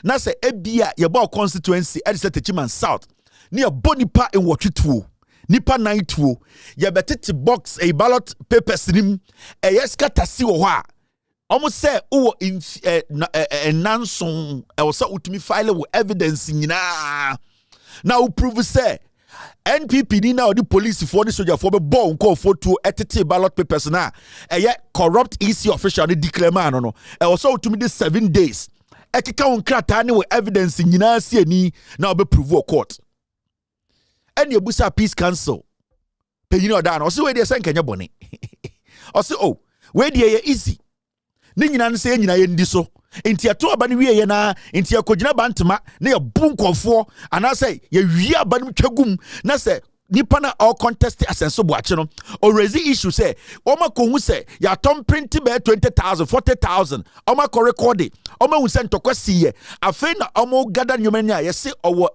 Now say, Ebia, your ball constituency, at the Chiman South, near Bonipa and Wachitu. Nipa 92 ya betete box a ballot papers nim skata si wo ha almost say o in nanson e wo say utumi file with evidence nyina na o prove say NPP ni na the police for the soldier for be born call for to etete ballot papers na corrupt EC official ni declare man no e wo say utumi the 7 days ekeka won krata ni with evidence nyina si ani na o be prove court. And your Busa Peace Council. Pay you know that. Or see where they send Kenya Bonnie. Or say, oh, where they easy. Ninyan say, you know, in this so. Into your 2 abani we na, into your Kojina Bantama, near boom for, and I say, ye abani chagum, na say, Nipana all contest as and so watching or raise issue say, Oma Kongu say, ya Tom print be 20,000, 40,000, Oma ko record Oma will send to kwasi a fin Omo gather numania, ye say, or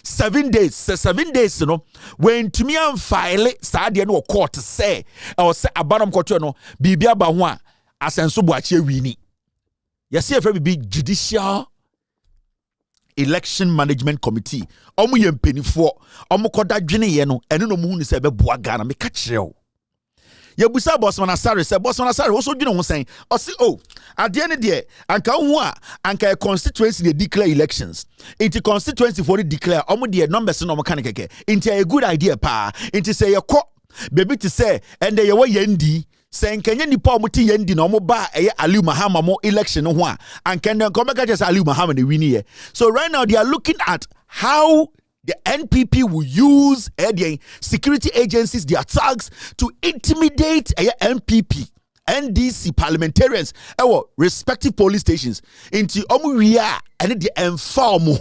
7 days, 7 days, you know, when to me and file it, Sadia no court say, or say a bottom court, no, Bibia Bawa, as and so watch we ye see, if be Judicial Election Management Committee. Omu ye mpeni for omu koda dwene ye no eno no mu ni se be boa Ghana me ka kire o. Ye busa Bosman Asare se Bosman Asare wo so dwene ho sen. O se ade ne de anka hu a anka constituency dey declare elections. Inti constituency for the declare omu de numbers no mo kan keke. Inti a good idea pa. Inti say ye ko baby to say and ye wo yendi sen kenya nipa omuti yendi na omo ba Aliu Mahama mo election ho a anka den komeka just Aliu Mahama na win here. So right now they are looking at how the NPP will use security agencies, their thugs, to intimidate NPP, NDC parliamentarians, our respective police stations into Omuria and the inform.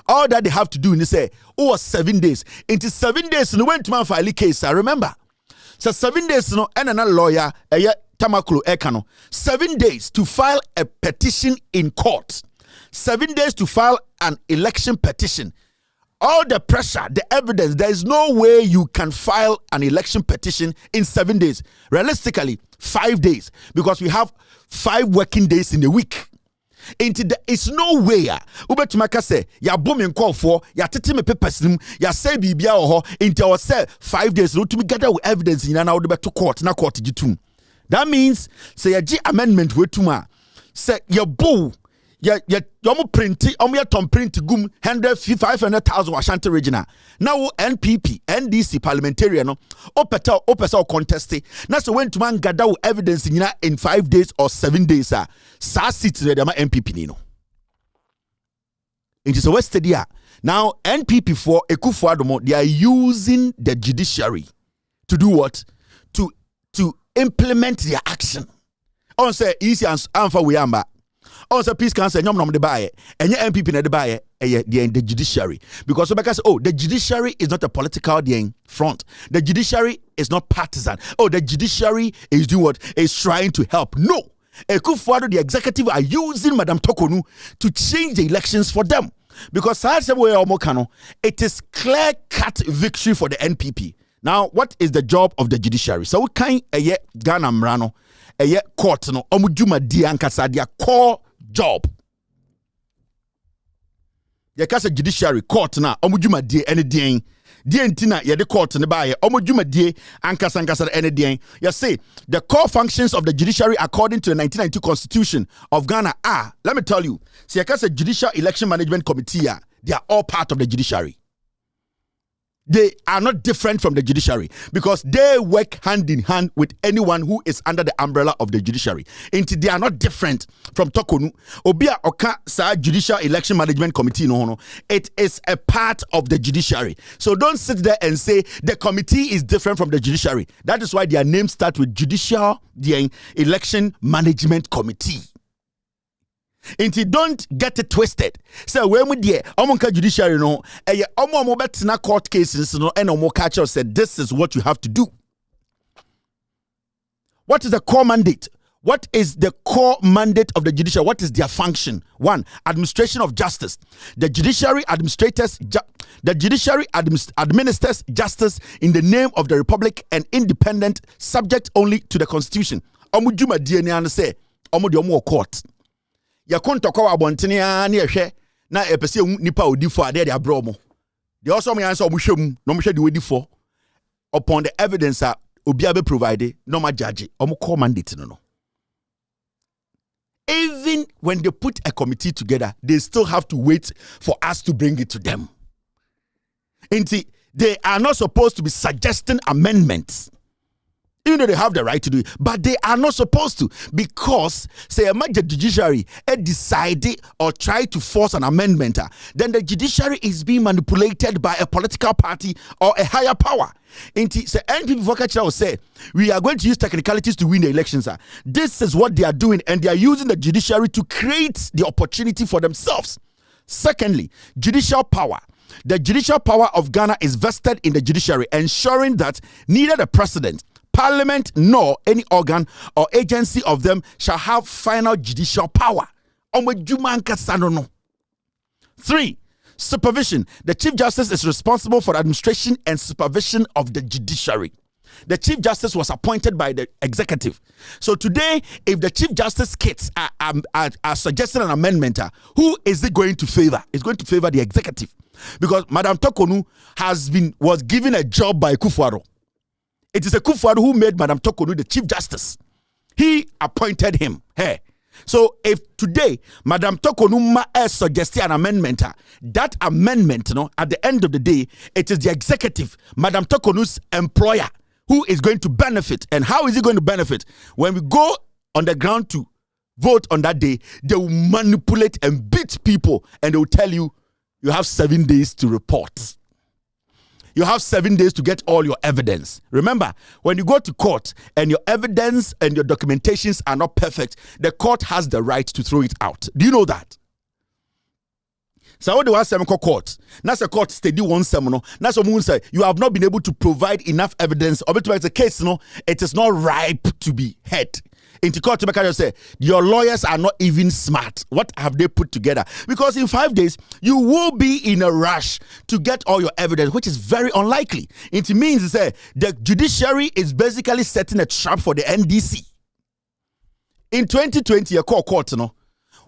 All that they have to do is say, 7 days. Into 7 days, no went to file a case. I remember. So 7 days, no, and another lawyer, Tamakulu Ekano, 7 days to file a petition in court. 7 days to file an election petition. All the pressure, the evidence, there is no way you can file an election petition in 7 days. Realistically, 5 days, because we have 5 working days in a week. It's no way. Ubetumaka say, ya booming call for, ya titi me papers, ya say bibia oho, into our say 5 days, no to be gather with evidence in an order to court, na court jitum. That means, say ya G amendment we tuma, say ya boo. yomu printi omu tom print gum 500,000 Ashanti regional. Now NPP NDC parliamentarian no opesa o contest na so when to man gather evidence in 5 days or 7 days sa seat ready ma NPP ni no. It is a West Stadia. Now NPP for Ekufuadomo, they are using the judiciary to do what? To implement their action. On say easy and for we amba. On say peace council nyom nom de bae. Enye MPP na de bae the judiciary. Because the judiciary is not a political front. The judiciary is not partisan. The judiciary is doing what? Is trying to help. No. Ekufuado, the executive are using Madam Tokonu to change the elections for them. Because it is clear-cut victory for the NPP. Now, what is the job of the judiciary? So we can Ghana Mrano, court no omujuma di ankasa their core job. The kasa judiciary court na omujuma di any dien. Dientina ye the court ne baye omujuma die ankasa any dien. You say the core functions of the judiciary according to the 1992 Constitution of Ghana are, let me tell you, see a Judicial Election Management Committee, they are all part of the judiciary. They are not different from the judiciary because they work hand in hand with anyone who is under the umbrella of the judiciary. Indeed, they are not different from Tokonu. Obia Oka sa Judicial Election Management Committee no. It is a part of the judiciary. So don't sit there and say the committee is different from the judiciary. That is why their names start with Judicial Election Management Committee. Inti don't get it twisted. So when we there, omonka judiciary no, omo betina court cases no, and omo catcher said this is what you have to do. What is the core mandate? What is the core mandate of the judiciary? What is their function? 1, administration of justice. The judiciary administers justice in the name of the republic and independent, subject only to the constitution. Omo juma DNA and say omo di omo court. Ya kontokwa abontene a na ehwe na epese nipa odifo ade de abromo de also me answer omuhwem no mohwe de odifo upon the evidence a obi abe provide no ma judge call mandate no. Even when they put a committee together, they still have to wait for us to bring it to them. They are not supposed to be suggesting amendments. Even though they have the right to do it, but they are not supposed to, because say the judiciary decided or try to force an amendment, then the judiciary is being manipulated by a political party or a higher power. Say NPP Vokacha will say we are going to use technicalities to win the elections. This is what they are doing, and they are using the judiciary to create the opportunity for themselves. Secondly, judicial power. The judicial power of Ghana is vested in the judiciary, ensuring that neither the president, Parliament, nor any organ or agency of them shall have final judicial power. 3, supervision. The Chief Justice is responsible for the administration and supervision of the judiciary. The Chief Justice was appointed by the executive. So today, if the Chief Justice kids are suggesting an amendment, who is it going to favor? It's going to favor the executive. Because Madam Tokonu was given a job by Kufuor. It is a Kufuor who made Madam Tokonu the Chief Justice. He appointed him. Hey. So if today Madam Tokonu suggested an amendment, that amendment, at the end of the day, it is the executive, Madam Tokonu's employer, who is going to benefit. And how is he going to benefit? When we go on the ground to vote on that day, they will manipulate and beat people, and they will tell you, you have 7 days to report. You have 7 days to get all your evidence. Remember, when you go to court and your evidence and your documentations are not perfect, the court has the right to throw it out. Do you know that? So what do I say? Court. That's a court steady one seminar. That's what say you have not been able to provide enough evidence. Or it's a case, it is not ripe to be heard. In the court, say your lawyers are not even smart. What have they put together? Because in 5 days, you will be in a rush to get all your evidence, which is very unlikely. It means the judiciary is basically setting a trap for the NDC. In 2020, a court,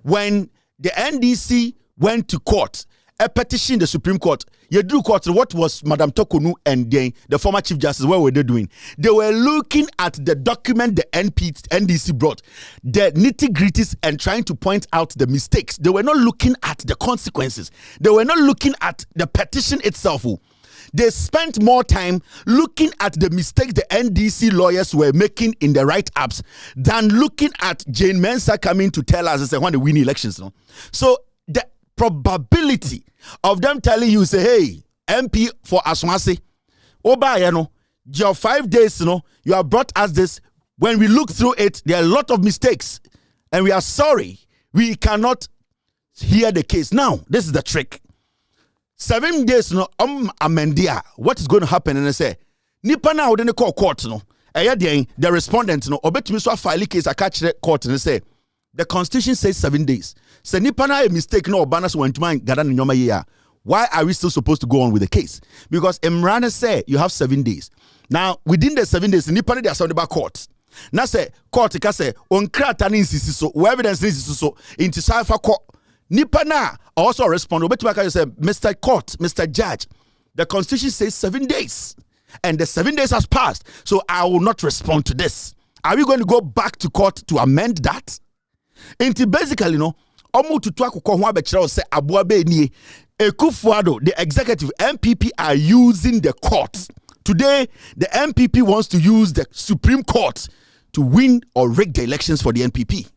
when the NDC went to court a petition in the Supreme Court. You do court, what was Madam Tokonu and the former Chief Justice, what were they doing? They were looking at the document the NDC brought, the nitty-gritties, and trying to point out the mistakes. They were not looking at the consequences. They were not looking at the petition itself. They spent more time looking at the mistakes the NDC lawyers were making in the write-ups than looking at Jane Mensah coming to tell us when they win elections. No? So the probability of them telling you, say, hey, MP for Aswasi, your 5 days, you have brought us this. When we look through it, there are a lot of mistakes, and we are sorry. We cannot hear the case. Now, this is the trick. 7 days, amendia. What is going to happen? And I say, nipa na wouldn't call court, the respondent, obetumi so file case I catch the court and say, the Constitution says 7 days. Say nipa na a mistake no banas went mine gadan nyoma year. Why are we still supposed to go on with the case? Because Imran say you have 7 days. Now within the 7 days, nipa na they are sound about court. Now say court ka say on krata ni insisi so evidence ni insisi so into safa court. Nipa na also respond. Obetumi say Mr. Court, Mr. Judge, the Constitution says 7 days, and the 7 days has passed, so I will not respond to this. Are we going to go back to court to amend that? Into basically, omu tutu akoko ho abekira say aboabe nie Ekufuado, the executive MPP are using the court. Today, the MPP wants to use the Supreme Court to win or rig the elections for the NPP.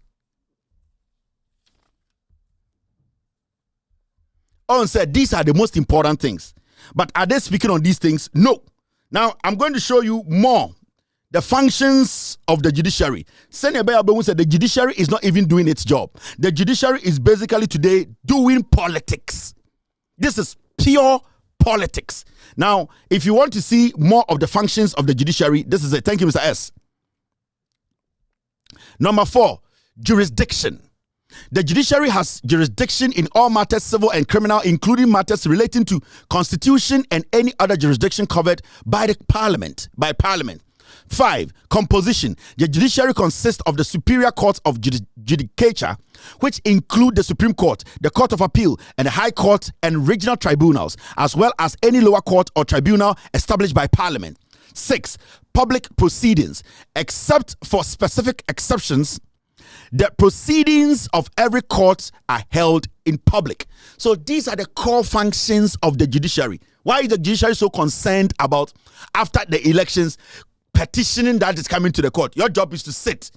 On said these are the most important things. But are they speaking on these things? No. Now, I'm going to show you more. The functions of the judiciary. Senator Bayabu said the judiciary is not even doing its job. The judiciary is basically today doing politics. This is pure politics. Now, if you want to see more of the functions of the judiciary, this is it. Thank you, Mr. S. Number 4, jurisdiction. The judiciary has jurisdiction in all matters, civil and criminal, including matters relating to constitution and any other jurisdiction covered by the parliament. 5, composition. The judiciary consists of the superior courts of judicature, which include the Supreme Court, the Court of Appeal, and the High Court and regional tribunals, as well as any lower court or tribunal established by Parliament. 6, public proceedings. Except for specific exceptions, the proceedings of every court are held in public. So these are the core functions of the judiciary. Why is the judiciary so concerned about, after the elections, petitioning that is coming to the court? Your job is to sit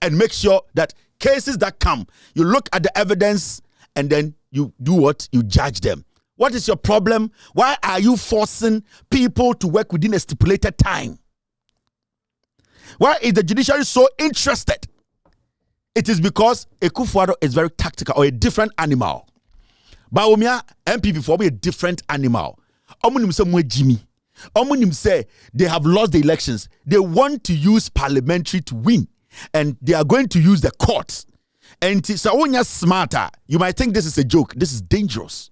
and make sure that cases that come, you look at the evidence and then you do what? You judge them. What is your problem? Why are you forcing people to work within a stipulated time? Why is the judiciary so interested? It is because Ekufuado is very tactical, or a different animal. Baumia MPP for a different animal. Omunim say mwe Jimmy. Omunim say they have lost the elections. They want to use parliamentary to win, and they are going to use the courts. And so when you're smarter, you might think this is a joke. This is dangerous.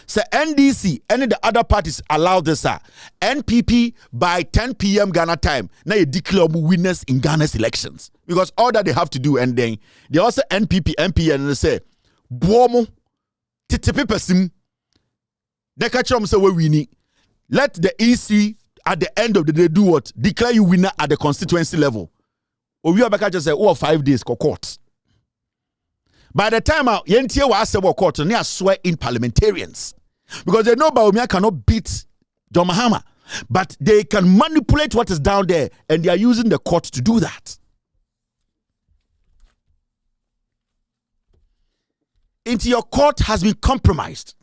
So NDC, any of the other parties allow this. NPP by 10 p.m. Ghana time, now you declare winners in Ghana's elections. Because all that they have to do, and then they also NPP, MP, and they say, Buomo, titipe pesim, they catch them say we need. Let the EC at the end of the day do what? Declare you winner at the constituency level. Or we are back just say, 5 days court. By the time out, Yentie was say court, and they are swear in parliamentarians. Because they know Baumia cannot beat John Mahama. But they can manipulate what is down there, and they are using the court to do that. Into your court has been compromised.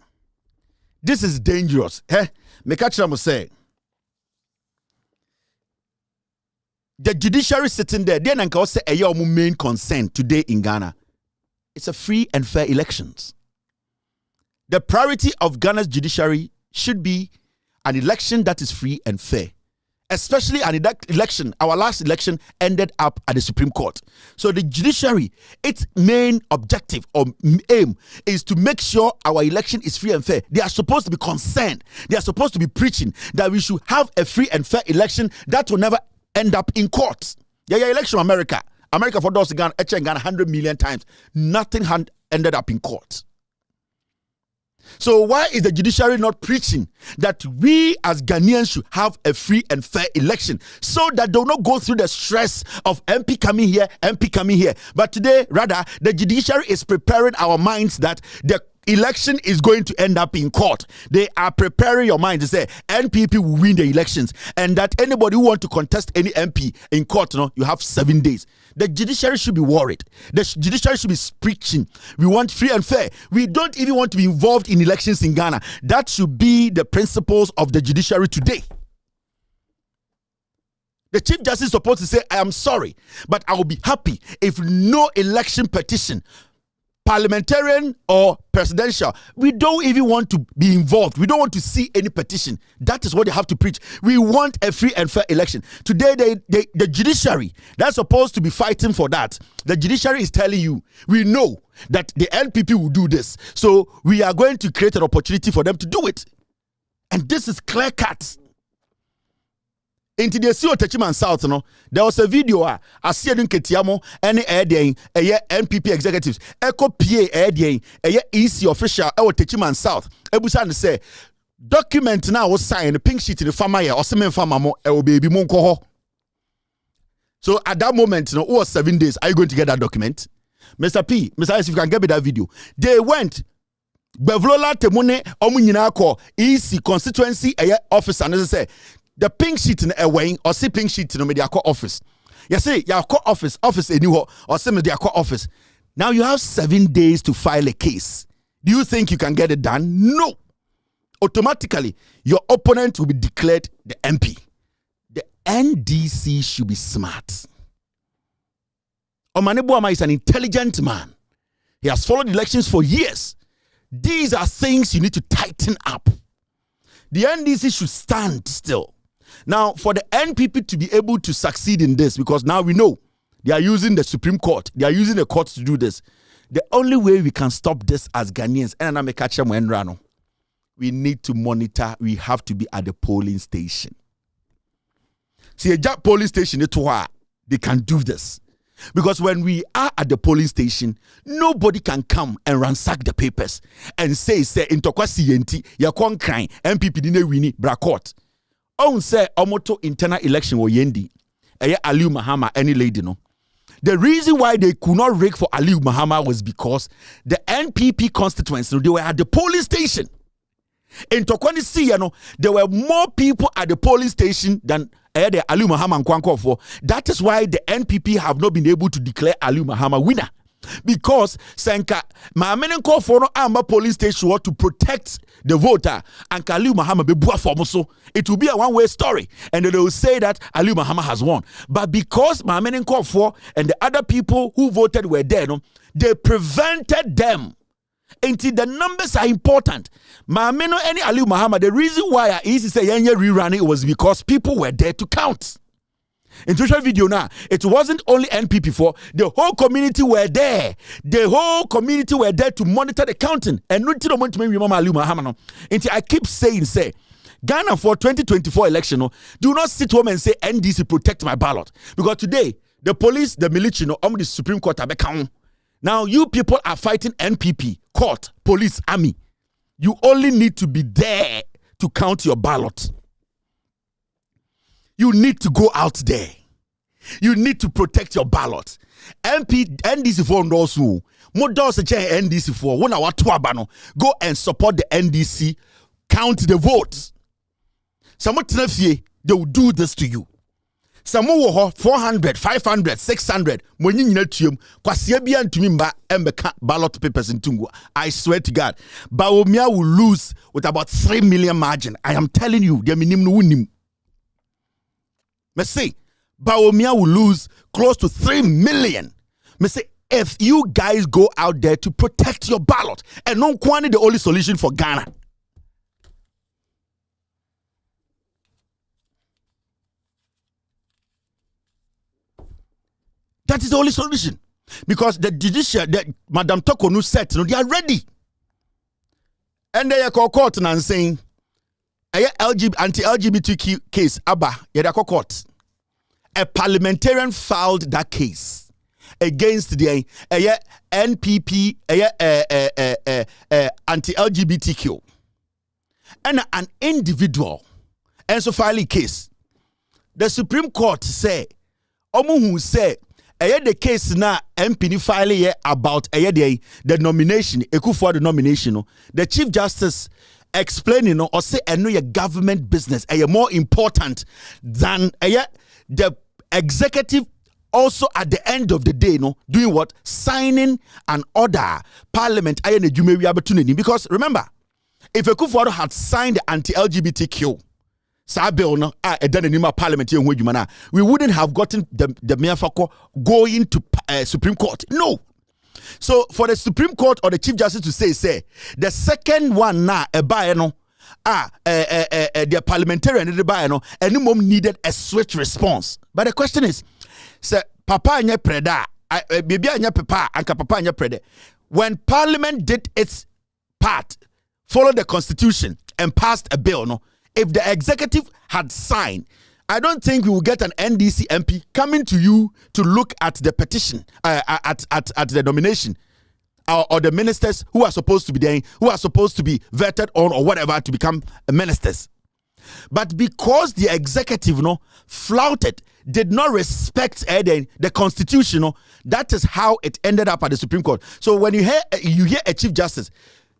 This is dangerous. Mekachiram say the judiciary sitting there, then I say a main concern today in Ghana. It's a free and fair elections. The priority of Ghana's judiciary should be an election that is free and fair. Especially an election, our last election ended up at the Supreme Court. So the judiciary, its main objective or aim is to make sure our election is free and fair. They are supposed to be concerned. They are supposed to be preaching that we should have a free and fair election that will never end up in court. Election America for those Ghana 100 million times. Nothing ended up in court. So why is the judiciary not preaching that we as Ghanaians should have a free and fair election so that they will not go through the stress of MP coming here, MP coming here? But today, rather, the judiciary is preparing our minds that the election is going to end up in court. They are preparing your mind to say NPP will win the elections, and that anybody who want to contest any MP in court, you have 7 days. The judiciary should be worried. The judiciary should be preaching. We want free and fair. We don't even want to be involved in elections in Ghana. That should be the principles of the judiciary today. The Chief Justice is supposed to say, I am sorry, but I will be happy if no election petition, parliamentarian or presidential, we don't even want to be involved. We don't want to see any petition. That is what they have to preach. We want a free and fair election. Today, the judiciary, that's supposed to be fighting for that. The judiciary is telling you, we know that the NPP will do this. So we are going to create an opportunity for them to do it. And this is clear cut. Into the CEO Techiman South, there was a video I see in Ketiamo, any NPP executives, Echo PA, EC official, Techiman South. Ebusan say, document now was signed, the pink sheet in the farmer or semen farmer, baby monko. So at that moment, it was 7 days. Are you going to get that document? Mr. P, Mr. S, if you can get me that video. They went. Bevlola Temune Omunyina ko EC constituency office and say the pink sheet in a way or see pink sheet in media court office. You say your court office anywhere or see media court office. Now you have 7 days to file a case. Do you think you can get it done? No. Automatically, your opponent will be declared the MP. The NDC should be smart. Omane Boama is an intelligent man. He has followed elections for years. These are things you need to tighten up. The NDC should stand still. Now, for the NPP to be able to succeed in this, because now we know they are using the Supreme Court, they are using the courts to do this. The only way we can stop this as Ghanaians, and we need to monitor, we have to be at the polling station. See, a polling station, they can do this. Because when we are at the polling station, nobody can come and ransack the papers and say in Tokwa CNT, yakon crying, MPP dine wini, brakot. On say omoto internal election or yendi, Aliu Mahama, any lady no. The reason why they could not rig for Aliu Mahama was because the NPP constituents, they were at the polling station. In Tokwani C, there were more people at the polling station than Aliu Mahama Nkwankwo for. That is why the NPP have not been able to declare Aliu Mahama winner. Because Senka Mahamenko for no Amba polling station to protect the voter and Aliu Mahama be bua for so it will be a one-way story. And they will say that Aliu Mahama has won. But because Mahamenko for and the other people who voted were there, they prevented them. Until the numbers are important. Maameno any Aliu Mahama, the reason why I easy say yenye rerun it was because people were there to count. In social video now, it wasn't only NPP for the whole community were there. The whole community were there to monitor the counting. And not to want to remember Aliu Mahama. Until I keep saying, Ghana for 2024 election, do not sit home and say NDC protect my ballot. Because today, the police, the military, the Supreme Court are back. Now, you people are fighting NPP, court, police, army. You only need to be there to count your ballot. You need to go out there. You need to protect your ballot. NDC for also. NDC for go and support the NDC. Count the votes. They will do this to you. Some 400, 500, 600. Ballot papers in Tungu. I swear to God, Baomia will lose with about 3 million margin. I am telling you, they minim. Say, Baomia will lose close to 3 million. Say, if you guys go out there to protect your ballot, and no quantity the only solution for Ghana. That is the only solution. Because the judicial, Madam Tokonu said, they are ready. And they are court and saying, anti-LGBTQ case, Abba, they are court. A parliamentarian filed that case. against the NPP anti-LGBTQ. And an individual and so file a case. The Supreme Court say who say the case na MP file about the nomination, for the nomination. The Chief Justice explaining or say I know your government business more important than the executive also at the end of the day doing what? Signing an order parliament because remember, if Ekufuor had signed the anti-LGBTQ bill parliament, we wouldn't have gotten the Miafako going to Supreme Court. No. So for the Supreme Court or the Chief Justice to say the second one the parliamentarian any mom needed a swift response. But the question is, say papa anya preda, baby anya papa, anka papa anya preda. When Parliament did its part, followed the Constitution and passed a bill, if the executive had signed, I don't think we will get an NDC MP coming to you to look at the petition, at the nomination, or the ministers who are supposed to be there, who are supposed to be vetted on or whatever to become ministers. But because the executive flouted, did not respect the Constitution, that is how it ended up at the Supreme Court. So when you hear a Chief Justice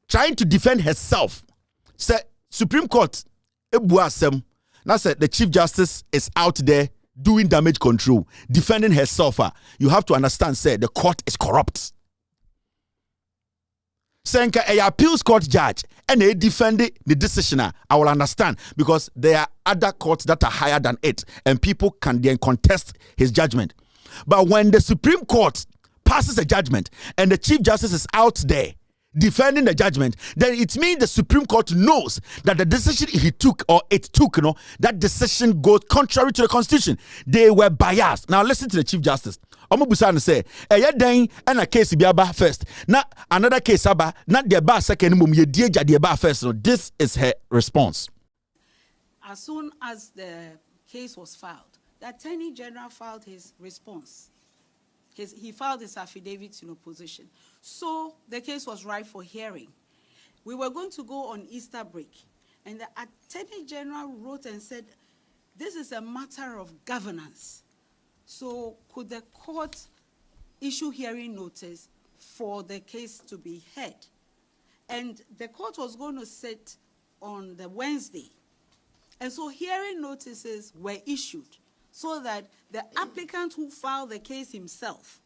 trying to defend herself, say Supreme Court, now said the Chief Justice is out there doing damage control, defending herself. You have to understand, say the court is corrupt. Saying a appeals court judge and they defend the decision, I will understand, because there are other courts that are higher than it and people can then contest his judgment. But when the Supreme Court passes a judgment and the Chief Justice is out there defending the judgment, then it means the Supreme Court knows that the decision he took or it took, that decision goes contrary to the Constitution. They were biased. Now listen to the Chief Justice. Omobusan say, then and a case be aba first. Now another case aba, not the aba second mum ye dieja the aba first. So this is her response. As soon as the case was filed, the Attorney General filed his response. He filed his affidavit in opposition. So the case was ripe for hearing. We were going to go on Easter break, and the Attorney General wrote and said, this is a matter of governance. So could the court issue hearing notice for the case to be heard? And the court was going to sit on the Wednesday. And so hearing notices were issued so that the applicant who filed the case himself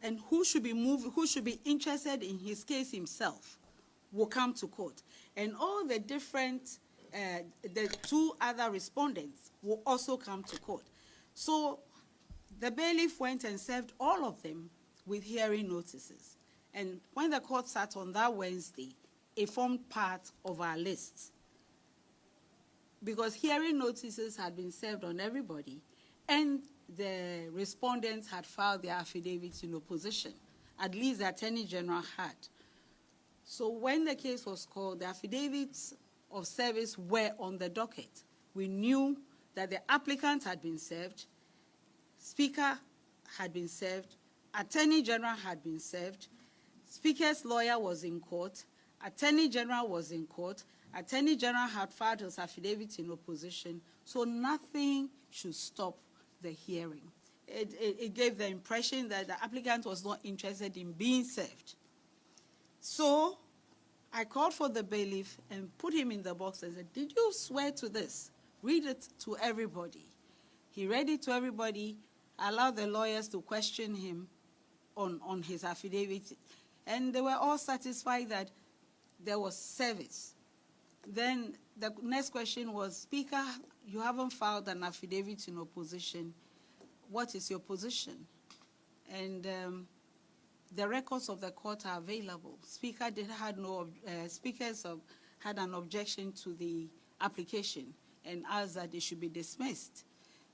and who should be interested in his case himself will come to court. And all the different, the two other respondents will also come to court. So the bailiff went and served all of them with hearing notices. And when the court sat on that Wednesday, it formed part of our list. Because hearing notices had been served on everybody, and the respondents had filed their affidavits in opposition. At least the Attorney General had. So when the case was called, the affidavits of service were on the docket. We knew that the applicant had been served, Speaker had been served, Attorney General had been served, Speaker's lawyer was in court, Attorney General was in court, Attorney General had filed his affidavit in opposition, so nothing should stop the hearing. It gave the impression that the applicant was not interested in being served. So I called for the bailiff and put him in the box and said, did you swear to this? Read it to everybody. He read it to everybody, allowed the lawyers to question him on his affidavit, and they were all satisfied that there was service. Then the next question was, Speaker, you haven't filed an affidavit in opposition. What is your position? And the records of the court are available. Speakers had an objection to the application and asked that it should be dismissed.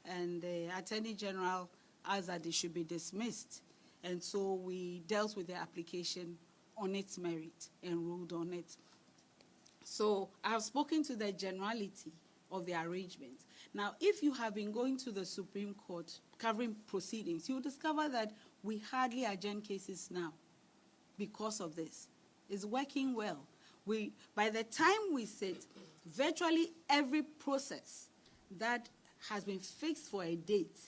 And the Attorney General asked that it should be dismissed. And so we dealt with the application on its merit and ruled on it. So I have spoken to the generality of the arrangements. Now, if you have been going to the Supreme Court covering proceedings, you'll discover that we hardly adjourn cases now because of this. It's working well. By the time we sit, virtually every process that has been fixed for a date,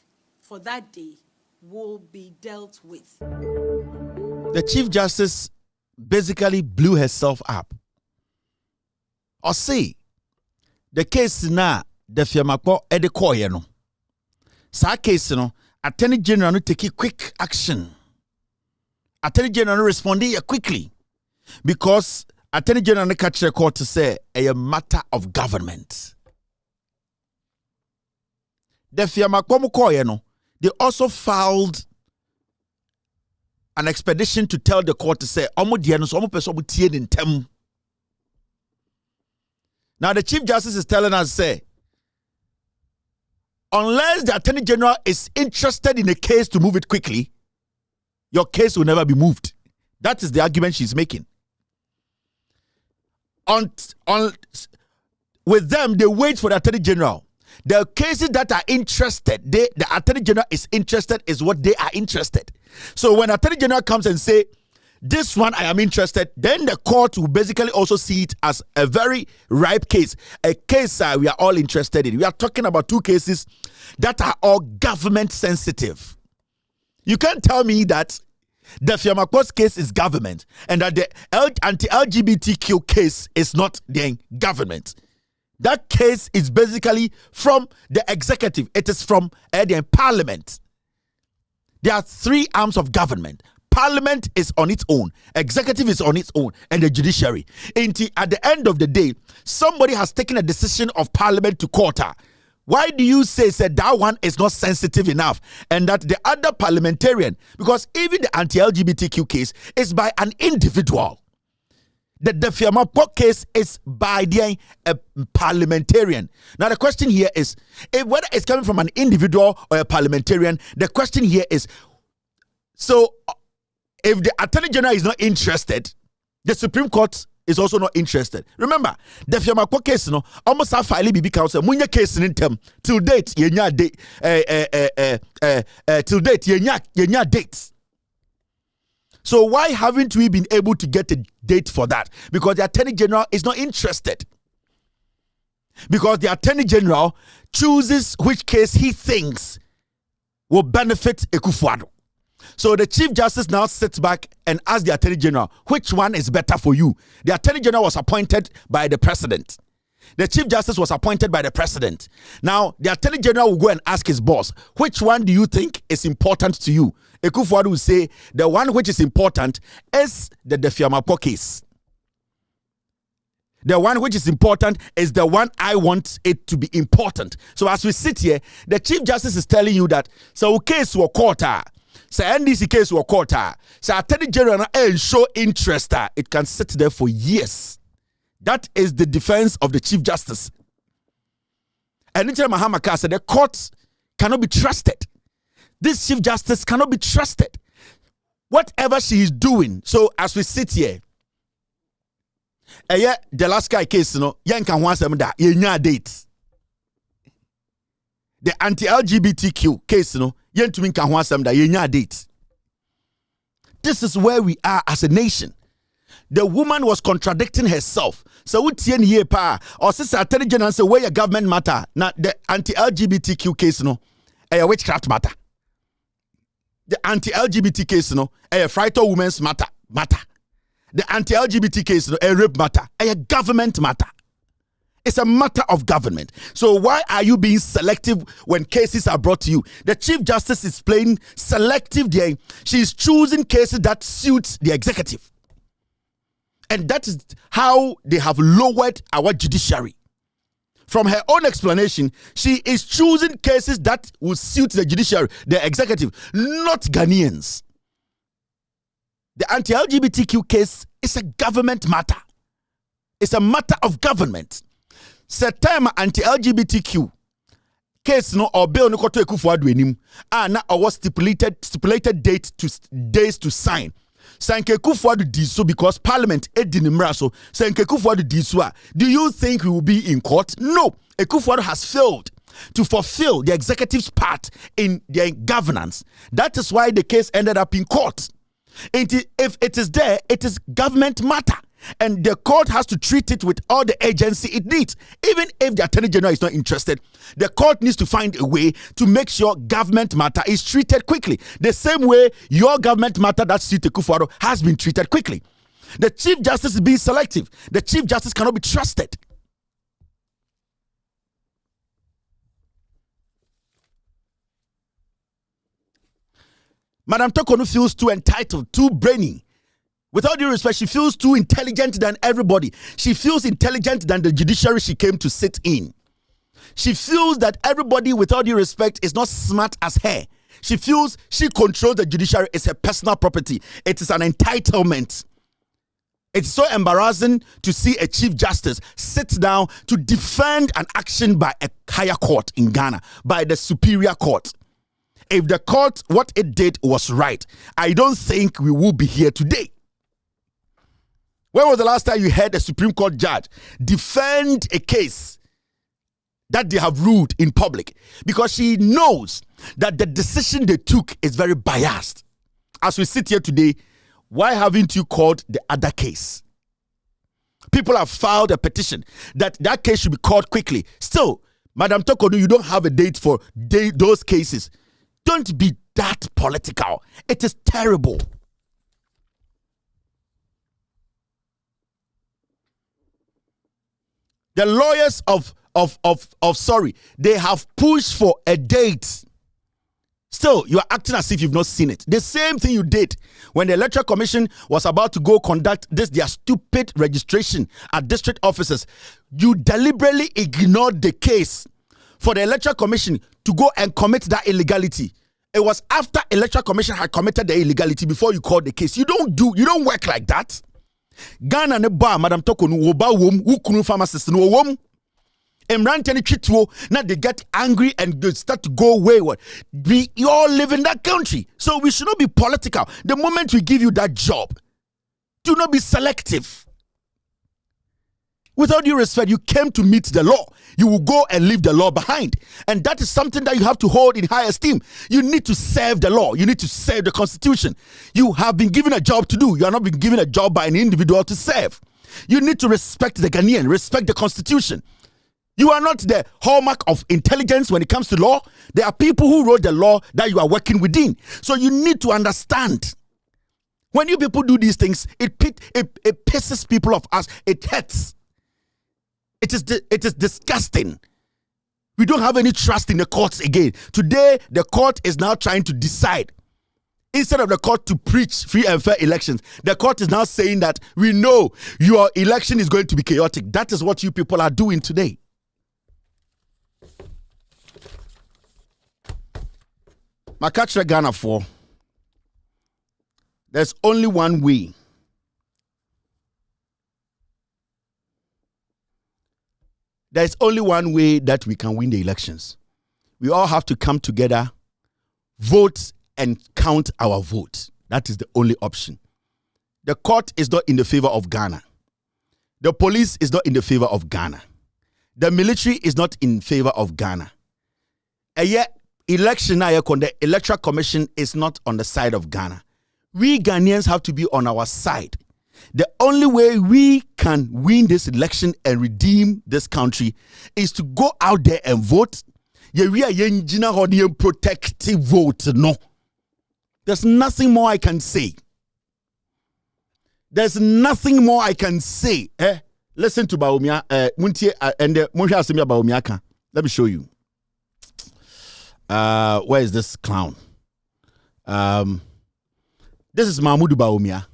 for that day, will be dealt with. The Chief Justice basically blew herself up. Or say, the case na the fiamako edeko no. Sa case no, Attorney General no take quick action. Attorney General no responding quickly because Attorney General no catch the court to say a matter of government. The fiamako no, they also filed an expedition to tell the court to say now the Chief Justice is telling us say unless the Attorney General is interested in a case to move it quickly, your case will never be moved. That is the argument she's making. With them, they wait for the Attorney General. The cases that are interested, the Attorney General is interested is what they are interested. So when Attorney General comes and say, this one I am interested, then the court will basically also see it as a very ripe case, a case we are all interested in. We are talking about two cases that are all government sensitive. You can't tell me that the Fiamako's case is government and that the anti-LGBTQ case is not the government. That case is basically from the executive. It is from the parliament. There are three arms of government. Parliament is on its own, executive is on its own, and the judiciary. At the end of the day, somebody has taken a decision of parliament to court. Why do you say that one is not sensitive enough and that the other parliamentarian, because even the anti-LGBTQ case is by an individual. The Fiamapo case is by a parliamentarian. Now the question here is, whether it's coming from an individual or a parliamentarian, the question here is, so if the Attorney General is not interested, the Supreme Court is also not interested. Remember, the Fiamapo case, almost a file BB council, munya case in term till date, yenya dates. So why haven't we been able to get a date for that? Because the Attorney General is not interested. Because the Attorney General chooses which case he thinks will benefit Ekufuado. So the Chief Justice now sits back and asks the Attorney General, which one is better for you? The Attorney General was appointed by the President. The Chief Justice was appointed by the President. Now, the Attorney General will go and ask his boss, which one do you think is important to you? Ekufuado will say, the one which is important is the Fiamapo case. The one which is important is the one I want it to be important. So as we sit here, the Chief Justice is telling you that, so case will court, so NDC case will court, so Attorney General show interest, it can sit there for years. That is the defense of the Chief Justice. And Mahamaka said the court cannot be trusted. This Chief Justice cannot be trusted. Whatever she is doing, so as we sit here, the last guy case, yankan wants them that yenya date. The anti-LGBTQ case, yentumin kan wants them that yenya date. This is where we are as a nation. The woman was contradicting herself. So what tien ye pa or sister Attorney General say where your government matter. Now the anti-LGBTQ case a witchcraft matter. The anti-LGBT case a fright of women's matter. The anti-LGBT case a rape matter. A government matter. It's a matter of government. So why are you being selective when cases are brought to you? The Chief Justice is playing selective there. She is choosing cases that suit the executive. And that is how they have lowered our judiciary. From her own explanation, she is choosing cases that will suit the judiciary, the executive, not Ghanaians. The anti-LGBTQ case is a government matter. It's a matter of government. September anti-LGBTQ case or bill no koto Ekufuado enim na our stipulated days to sign. Sanke Kufuor did so because Parliament edinimra so. Sanke Kufuor did so. Do you think we will be in court? No. Kufuor has failed to fulfill the executive's part in their governance. That is why the case ended up in court. And if it is there, it is government matter. And the court has to treat it with all the agency it needs. Even if the Attorney General is not interested, the court needs to find a way to make sure government matter is treated quickly. The same way your government matter that suit Kufuor has been treated quickly. The Chief Justice is being selective. The Chief Justice cannot be trusted. Madam Tokonu feels too entitled, too brainy. With all due respect, she feels too intelligent than everybody. She feels intelligent than the judiciary she came to sit in. She feels that everybody, with all due respect, is not smart as her. She feels she controls the judiciary. It's her personal property. It is an entitlement. It's so embarrassing to see a Chief Justice sit down to defend an action by a higher court in Ghana, by the Superior Court. If the court, what it did was right, I don't think we will be here today. When was the last time you heard a Supreme Court judge defend a case that they have ruled in public? Because she knows that the decision they took is very biased. As we sit here today, why haven't you called the other case? People have filed a petition that that case should be called quickly. Still, Madam Tokonu, you don't have a date for those cases. Don't be that political. It is terrible. The lawyers they have pushed for a date. Still, you are acting as if you've not seen it. The same thing you did when the Electoral Commission was about to go conduct their stupid registration at district offices. You deliberately ignored the case for the Electoral Commission to go and commit that illegality. It was after Electoral Commission had committed the illegality before you called the case. You don't work like that. Ghana ne ba Madam Tokonu wo ba wom ukunu pharmacist no wom. Emrante ni twitwo now they get angry and they start to go wayward. We all live in that country. So we should not be political. The moment we give you that job, do not be selective. With all due respect, you came to meet the law. You will go and leave the law behind. And that is something that you have to hold in high esteem. You need to serve the law. You need to serve the Constitution. You have been given a job to do. You are not being given a job by an individual to serve. You need to respect the Ghanaian, respect the Constitution. You are not the hallmark of intelligence when it comes to law. There are people who wrote the law that you are working within. So you need to understand. When you people do these things, it pisses people off us. It hurts. It is disgusting. We don't have any trust in the courts again. Today, the court is now trying to decide. Instead of the court to preach free and fair elections, the court is now saying that we know your election is going to be chaotic. That is what you people are doing today. Makachre Ghana for. There's only one way. There's only one way that we can win the elections. We all have to come together, vote, and count our vote. That is the only option. The court is not in the favor of Ghana. The police is not in the favor of Ghana. The military is not in favor of Ghana. And yet, the Electoral Commission is not on the side of Ghana. We Ghanaians have to be on our side. The only way we can win this election and redeem this country is to go out there and vote. Protective vote. No. There's nothing more I can say. There's nothing more I can say. Listen to Baumia. Let me show you. Where is this clown? This is Mahmoud Baumia.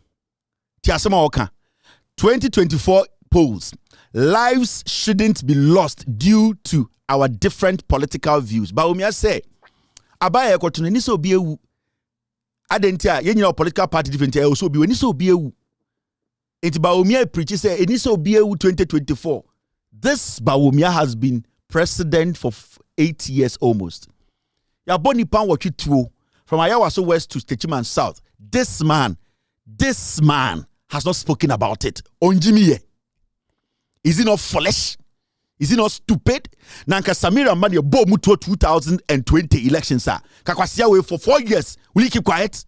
2024 polls. Lives shouldn't be lost due to our different political views. Baumia say, Abaya Kotune ni so biewu. Adentia, yenye political party different also be ni so biewu. Enti Baumia preach say ni so biewu 2024. This Baumia has been president for 8 years almost. Ya boni pan wachi tuo from Ayawaso West to Stechiman South. This man, This man has not spoken about it. Onjimiye. Is he not foolish? Is he not stupid? Nanka Samira Mani bo mutuo 2020 elections sir. Kakwasia we for 4 years. Will he keep quiet?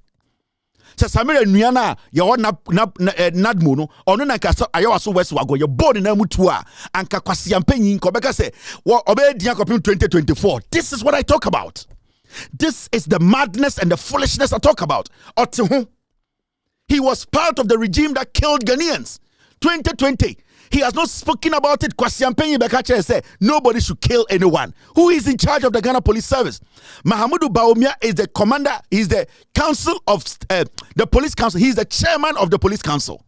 Samira Nuyana ya nadmo no ono nanka ayawa so west wago ye bo ne na mutuo and kakwasia mpanyin ko beka say obe dia kopim 2024. This is what I talk about. This is the madness and the foolishness I talk about. He was part of the regime that killed Ghanaians. 2020. He has not spoken about it. Kwasiampenyi Bekache said nobody should kill anyone. Who is in charge of the Ghana Police Service? Mahamudu Bawumia is the commander. He's the council of the police council. He's the chairman of the police council.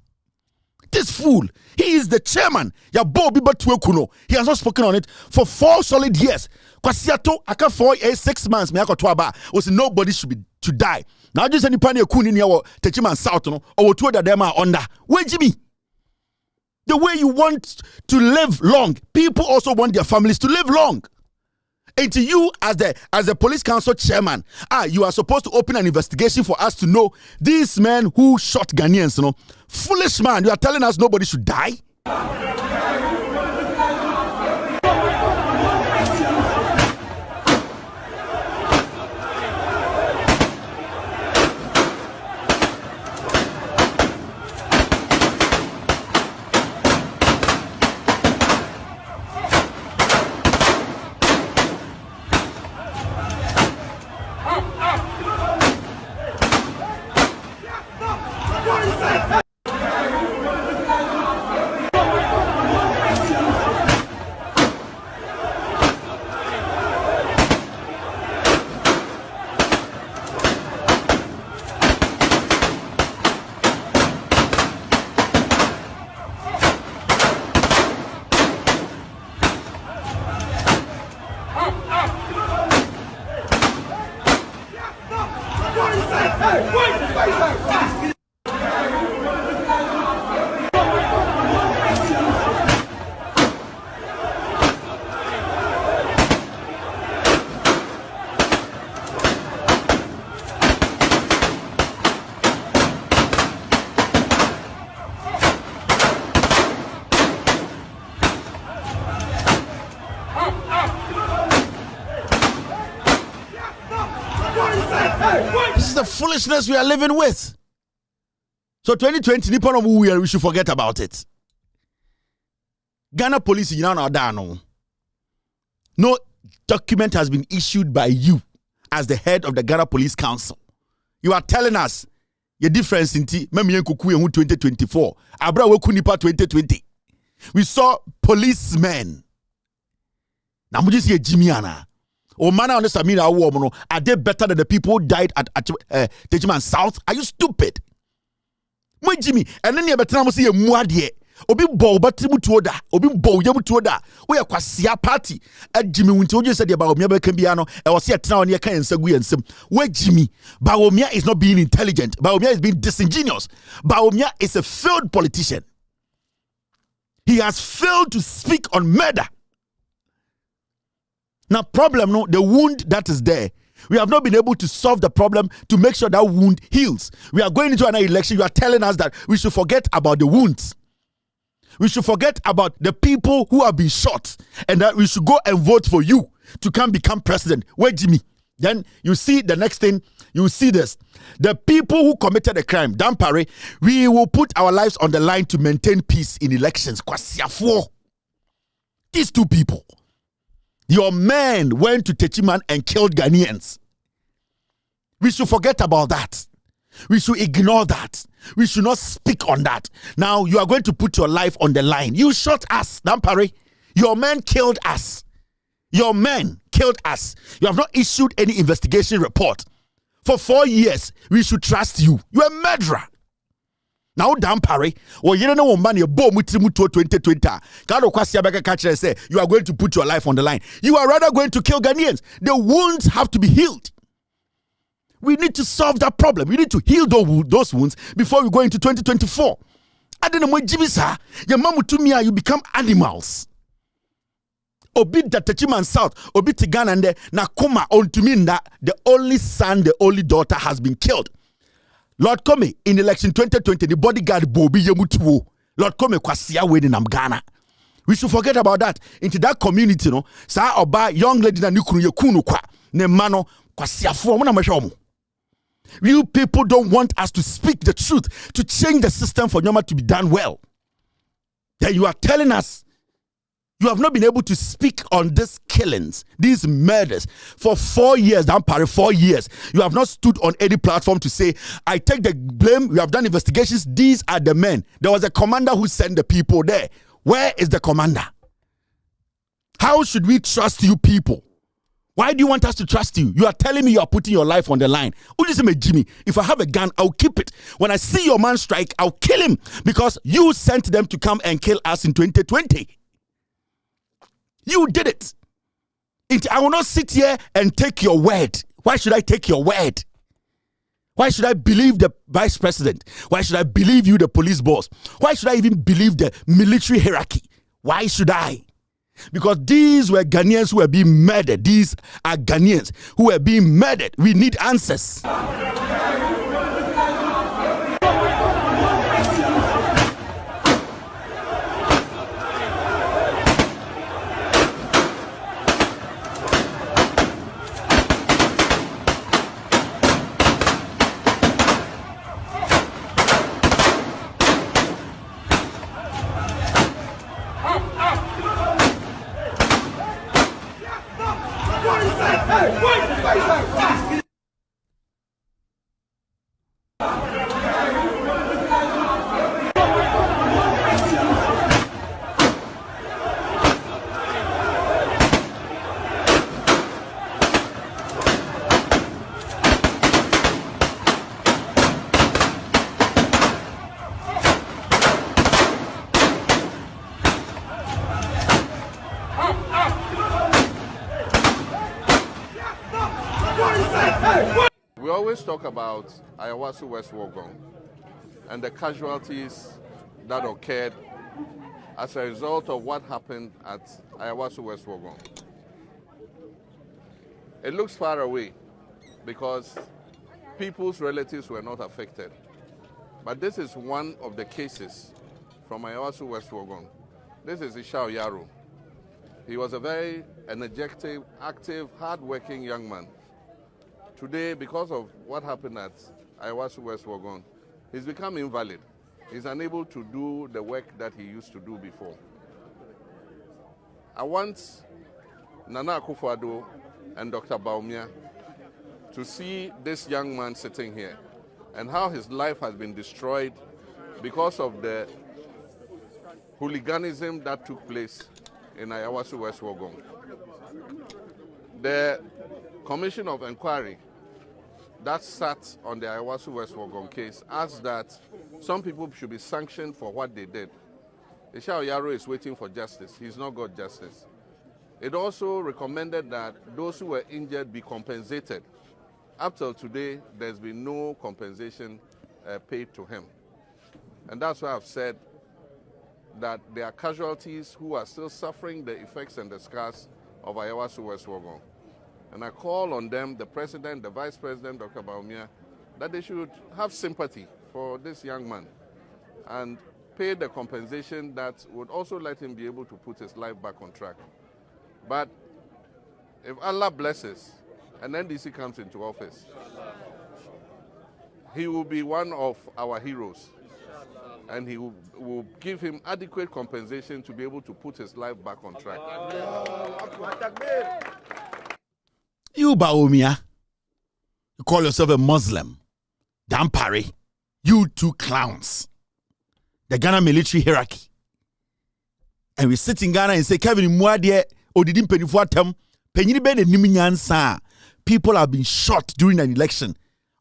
This fool, he is the chairman. He has not spoken on it for 4 solid years. Kwasiato aka 6 months. Was nobody should die. Now just any panic kuni ni awo Techiman South no or two that them are under. Where Jimmy? The way you want to live long, people also want their families to live long. And to you as the police council chairman, you are supposed to open an investigation for us to know these men who shot Ghanaians, you know. Foolish man, you are telling us nobody should die? This is the foolishness we are living with. So 2020, we should forget about it. Ghana police, no document has been issued by you as the head of the Ghana Police Council. You are telling us the difference in 2024. Abra Wekunipa 2020. We saw policemen. Now we just hear Jimiana. Oh man, I understand. Are they better than the people who died at Techiman South? Are you stupid? Moi Jimmy, and then you better see a muadie. Obi bow batimu tuoda. Obi bow yamu tuoda. We are kwasia party. At Jimmy, when you said about Mia Cambiano, I was here town near Kayan Sagui and Sim. Where Jimmy? Bawumia is not being intelligent. Bawumia is being disingenuous. Bawumia is a failed politician. He has failed to speak on murder. Now, problem, no, the wound that is there. We have not been able to solve the problem to make sure that wound heals. We are going into an election. You are telling us that we should forget about the wounds. We should forget about the people who have been shot and that we should go and vote for you to become president. Wait, Jimmy. Then you see the next thing. You see this. The people who committed a crime, Dampare, we will put our lives on the line to maintain peace in elections. These two people. Your men went to Techiman and killed Ghanaians. We should forget about that. We should ignore that. We should not speak on that. Now, you are going to put your life on the line. You shot us, Dampare. Your men killed us. Your men killed us. You have not issued any investigation report. For 4 years, we should trust you. You are a murderer. Now, Dampare, or you don't know man, you bo mutimuto 2020. Say you are going to put your life on the line. You are rather going to kill Ghanaians. The wounds have to be healed. We need to solve that problem. We need to heal those wounds before we go into 2024. I don't know what Jimmy sa. Your mamu to me, you become animals. Obi the Techiman South, Obi Tigana and Nakuma on to mean that the only son, the only daughter has been killed. Lord Kome, in election 2020, the bodyguard Bobi Yemutuo. Lord Kome kwasia we in Ghana. We should forget about that. Into that community, no, sa oba young lady na nukunu yekunu kwa ne mano kwasia fo mo na mahwe. You people don't want us to speak the truth, to change the system for Nyoma to be done well. Then you are telling us you have not been able to speak on these killings, these murders for 4 years, 4 years. You have not stood on any platform to say, I take the blame, we have done investigations, these are the men. There was a commander who sent the people there. Where is the commander? How should we trust you people? Why do you want us to trust you? You are telling me you are putting your life on the line. Jimmy, if I have a gun, I'll keep it. When I see your man strike, I'll kill him because you sent them to come and kill us in 2020. You did it. I will not sit here and take your word. Why should I take your word? Why should I believe the vice president? Why should I believe you, the police boss? Why should I even believe the military hierarchy? Why should I? Because these were Ghanaians who were being murdered. These are Ghanaians who were being murdered. We need answers. We always talk about Ayawaso West Wogon and the casualties that occurred as a result of what happened at Ayawaso West Wogon. It looks far away because people's relatives were not affected. But this is one of the cases from Ayawaso West Wogon. This is Ishao Yaro. He was a very energetic, active, hard-working young man. Today, because of what happened at Ayawaso West Wogon, he's become invalid. He's unable to do the work that he used to do before. I want Nana Akufo-Addo and Dr. Bawumia to see this young man sitting here and how his life has been destroyed because of the hooliganism that took place in Ayawaso West Wogon. The Commission of Inquiry that sat on the Ayawaso West Wogon case asked that some people should be sanctioned for what they did. Ishao Yaro is waiting for justice. He's not got justice. It also recommended that those who were injured be compensated. Up till today, there's been no compensation paid to him. And that's why I've said that there are casualties who are still suffering the effects and the scars of Ayawaso West Wogon. And I call on them, the president, the vice president, Dr. Bawumia, that they should have sympathy for this young man and pay the compensation that would also let him be able to put his life back on track. But if Allah blesses and NDC comes into office, he will be one of our heroes. And he will give him adequate compensation to be able to put his life back on track. You Bawumia, you call yourself a Muslim. Dampare, you two clowns. The Ghana military hierarchy. And we sit in Ghana and say, Kevin Muadie, Odidim Penifuatem, Peninibe de Niminyansa. People have been shot during an election.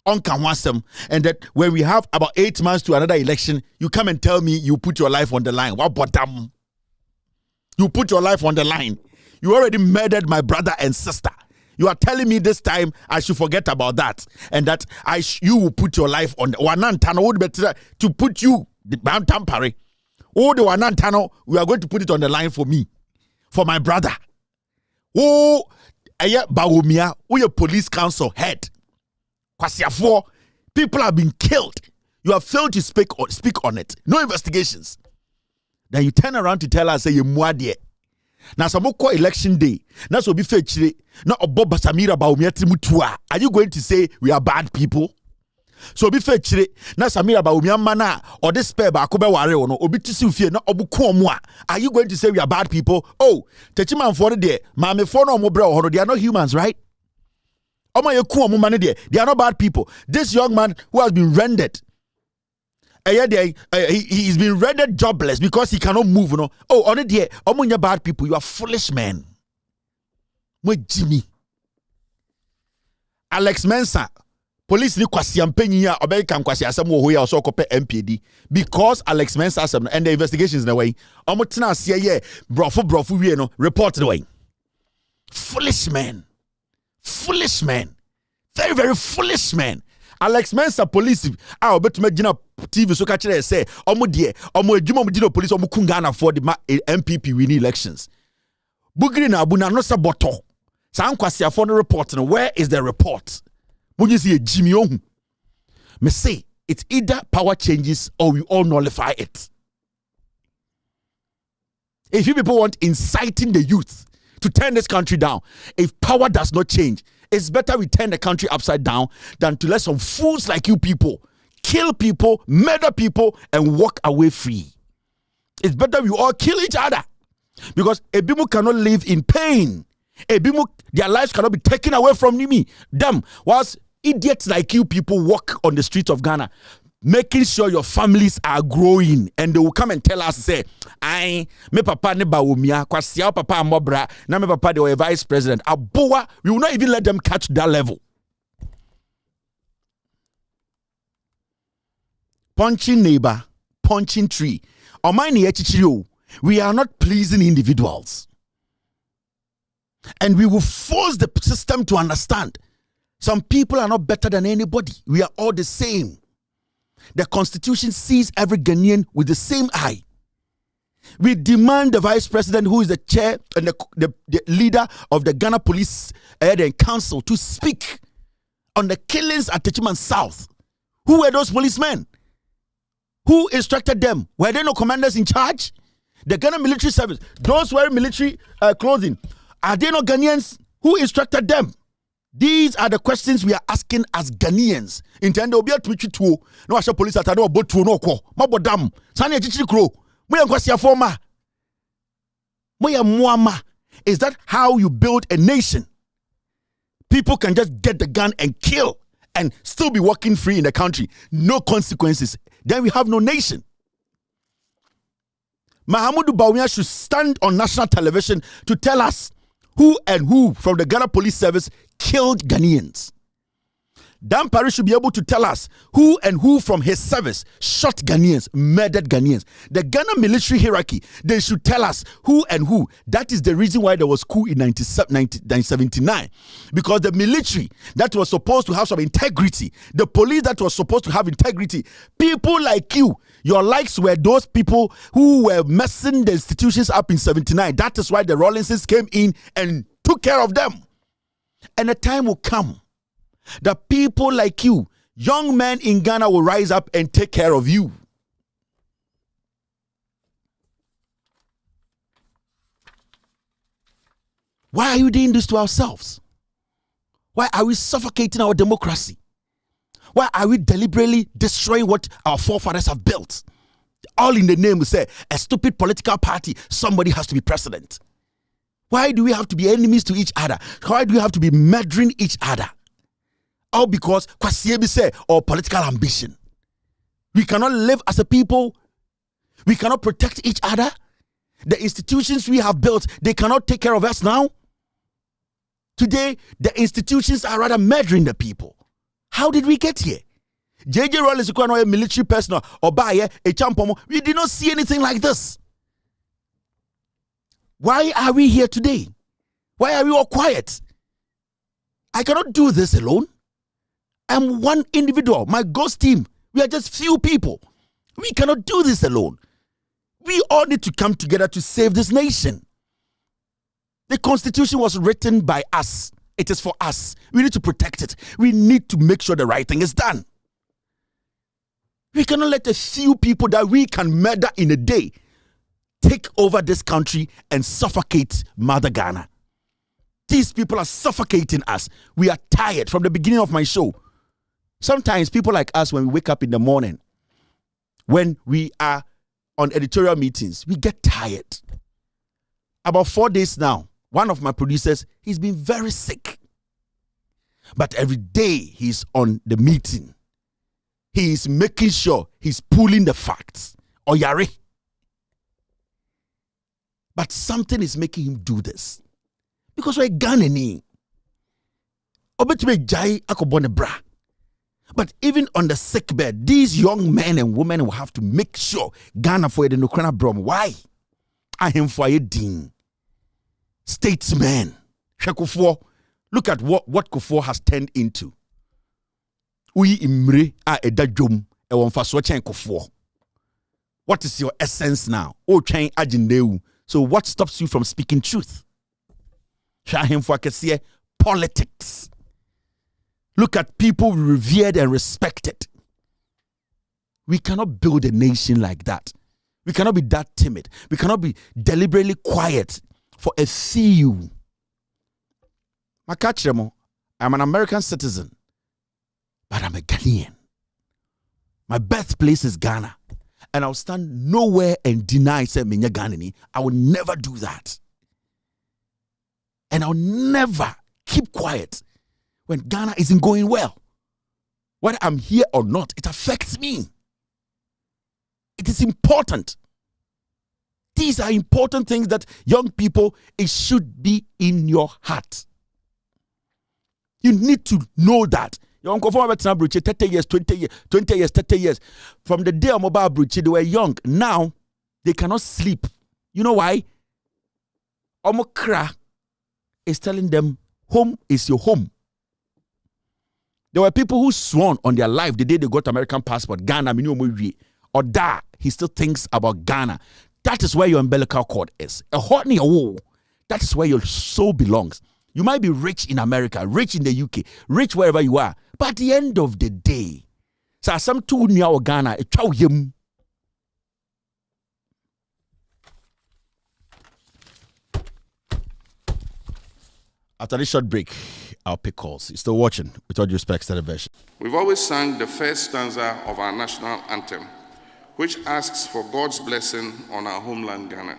And that when we have about 8 months to another election, you come and tell me you put your life on the line. What bottom? You put your life on the line. You already murdered my brother and sister. You are telling me this time I should forget about that and that you will put your life on the to put you Tampare. Oh, the Wanantano, we are going to put it on the line for me, for my brother. Oh, Bawumia, who your police council head. Kwasiafo, People have been killed. You have failed to speak on it. No investigations. Then you turn around to tell us, say, you muadie. Now, some more election day. Now, so be fair, not a Bob Samira Baumia. Are you going to say we are bad people? So be fair, now Samira Baumia mana or this pair by Kobe Ware or no, Obiti Sufia, not Obukuomwa. Are you going to say we are bad people? Oh, Techiman for the day, Mammy Fono Mobra, or they are not humans, right? They are not bad people. This young man who has been rendered, he's been rendered jobless because he cannot move. No? Oh, on it, you're bad people. You are foolish men. Jimmy. Alex Mensah, police ni kwasi ampenyi obey kan kwasi asem wo hoya so kope MPD because Alex Mensah asem and the investigations na way. Omo tena ase ye brofo wie no report the way. Foolish men. Foolish men. Very, very foolish men. Alex Mensah police obetuma gina TV so ka kire say omo adwuma mo gina police omo kungana for the MPP winning elections. Bugri na abu na no se boto. Sa nkwasi afo no report no, where is the report? When you see a Jimmy Ohu, me say it's either power changes or we all nullify it. If you people want inciting the youth to turn this country down, if power does not change, it's better we turn the country upside down than to let some fools like you people kill people, murder people, and walk away free. It's better we all kill each other because Ebimu cannot live in pain. Ebimu, their lives cannot be taken away from me. Them, whilst idiots like you people walk on the streets of Ghana, making sure your families are growing, and they will come and tell us, say, me papa ne baumia, kwasia papa amobra, na me papa they were vice president. Aboa, we will not even let them catch that level. Punching neighbor, punching tree. We are not pleasing individuals. And we will force the system to understand some people are not better than anybody. We are all the same. The constitution sees every Ghanaian with the same eye. We demand the vice president, who is the chair and the leader of the Ghana Police Council, to speak on the killings at Techiman South. Who were those policemen? Who instructed them? Were there no commanders in charge? The Ghana military service, those wearing military clothing, are they not Ghanaians? Who instructed them? These are the questions we are asking as Ghanaians. Intend obi atwichi tuo na wa police atade obo tuo no kwo mabodam sane achichiri kro moya nkwasi afoma moya muama. Is that how you build a nation? People can just get the gun and kill and still be walking free in the country, no consequences. Then we have no nation. Mahamudu Bawumia should stand on national television to tell us who and who from the Ghana Police Service killed Ghanaians. Dan Paris should be able to tell us who and who from his service shot Ghanaians, murdered Ghanaians. The Ghana military hierarchy, they should tell us who and who. That is the reason why there was coup in 1979. Because the military that was supposed to have some integrity, the police that was supposed to have integrity, people like you, your likes were those people who were messing the institutions up in 79. That is why the Rawlinses came in and took care of them. And a time will come that people like you, young men in Ghana, will rise up and take care of you. Why are you doing this to ourselves? Why are we suffocating our democracy? Why are we deliberately destroying what our forefathers have built? All in the name, we say, a stupid political party, somebody has to be president. Why do we have to be enemies to each other? Why do we have to be murdering each other? All because kwasiebi say or political ambition. We cannot live as a people. We cannot protect each other. The institutions we have built, they cannot take care of us now. Today, the institutions are rather murdering the people. How did we get here? JJ Rollins, a military personnel, or buyer, a champomo. We did not see anything like this. Why are we here today? Why are we all quiet? I cannot do this alone. I'm one individual. My ghost team, we are just few people. We cannot do this alone. We all need to come together to save this nation. The Constitution was written by us. It is for us. We need to protect it. We need to make sure the right thing is done. We cannot let a few people that we can murder in a day take over this country and suffocate Mother Ghana. These people are suffocating us. We are tired from the beginning of my show. Sometimes people like us, when we wake up in the morning, when we are on editorial meetings, we get tired. About 4 days now, one of my producers, he's been very sick. But every day he's on the meeting. He is making sure he's pulling the facts. Oyare. But something is making him do this. Because we're Ghanaian. But even on the sick bed, these young men and women will have to make sure Ghana for the Nukrana Brom. Why? I am for a dean. Statesman. Look at what Kufuor has turned into. We imre a edajum e wonfa so chen Kufuor. What is your essence now? O chen agindeu. So what stops you from speaking truth? Politics. Look at people revered and respected. We cannot build a nation like that. We cannot be that timid. We cannot be deliberately quiet for a few. I'm an American citizen, but I'm a Ghanaian. My birthplace is Ghana, and I'll stand nowhere and deny say me Ghanaian. I will never do that. And I'll never keep quiet when Ghana isn't going well. Whether I'm here or not, it affects me. It is important. These are important things that young people, it should be in your heart. You need to know that. Your uncle for 30 years, 20 years, 20 years, 30 years. From the day of mobile bridge, they were young. Now, they cannot sleep. You know why? Omokra is telling them, home is your home. There were people who sworn on their life the day they got American passport, Ghana, or that he still thinks about Ghana. That is where your umbilical cord is. That is where your soul belongs. You might be rich in America, rich in the UK, rich wherever you are. But at the end of the day, so some two near Ghana, a chow him. After this short break, I'll pick calls. You're still watching with all due respect to the version. We've always sung the first stanza of our national anthem, which asks for God's blessing on our homeland, Ghana.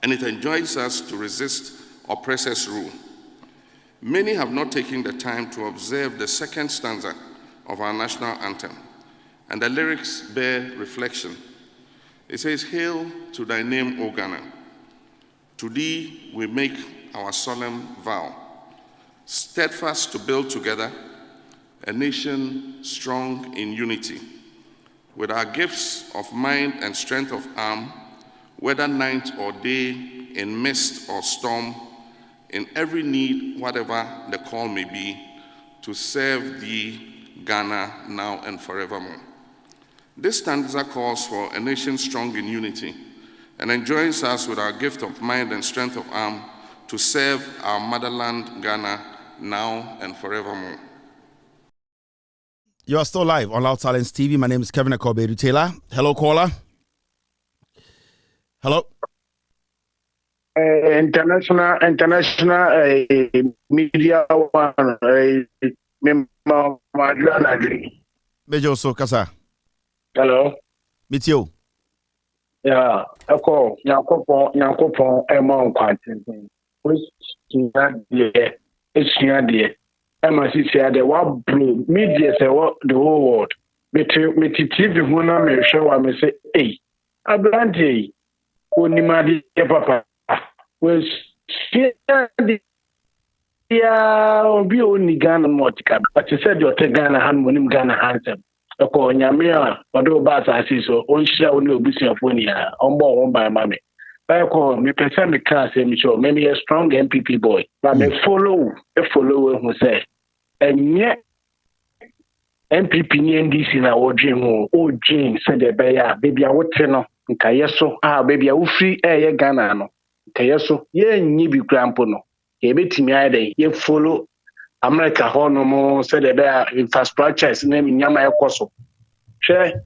And it enjoins us to resist oppressors' rule. Many have not taken the time to observe the second stanza of our national anthem, and the lyrics bear reflection. It says, "Hail to thy name, O Ghana. To thee we make our solemn vow, steadfast to build together a nation strong in unity, with our gifts of mind and strength of arm, whether night or day, in mist or storm, in every need, whatever the call may be, to serve thee, Ghana, now and forevermore." This stanza calls for a nation strong in unity and enjoins us with our gift of mind and strength of arm to serve our motherland, Ghana, now and forevermore. You are still live on Loud Silence TV. My name is Kevin Akobedu Taylor. Hello, caller. Hello. International media one. Bejo so kasa. Hello. Meet you. Yeah. Eko. Nyankopon ema nkwanten. Which is Emma said the what blue media say what the whole world. Me TV who na me show me say, hey, Ablante, Unimadi papa was be only Ghana Motica, but you said you're Ghana hand when him Ghana handsome. A call Yamia, or do bats I see so, on shall no business of 1 year, on board one by mammy. I call me person me class him show, maybe a strong MPP boy, but me follow who say, and yet MPP NDC na dream o dream said the baby I would no nkayeso baby I will free air Ghana no nkayeso ye nyi bi grampo no ye betimi ade ye follow America ho no mo said the infrastructure is name nyama ekoso Share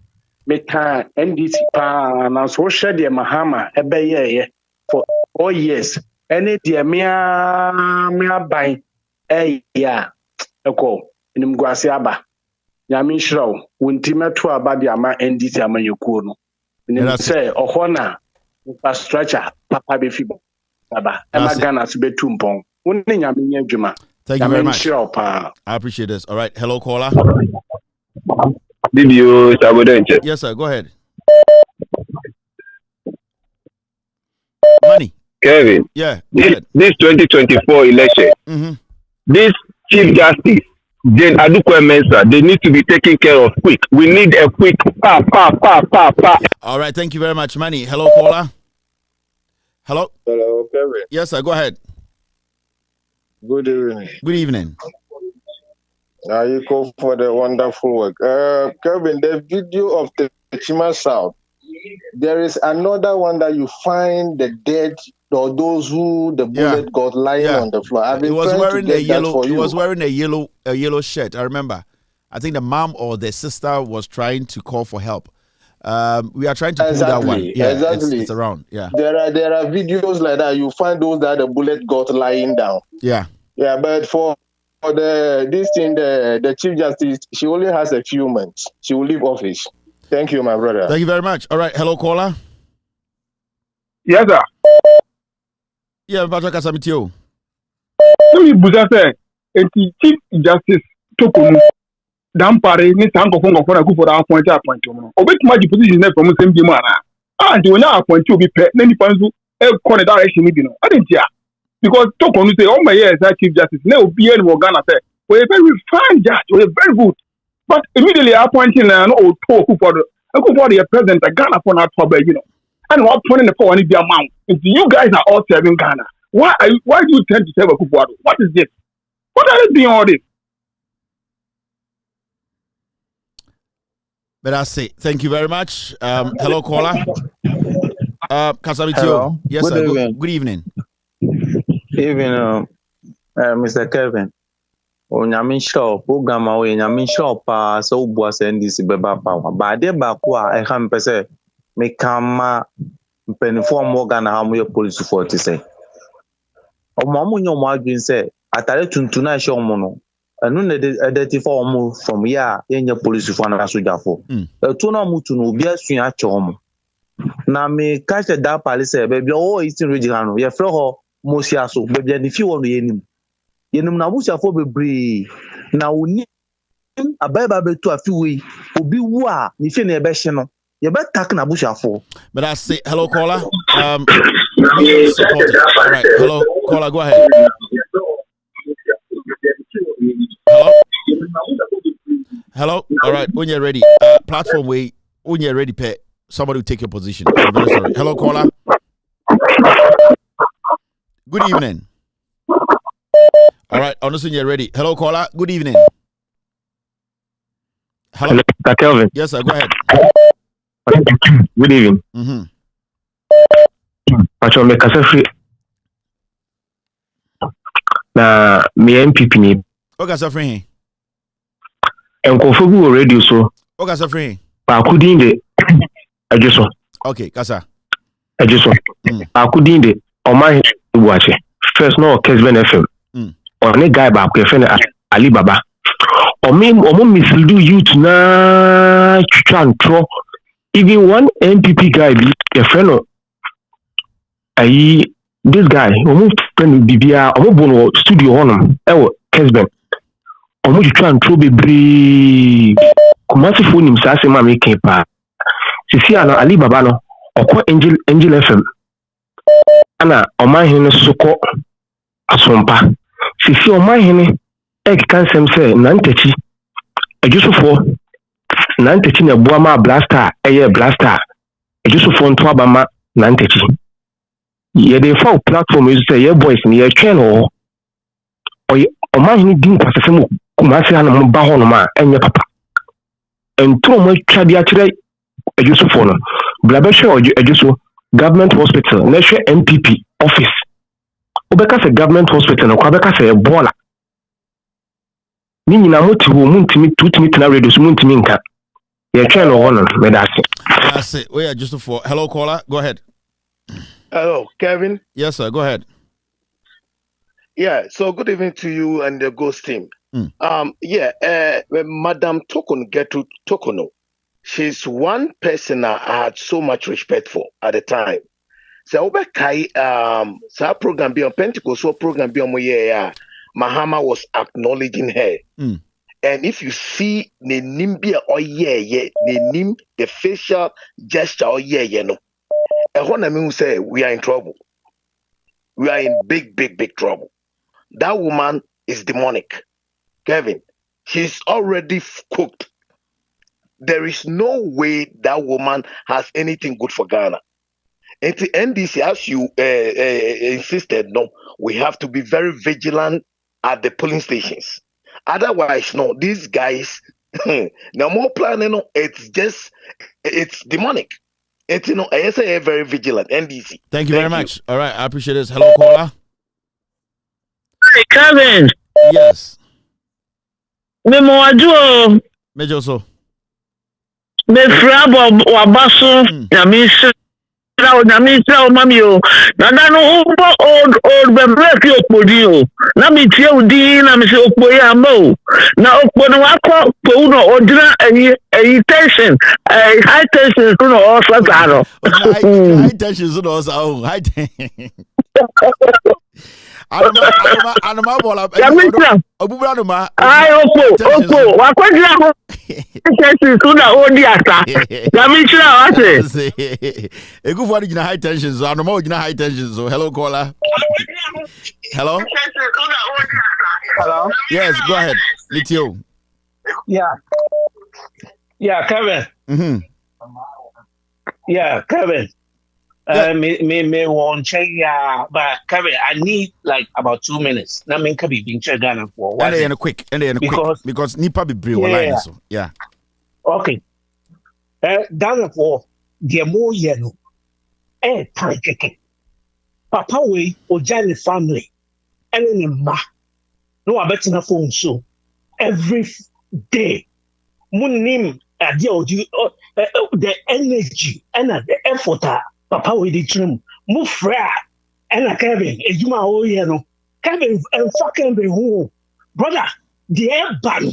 meka NDC pa na so share the Mahama ebeye for 4 years. Any dear mea buy yeah eko nim guase aba. Nyame nhyiraw wontimeto aba de ama NDC ama yekuo no. Nim say ohona infrastructure papa be fi aba. Ema Ghana so betu mpon. Wonni nyame nya dwuma. Thank you very much. I appreciate this. All right. Hello, caller. Yes, sir. Go ahead. Money. Kevin. Yeah. This 2024 election, this Chief Justice, Jane Adukwe Mensah, they need to be taken care of quick. We need a quick pa. All right. Thank you very much, Money. Hello, caller. Hello. Hello, Kevin. Yes, sir. Go ahead. Good evening. Good evening. You call for the wonderful work. Kevin, the video of the Chima South, there is another one that you find the dead or those who the bullet got lying on the floor. I've been trying to get that for you. He was wearing a yellow shirt. I remember. I think the mom or the sister was trying to call for help. We are trying to pull that one. Yeah, exactly. It's around. Yeah. There are videos like that. You find those that the bullet got lying down. Yeah. Yeah, but for the Chief Justice, she only has a few months. She will leave office. Thank you, my brother. Thank you very much. All right. Hello, caller. Yes, sir. Yeah, Patrick Asamitio. Let me say, Chief Justice Tokonu. Dampare ni sanko fongo fona ku for appoint mo obet maji position na from same bi mana and when you appoint obi pe na ni panzu e corner direction ni bi no adentia because Tokonu say oh my yes Chief Justice na obi en wo Ghana say we a very fine judge, we very good, but immediately appointing no to ku for the president Ghana for na trouble and what appointing the for any the amount if you guys are all serving Ghana, why do you tend to serve a Kufuor? What is this? What are they doing all this? But I say thank you very much. Hello, caller. Hello. Yes, good sir. Evening. Good evening. Evening, Mr. Kevin. Onyame shop program we nyame shop so bu send this beba power. Ba de ba ko a e kan pese me kama mpenifo mo Ghana ha mo police for to say. O mo nyo mo adwin say atare tuntuna she omo no. Anu na identify omo from here yenye police for na sojafo. Etu na mutu no obi asun a che omo. Na me catch that police baby o Eastern region no ye fro ho mosia so baby ni fi wonu yenim. Yenim na busiafo bebre na oni ababa betu afiwe obi wu a ni fi na ebe hye no ye be tak na busiafo. But I say hello caller. We support it. All right. Hello caller, go ahead. Hello. All right. When you're ready, platform way. When you're ready, pet. Somebody will take your position. I'm very sorry. Hello, caller. Good evening. All right. Honestly, you're ready. Hello, caller. Good evening. Hello, Kelvin. Yes, sir. Go ahead. Good evening. Pacho me kasa free. Na me MPP ni. Okay, sir. Free. Enkofo bu radio so. Okay, sir. Free. Pa kudin de ajuso. Okay, kasa. Ajuso. Pa kudin de o ma buache. First no Kesben FM. One guy ba ko fe na Ali Baba. Omo mislead youth na chantro. Even one MPP guy be a friend this guy omo friend bibia omo bono studio honum ewo Kesben. Omo chantro bebre kumasi phone nim sa se ma me kan pa. Sisi ana Ali Baba no okọ Angel FM. Ana oman hene soko asompa. Sisi oman hene kan sem se nantachi ejusufo nantachi na buama blaster blaster ejusufo nto abama nantachi ye dey for platform is say ye boys ni ye twen ho oman hene din kwasese mu kumasi ana mo ba ho no ma enye papa entro mo twa dia kire ejusufo no blabehwe ejuso government hospital na hwe MPP office obeka se government hospital no kwa beka se ebola ni nyina moti wo muntimi tutimi tena radio so muntimi nka You're trying to honor me. That's it. We are just for hello caller. Go ahead. Hello, Kevin. Yes, sir. Go ahead. Yeah. So good evening to you and the Ghost team. Madam Tokono. She's one person I had so much respect for at the time. So sa program be on Pentecost, program be on Mahama was acknowledging her. And if you see the nimbia or the facial gesture or no. And what I mean say we are in trouble. We are in big trouble. That woman is demonic. Kevin, she's already cooked. There is no way that woman has anything good for Ghana. And the NDC, as you insisted, no, we have to be very vigilant at the polling stations. Otherwise, no, these guys, no more planning, no, it's demonic. It's, I say very vigilant, NDC. Thank you very much. All right, I appreciate this. Hello, caller. Hey, Kevin. Yes. Memoajo. Major so. Me frabo wabaso. Nyamisra mami o. Na no old break yo podi o. Na mi tie udi na mi se okpo ya mo. Na okpo no akọ po no odina eyi tension. High tension so no also zaro. High tension so no also high tension. Anuma bola. Obubra no ma. Ai opo. Wakwajira ho. Tension so na odi asa. Nyamisra wase. Egu for the high tension so anuma ogina high tension so. Hello caller. Hello. Hello. Yes, go ahead. Litio. Yeah, Kevin. Yeah, Kevin. Me won't check. But Kevin, I need like about 2 minutes. That mean can be being checked Ghana for one. And quick. Because nipa be brave online so. Yeah. Okay. Ghana for the more yellow. Tankeke. Papa we Ojani family. And then ma. No, I bet in a phone so every day. Munim the energy and the effort. Papa we did trim. Move fra and Kevin. Ejuma oh yeah no. Kevin and fucking be who. Brother, the air ban.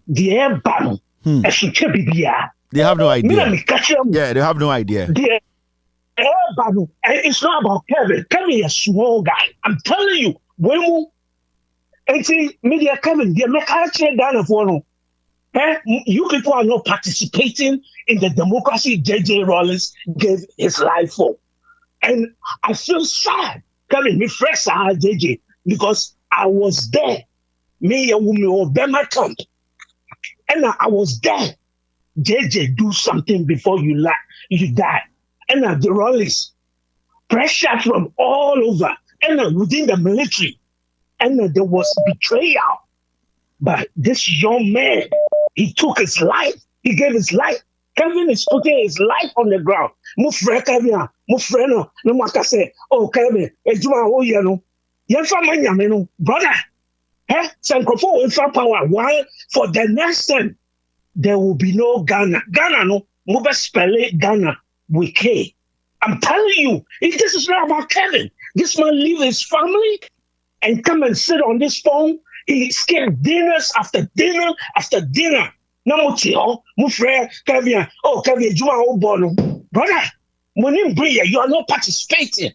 The air ban. They have no idea. Yeah, they have no idea. The air ban. And it's not about Kevin. Kevin is a small guy. I'm telling you. When and see media Kevin, they make actually down for no. You people are not participating in the democracy J.J. Rawlings gave his life for. And I feel sad, Kevin, me fresh J.J. because I was there. Me and woman of Bema camp. And I was there. J.J. do something before you die. And the Rawlings, pressure from all over. And within the military. And there was betrayal. But this young man, he took his life. He gave his life. Kevin is putting his life on the ground. Mufre Kevin, Mufre no makase. Oh Kevin, ejuma oh yeah no. Yenfa manyame no, brother. Sankofo wenfa power. Why? For the next time, there will be no Ghana. Ghana no, move spell it Ghana with K. I'm telling you, if this is not about Kevin, this man leave his family and come and sit on this phone. He skipped dinners after dinner after dinner. Namotio, Mufre, Kevin, oh, Kevin, Juma, oh, Bono. Brother, you are not participating.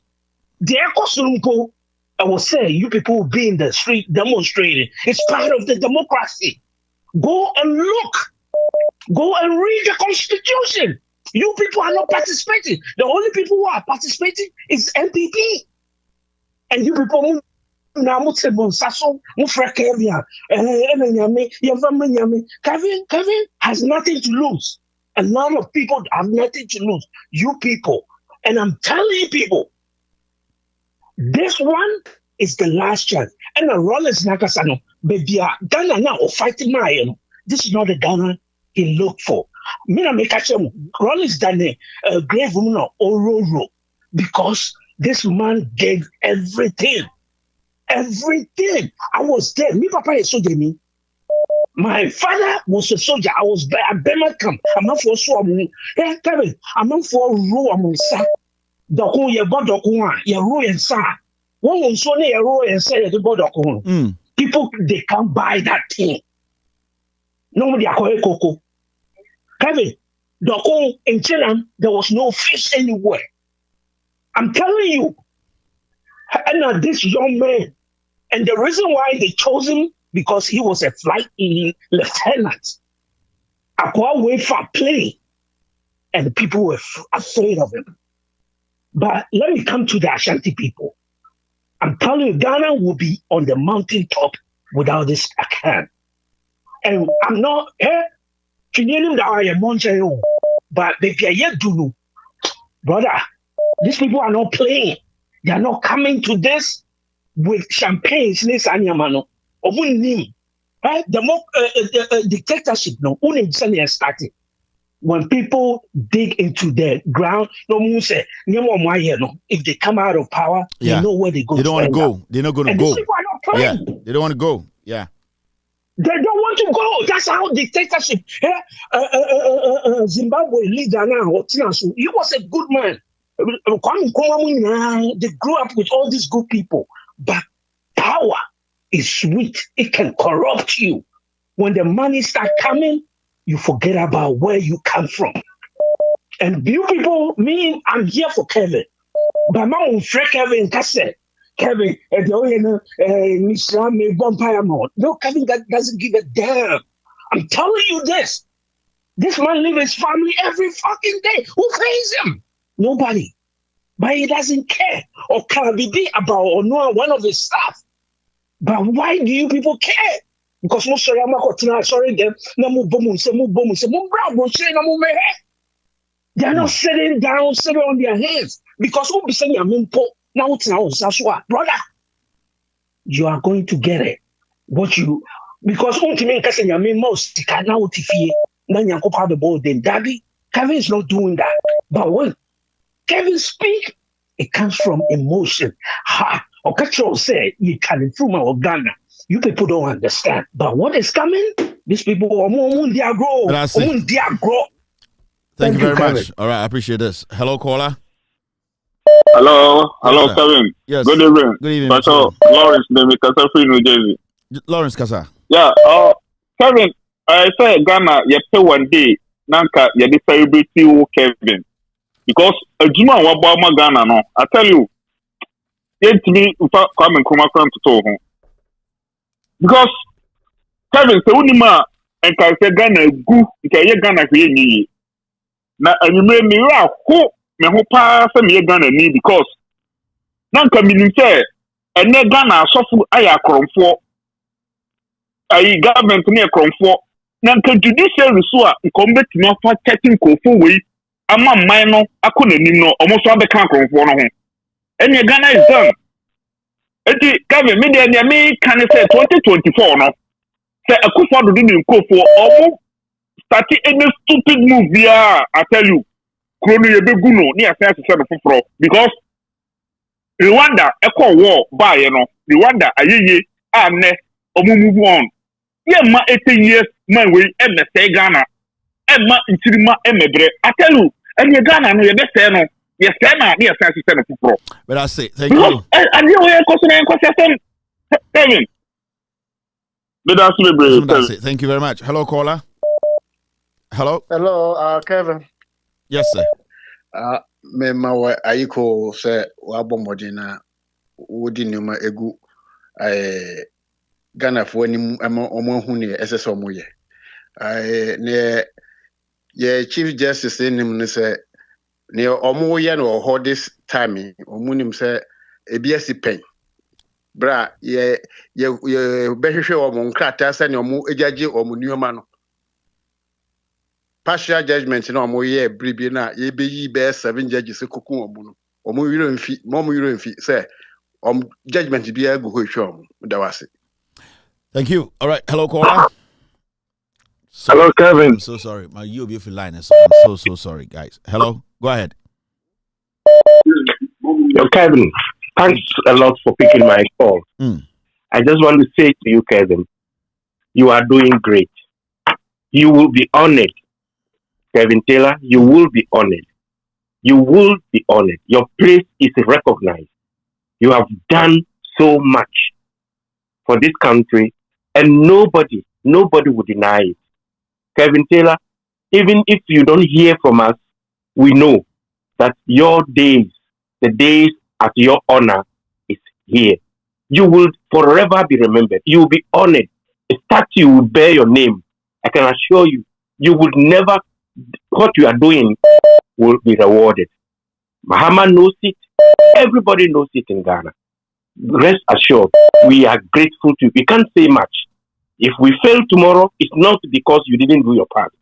The Ecosunko, I will say, you people will be in the street demonstrating. It's part of the democracy. Go and look. Go and read the Constitution. You people are not participating. The only people who are participating is MPP. And you people na mutse bonsaso mufra Kevin Kevin has nothing to lose. A lot of people have nothing to lose. You people, and I'm telling you people, this one is the last chance. And the Rollins Nakasano, baby, Ghana now or fighting my. This is not the Ghana he looked for. Mina make Rollins done a grave woman or because this man gave everything. Everything. I was there. Me papa is so me. My father was a soldier. I was there at Bema camp. I'm not for so. Hey, Kevin, I'm not for row. I'm on sa. Doko ye bod doko ye row and sa. One on so ne ye row and say the bod doko. People they can't buy that thing. Nobody are cocoa. Kevin, doko in China there was no fish anywhere. I'm telling you. And this young man, and the reason why they chose him because he was a flight lieutenant. Akwa way for play, and people were afraid of him. But let me come to the Ashanti people. I'm telling you, Ghana will be on the mountaintop without this Akan. And I'm not but if you're yet to brother, these people are not playing. They are not coming to this with champagne. Right? The more dictatorship, no, only started. When people dig into the ground, if they come out of power, they know where they go. They don't want to go. They're not going to go. These people are not playing. Yeah, they don't want to go. Yeah. They don't want to go. That's how dictatorship. Zimbabwe leader now, he was a good man. They grew up with all these good people. But power is sweet. It can corrupt you. When the money start coming, you forget about where you come from. And you people, I'm here for Kevin. But my own friend Kevin said, Kevin, no, Kevin doesn't give a damn. I'm telling you this. This man leaves his family every fucking day. Who pays him? Nobody. But he doesn't care. Or can be about or know one of his staff. But why do you people care? Because most of them sorry them. They're not sitting down, sitting on their hands. Because who be saying now brother, you are going to get it. What you because most daddy, Kevin is not doing that. But when Kevin speak, it comes from emotion. Okachro said you can improve my Ghana. You people don't understand. But what is coming? These people grow. Thank you very much. All right, I appreciate this. Hello, caller. Hello, Yes, Kevin. Yes. Good evening. Good evening. Pastor Lawrence, Kasa free New Jersey. Lawrence Kasa. Yeah. Kevin, I say Ghana, you pay one day. Nanka, you celebrate you, Kevin. Because a Juma Wabama Ghana, no. I tell you, get me come and come to talk. Because Kevin, so unima and can say Ghana good, you Ghana here. Now, and you made me who me who pass me Ghana ni because Nanka minister and then Ghana suffer aya for a government near for Nanka judiciary so a combat no for checking kofo way ama minor akuna no almost all the can for no and your Ghana is done. Eti Kevin media me can say 2024 no say akufo do ni kofo almost starting any stupid move here I tell you Krono yebeguno ni asense se no foforo because Rwanda ekọ war ba ye no Rwanda ayeye ane omu move on ye ma 18 years man we emese Ghana emma ntirima emebre I tell you and ye Ghana no ye be say no ye say na ni asense se no foforo but I say thank you and you we question Kevin thank you very much. Hello, caller. Hello, Kevin. Yes, sir. Me ma ayiko se wa bomodina wodi numa egu Ghana fo anim omo hu ne esese omo ye ne ye chief justice nim ne se ne omo ye no ho this time omo nim se ebiasi pen bra ye behwehwe omo nkrata se ne omo ejaje omo nioma no partial judgment no omo ye bribi na ye beyi be 7 judges kokun omo no omo wiro mfi say judgment bi agu ho hwe omo da wase. Thank you. All right, hello caller. Hello Kevin. I'm so sorry. My UOB line is I'm so sorry guys. Hello. Go ahead. Yo, Kevin, thanks a lot for picking my call. I just want to say to you, Kevin, You are doing great. You will be honored, Kevin Taylor. You will be honored. You will be honored. Your place is recognized. You have done so much for this country, and nobody will deny it. Kevin Taylor, even if you don't hear from us, we know that your days, the days at your honor is here. You will forever be remembered. You will be honored. A statue will bear your name. I can assure you, you would never, what you are doing will be rewarded. Mahama knows it. Everybody knows it in Ghana. Rest assured, we are grateful to you. We can't say much. If we fail tomorrow, it's not because you didn't do your part.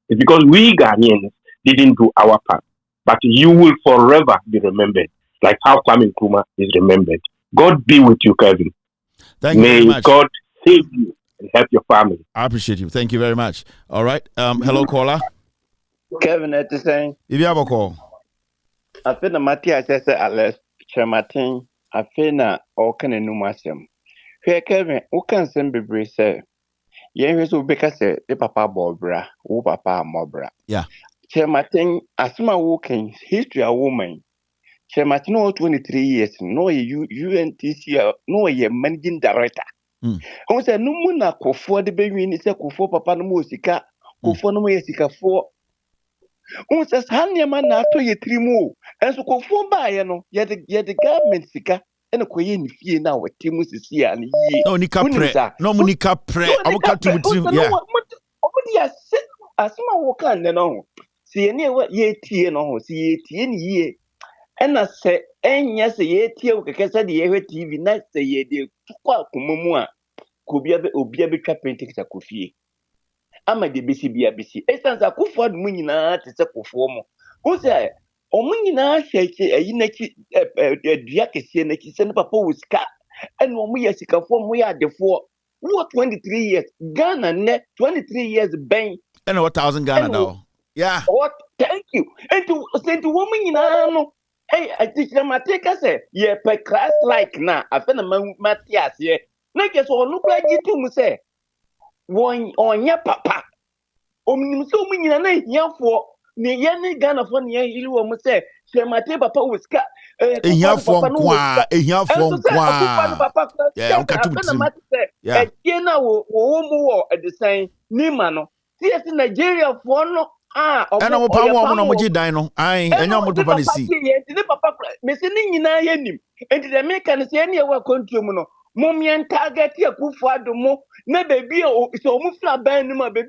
It's because we Ghanaians didn't do our part. But you will forever be remembered, like how Kwame Nkrumah is remembered. God be with you, Kevin. Thank you very much. God save you and help your family. I appreciate you. Thank you very much. All right. Hello, caller. Kevin, it's saying. If you have a call. I feel the Matthias says, Alex, Martin, I feel na all can a numasum. Here, Kevin, who can send be say? Yes, will be say, the papa bobra, who papa mobra. Yeah. Martin, as my walking history a woman. Martin, no 23 years, no UNTC, no ye managing director. Who said, no muna for the baby in the for papa no musica, for no musica for. Who says, Hanya man to ye 3 more, and so go for by yet the government sika, and a queen fear now with Timus is here and ye. No, Nika pre. No, Monica pre. I will cut to yeah. As my walk on, no. See, any what ye tea no, see ye. And I say, and yes, ye tea, because I the TV next day ye de Kumumua could be a bit trapping takes a coffee. Ama de BC. Essence a Kuford Munina to set perform. Who say, O Munina shake a unity, Diakisi, and a send papa with cat, and when we are sick of form, we are the 23 years, Ghana net 23 years bank. And 1,000 Ghana now. Yeah. What? Thank you. And to send to woman in Ano. Hey, I teach them my take. I say, yeah, per class like now. I found a Matthias here. No, guess what? Look like you to say. One on your papa. So many and here for the young Ghana for near you almost say, say, my papa was cat. Yeah, papa. Yeah, yeah, you know, at the same Nimano. See, Nigeria for no. And I'm a dino. I know what to see. Papa, missing in him. And the American say any other country, Mommy and target here, Kufado, no baby, so Mufla Banuma, baby,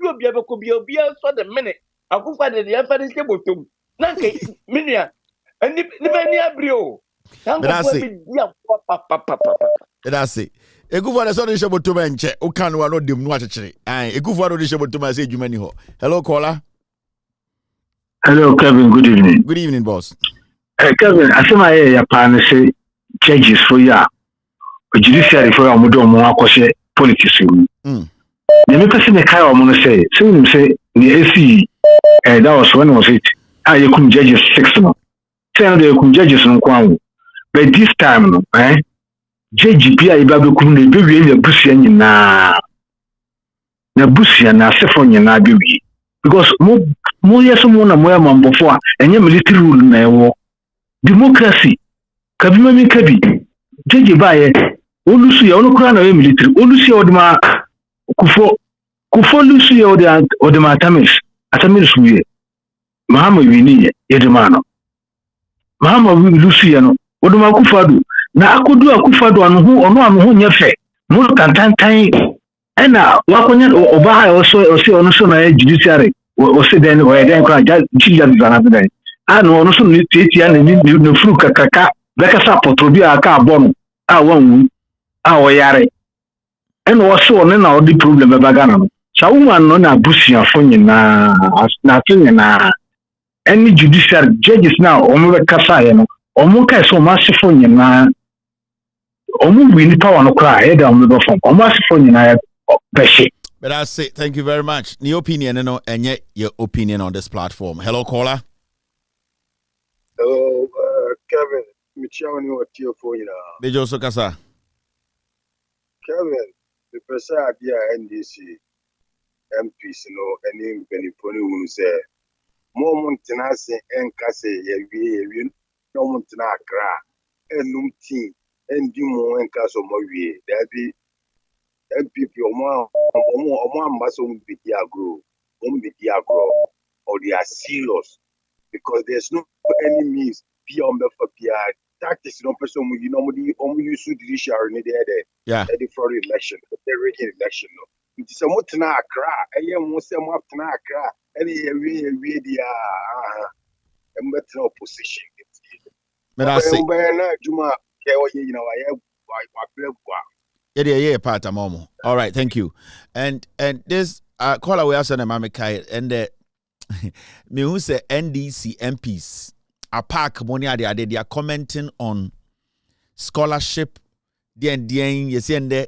could be a beer for the minute. I could find the Alpha table to Nanke, Minia, and the Vania Brio. That's it. A good for the son is able to mention, who can one of them watch it. A good for the able to say you many. Hello, caller. Hello, Kevin. Good evening. Good evening, boss. Kevin, I say my partner say judges for ya. Judiciary for ya mudo mo akose politics. The me person the kai omo say the AC that was when was it? You come judges 6 no. Say they come judges no kwa. But this time no, judge bia iba be kum na be wie na busia nyina. Na busia na sefo nyina be wie. Because mo yes mo na mo ya mambofo a enye military rule na ewo democracy kabima mi kabi jeje baye olusu ya onukura na military olusu ya odima kufo lusu ya odima atamis suye mahama wini ye demano mahama lusu ya no odima kufadu na akodu akufadu anu ho nyefe mo tantantan ena wakonya oba osi onu so na judiciary o se den o den kwa chief justice another no onu so ni tiatia na ni furu kakaka beka sa potrobi aka abonu wanwu o yare ena o so ne na o di problem be bagana no sa woman no na busia fo nyina na tinye na any judicial judges now o mo be kasa ye no o mo kai so ma sefo nyina o mo win power no kra e da o mo be fo o ma sefo nyina But I say thank you very much. Your opinion, and yet your opinion on this platform. Hello, caller. Hello, Kevin. Michiani or Tio for you. Bejo Sokasa. Kevin, the Professor Adia NDC MPs no any benefoni who say moment tenase enkase yewie no moment na akra enum tin endi mo enkaso mo wie there be MPP omo ambaso mbidi agro or they are serious because there's no any means beyond for PR tactics no person you normally use judiciary yeah the foreign election the regular election no it is a mutna akra mo say mo tna akra any we dia opposition but I say na juma ke o ye na yeah part momo. All right, thank you. And this call away as an Kai and me who say NDC MPs a park money they are commenting on scholarship and you see and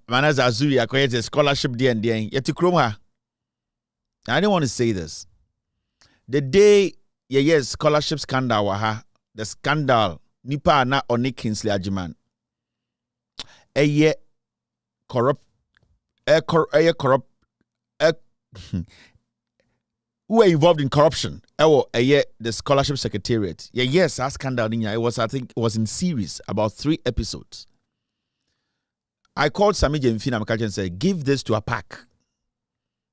Manas Azuri acquired scholarship and yet to Kroma. I don't want to say this. The day yes scholarship scandal the scandal nipa na oni Kingsley Ajiman corrupt who were involved in corruption. The scholarship secretariat. Yes, that scandal. I think it was in series about 3 episodes. I called Sami Jemfina and said, give this to a pack.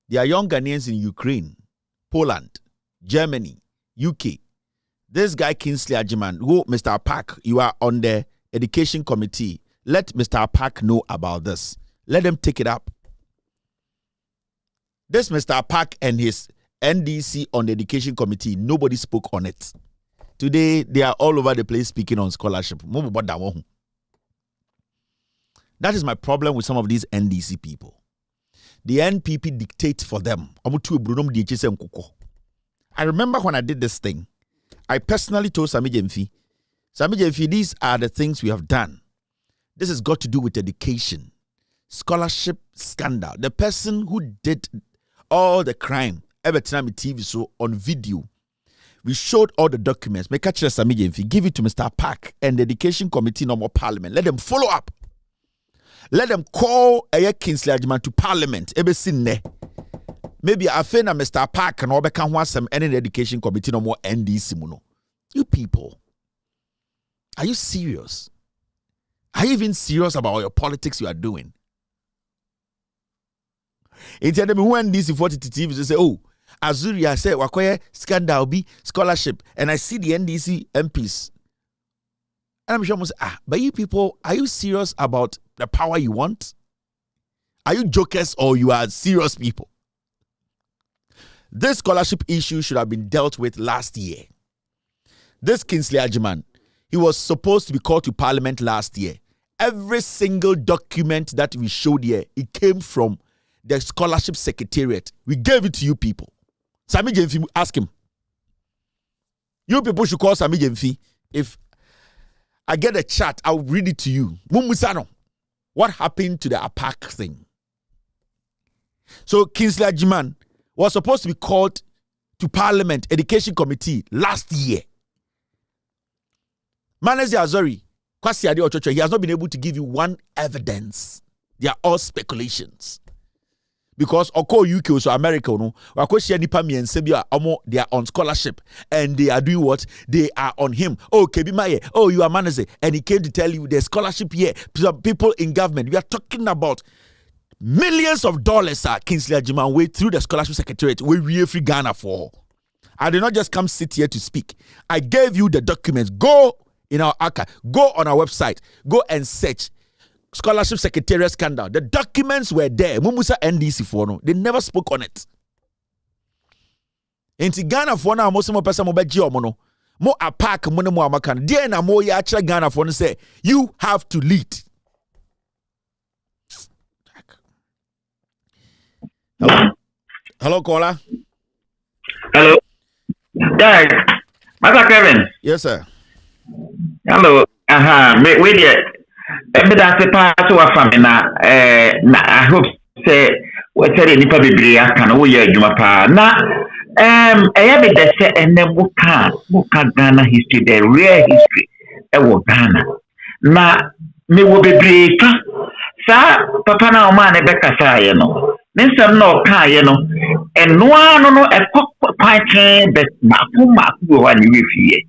There are young Ghanaians in Ukraine, Poland, Germany, UK. This guy Kingsley Ajiman, who Mr. Pack, you are on the education committee. Let Mr. Pack know about this. Let them take it up. This Mr. Pack and his NDC on the education committee, nobody spoke on it. Today, they are all over the place speaking on scholarship. That is my problem with some of these NDC people. The NPP dictate for them. I remember when I did this thing, I personally told Sami Jemfi, these are the things we have done. This has got to do with education. Scholarship scandal. The person who did all the crime, every time TV so on video, we showed all the documents. Make catch Sami Jemfi, give it to Mr. Park and the Education Committee no more Parliament. Let them follow up. Let them call a Kingsley Ajiman to Parliament. Maybe I think Mr. Park and Obeka Wasam and the Education Committee no more NDC muno. You people, are you serious? Are you even serious about your politics you are doing? It's when NDC 40 TV say, oh, Azuria say wakoye scandal be scholarship, and I see the NDC MPs. And I'm sure I'm saying, but you people, are you serious about the power you want? Are you jokers or you are serious people? This scholarship issue should have been dealt with last year. This Kingsley Ajiman, he was supposed to be called to Parliament last year. Every single document that we showed here, it came from the scholarship secretariat. We gave it to you people. Sami Jemfi, ask him. You people should call Sami Jemfi. If I get a chat, I'll read it to you. Mumusano, what happened to the APAC thing? So Kingsley Ajiman was supposed to be called to Parliament Education Committee last year. Manezi Azori, Kwasi Ade Ochocho, he has not been able to give you one evidence. They are all speculations. Because Oko UK so America no, they are on scholarship and they are doing what? They are on him. Oh, Kebimaye, oh, you are Maneze, and he came to tell you there's scholarship here. People in government, we are talking about millions of dollars. Kingsley Ajiman way through the scholarship secretariat. We free Ghana for. I did not just come sit here to speak. I gave you the documents. Go in our archive. Go on our website. Go and search. Scholarship Secretariat scandal. The documents were there. Mumusa NDC for no. They never spoke on it. Inti Ghana for na mo se mo pesa mo beji omo no. Mo apak mo ne mo amakan. There na mo ya kire Ghana for no say you have to lead. Hello caller. Hello. Dad. Mr. Kevin. Yes sir. Hello. Wait there. That's a part of our family. I hope say what say nipa bebre aka na wo ye adwuma pa na be the say ene buka Ghana history, the real history e wo Ghana na me wo bebre ka sa papa na ọma na bekasa ye no nsem na ọka ye no enoa no kwan bet maku ho ani wefie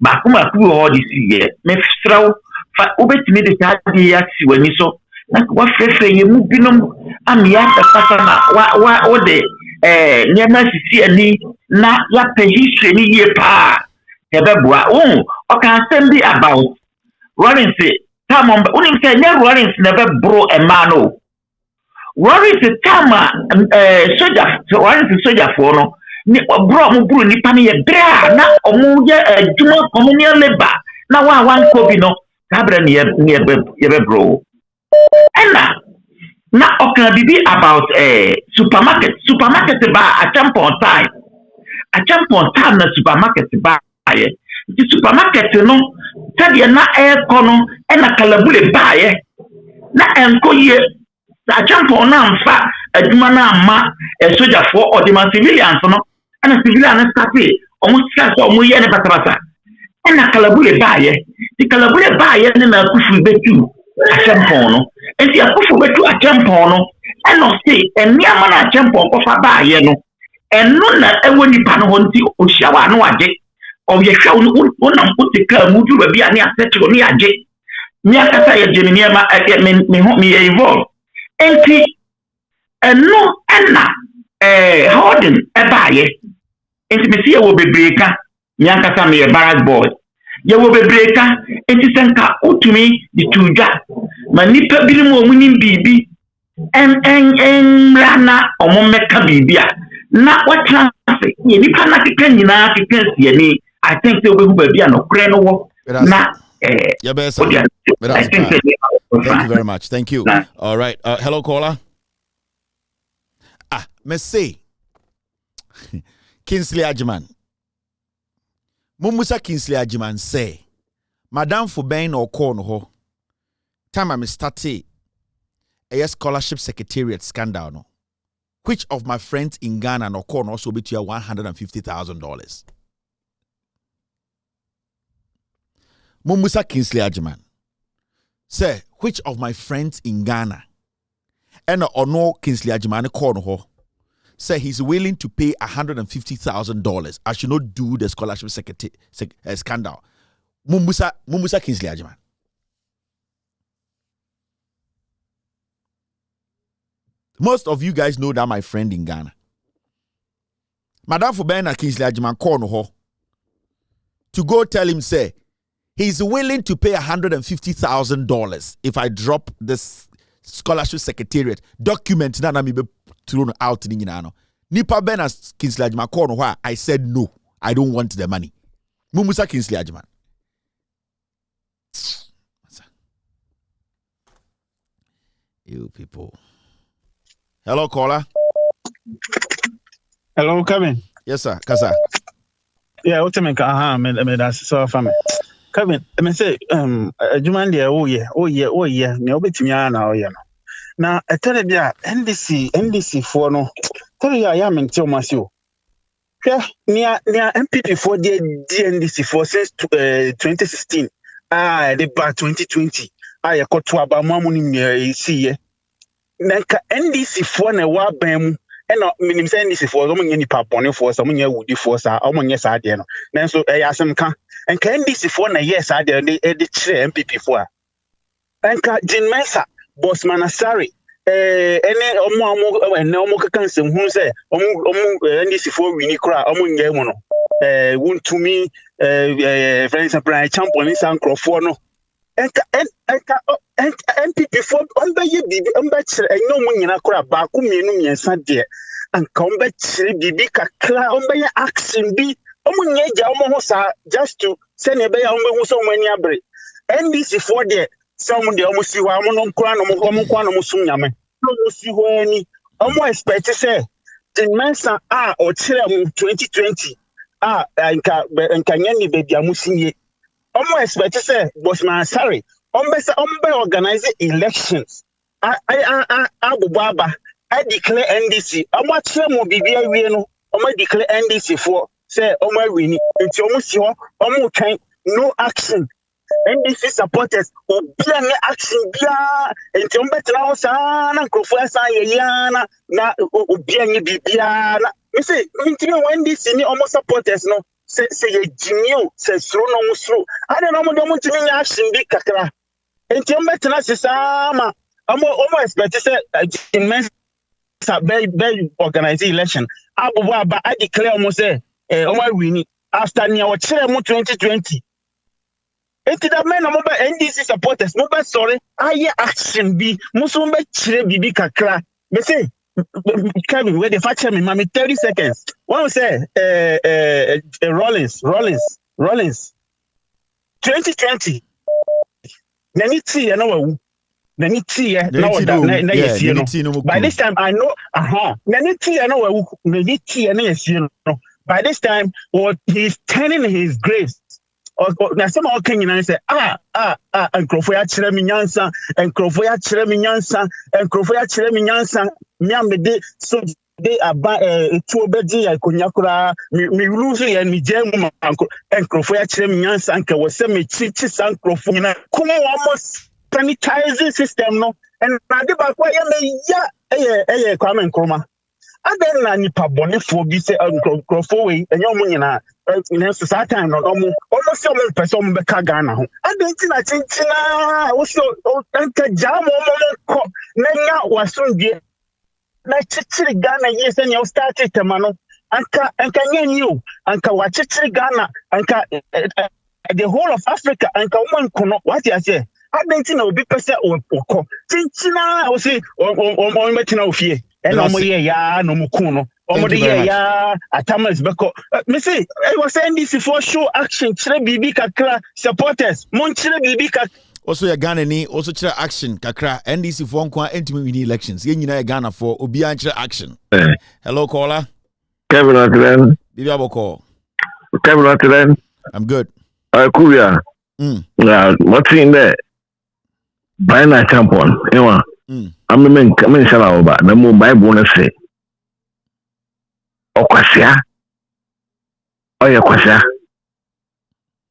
maku ho di siye me fisraw fa obetimi de taade ya si wani so na wa frefe ye mu binom amia papa na wa de nyema sisi ani na ya pe history ni ye pa ebeboa o kan send about Rollins time on unim say Rollins never bro a man o Rollins time soldier soldier for no ni bro mo bro ni pa ni ye bra na omo ye adwuma communal labor na wa ko bi no kabra ni ye bro ena na okan bibi about supermarket ba a jump on time na supermarket ba aye the supermarket no tell na kono e na kalabule baaye na enkoye a jump on na mfa adwuma na ama soldier for or the civilians no and civilian start almost so omo ye ne batabata e na kalabule baaye the kalabule baaye ne na kufu betu a jump on no e ti akufu betu a jump on no e no say eni ama na jump on ko fa baaye no eno na ewo nipa no honti o hia no age o ye hwa wonam utika mudu ba bia ne asetro ne age mi akasa ye jemi ne ma me evolve enti eno na holding baaye enti me see wo bebreka mi akasa me barrack boy ye wo bebreka enti senka utumi di tuja ma nipa bi mu omunim bibi rana omomeka bibia na watra se ye nipa na keka nyina keka siani I think they will be no crane wo na thank you very much. Thank you. All right. Hello caller. Me say Kingsley Ajiman. Mumusa Kingsley Ajiman say Madam Fubain or corn ho time I started a scholarship secretariat scandal no. Which of my friends in Ghana no corn also be to $150,000? Mumusa Kingsley Ajiman. Say, which of my friends in Ghana and or no Kingsley Ajiman corn ho say he's willing to pay $150,000. I should not do the scholarship scandal. Mumusa Kingsley Ajiman. Most of you guys know that my friend in Ghana. Madam Fubena Kingsley Ajiman call ho to go tell him say he's willing to pay $150,000 if I drop this scholarship secretariat document na me be thrown out ni nyina no. Nipa Bena Kingsley Ajiman call ho I said no, I don't want the money. Mumusa Kingsley Ajiman. You people. Hello, caller. Hello, Kevin. Yes, sir. Kasa. Yeah, what me ka me that's so fam. Kevin, me say adwuma dey oh yeah. Me obetimi ana oh yeah no. Na etele bia NDC for no. Tell ya mente o masio. Hwe nia MPP for the NDC for since 2016. The back 2020. Ya koto abamu ni see Nanka NDC for na wa ban mu ena minim say NDC for so munye nipa bone for so munye wudi for sa o munye sa de no nanso asem ka enka NDC for na yes sa de de kire MPP for enka Jin Mensa Boss Manasari ene omo kaka nsem hu say omo NDC for wini kra omo nye mu no wuntumi friends and champion san crofo no enka MPP for ombaye bibi ombachire enyo munyina kora ba ku mienu miensa de anka ombachire bibi kakra ombaye action bi omunyeja omo ho sa just to send ebe ya ombehu so mani abre NDC for there some de omo si ho amo no nkora no mo kwa no mo sum nyame no si ho ani omo expect say the mensa o kire mu 2020 anka nyani bebi amusinye omo expect say Bosman sorry ombe organize elections abubaba I declare NDC omo kire mu bibia wie no omo declare NDC for say omo wini nti omo si ho omo twan no action NDC supporters obia ne action bia enti on betra ho saa na nkrofo asa yeyana na obia nye bibia na me say enti when NDC ni almost supporters no say ye jinio say suru no musuru ade no mo de mo ntimi nya action bi kakra enti on betra sesa ma omo expect say immense very organized election abuwa ba I declare almost say omo win after near what chere mo 2020 enti da men mo ba NDC supporters mo ba sorry aye action bi mo so ba chere bibi kakra me say Kevin where the fact me mami 30 seconds one say Rollins 2020 nani ti na wa nani ti na yesie no by this time I know nani ti na wa nani ti na yesie no by this time what he's turning his grace na some all can you say nkrofo ya kire me nyansa nkrofo ya kire me nyansa me amede so de aba etu obedi ya konyakura me lose ya mi jemu nkrofo ya kire me nyansa nka wo se me chichi san nkrofo nyina kuma almost sanitizing system no and na de ba kwa ya me ya Kwame Nkrumah aden na nipa bonefo bi se nkrofo we enyo mu nyina in society time no almost some person be ka Ghana ho aden ti na chinchina wo so anka jam ko na nya wasundie na chichiri Ghana yes and you start it no anka nyanyo anka wa chichiri Ghana anka the whole of Africa anka woman kono what you say aden na obi pese okọ chinchina wo say o metina ofie and no ya no mukuno omode ya atamas beko me say I was saying this for show action kire bibi kakra supporters mon kire bibi kakra also ya Ghana ni also kire action kakra NDC for nko entimi win elections ye nyina ya Ghana for obi an kire action. Hello caller Kevin Atlen bibi aboko Kevin Atlen I'm good. Kuya what's in there by na champion ewa I'm men shala oba na mo Bible na say okwasia oye kwasia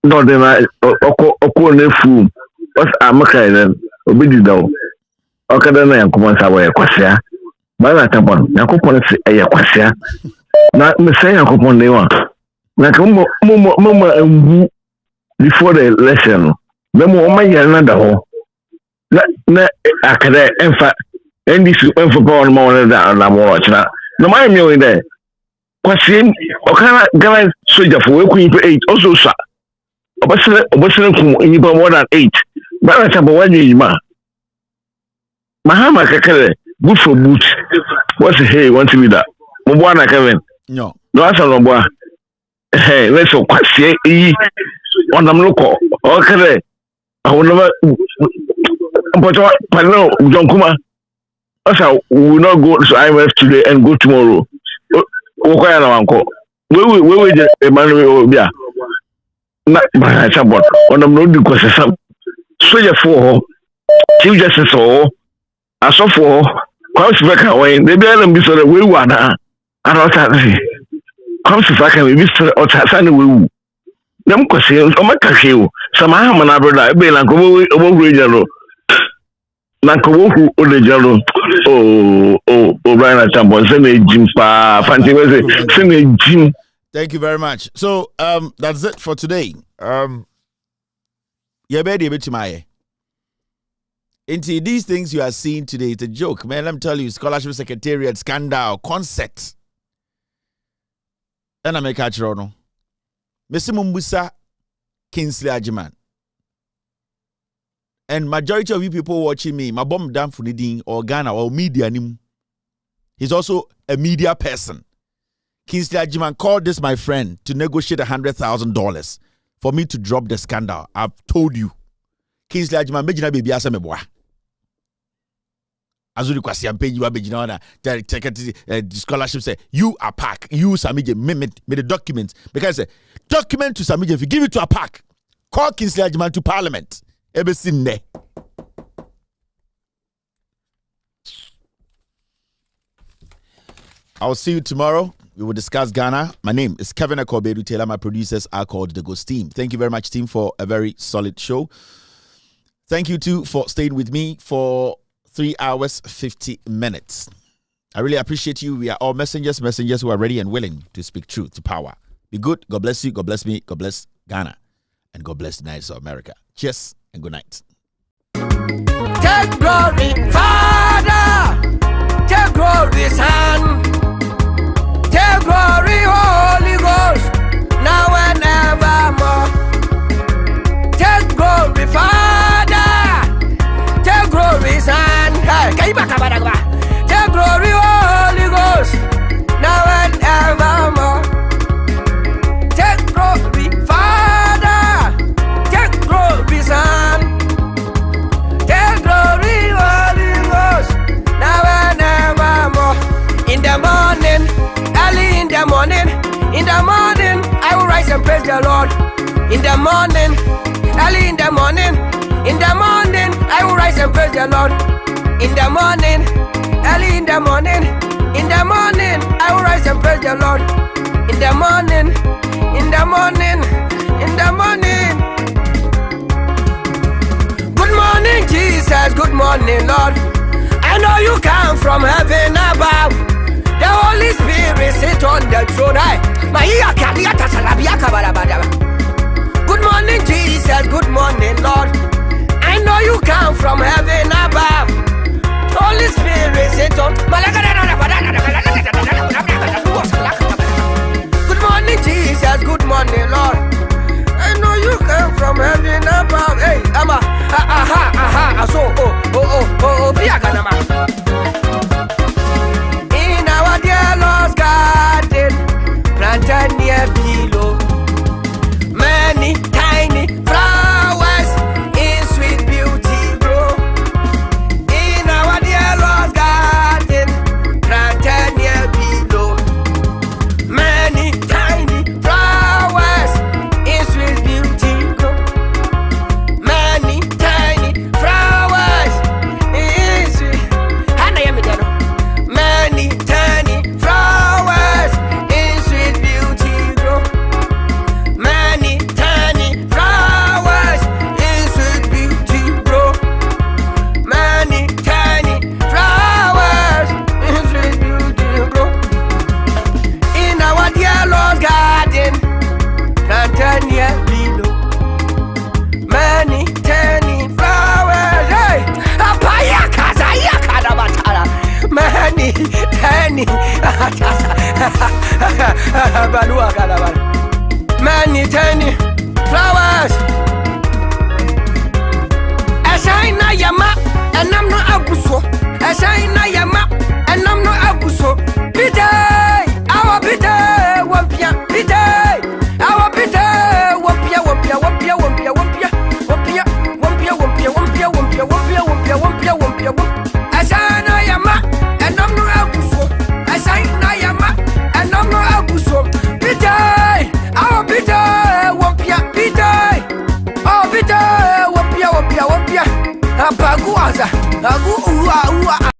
no de na oko na fu was amaka then obidi dawo okada na yankoma sa oye kwasia ba na champion yankopon say oye kwasia na me say yankopon dey one na ko mo mbu before the election na mo ma yana da ho na akada enfa NDC enfa power no more than na more china no my me we there kwasin okana Ghana soldier for we kun 8 also sa obasere kum nipa more than 8 but na chamba wanyi ma mahama kakere good for boot what's hey want to be that mo bua na Kevin no asa no bua let's so kwasin yi onam loko okere awonoma but no John Kuma asa we will not go to IMF today and go tomorrow okoya na wanko we je Emmanuel Obia na ba chabot onam no di kwasesa soja for chief justice for aso for comes back away they be am bi so we wa na anota comes back and we so otasa na we dem kwase o maka hweo sama ha na brother e be la ko obo region na ko hu o de jalo Brian Chambo se na jimpa fanti we se na jim. Thank you very much. So that's it for today. Into these things you are seeing today, it's a joke, man. Let me tell you, scholarship secretariat scandal, concert. And I make a no. Mr. Mumbusa Kingsley Ajiman. And majority of you people watching me, my bomb down for Nidin or Ghana or media. He's also a media person. Kingsley Ajiman called this my friend to negotiate $100,000 for me to drop the scandal. I've told you. Kingsley Ajiman, Bejina baby asemeboa. Azuri kwasi ampe you abejina na the scholarship say you are pack. You Samije made the documents because document to Samije if you give it to a pack. Call Kingsley Ajiman to parliament. Ebesin I'll see you tomorrow. We will discuss Ghana. My name is Kevin Akobedu Taylor. My producers are called The Ghost Team. Thank you very much, team, for a very solid show. Thank you, too, for staying with me for 3 hours, 50 minutes. I really appreciate you. We are all messengers who are ready and willing to speak truth to power. Be good. God bless you. God bless me. God bless Ghana. And God bless the United States of America. Cheers and good night. Take glory, Father. Take glory, Son. Take glory, Holy Ghost. Now and evermore. Take glory, Father. Take glory, Son. Take glory, Holy Ghost. Now and evermore. Take glory, Father. Take glory, Son. Take glory, Holy Ghost. Now and evermore. In the morning, early in the morning, I will rise and praise the Lord. In the morning, early in the morning, I will rise and praise the Lord. In the morning, early in the morning, I will rise and praise the Lord. In the morning, Good morning, Jesus. Good morning, Lord. I know you come from heaven above. The Holy Spirit sit on the throne. Good morning, Jesus. Good morning, Lord. I know you come from heaven above. The Holy Spirit sit on. Good morning, Jesus. Good morning, Lord. I know you come from heaven above. Hey, ama, so, in our dear Lord's garden, planted near below, many tiny flowers in sweet beauty grow. In our dear Lord's garden, planted near below, many tiny flowers in sweet beauty grow. Many tiny flowers in sweet. Many tiny flowers in sweet beauty grow. Many tiny flowers in sweet beauty grow. Many tiny flowers in sweet beauty grow. In our dear Lord's garden, planted near below, many tiny flowers. Hey, many tiny many tiny flowers. Ashina yama and I'm not abuso. Ashina yama and I'm not abuso. Biday, our biday, wampia, biday, our biday, wampia, wampia, wampia, wampia, wampia, wampia, wampia, wampia, wampia, wampia, wampia, wampia, wampia, wampia, wampia. Ashina yama and I'm not abuso. Ashina yama and I'm not abuso. Biday, our biday, wampia, biday, our biday, wampia, wampia, wampia. Apaguaza, agu ua ua.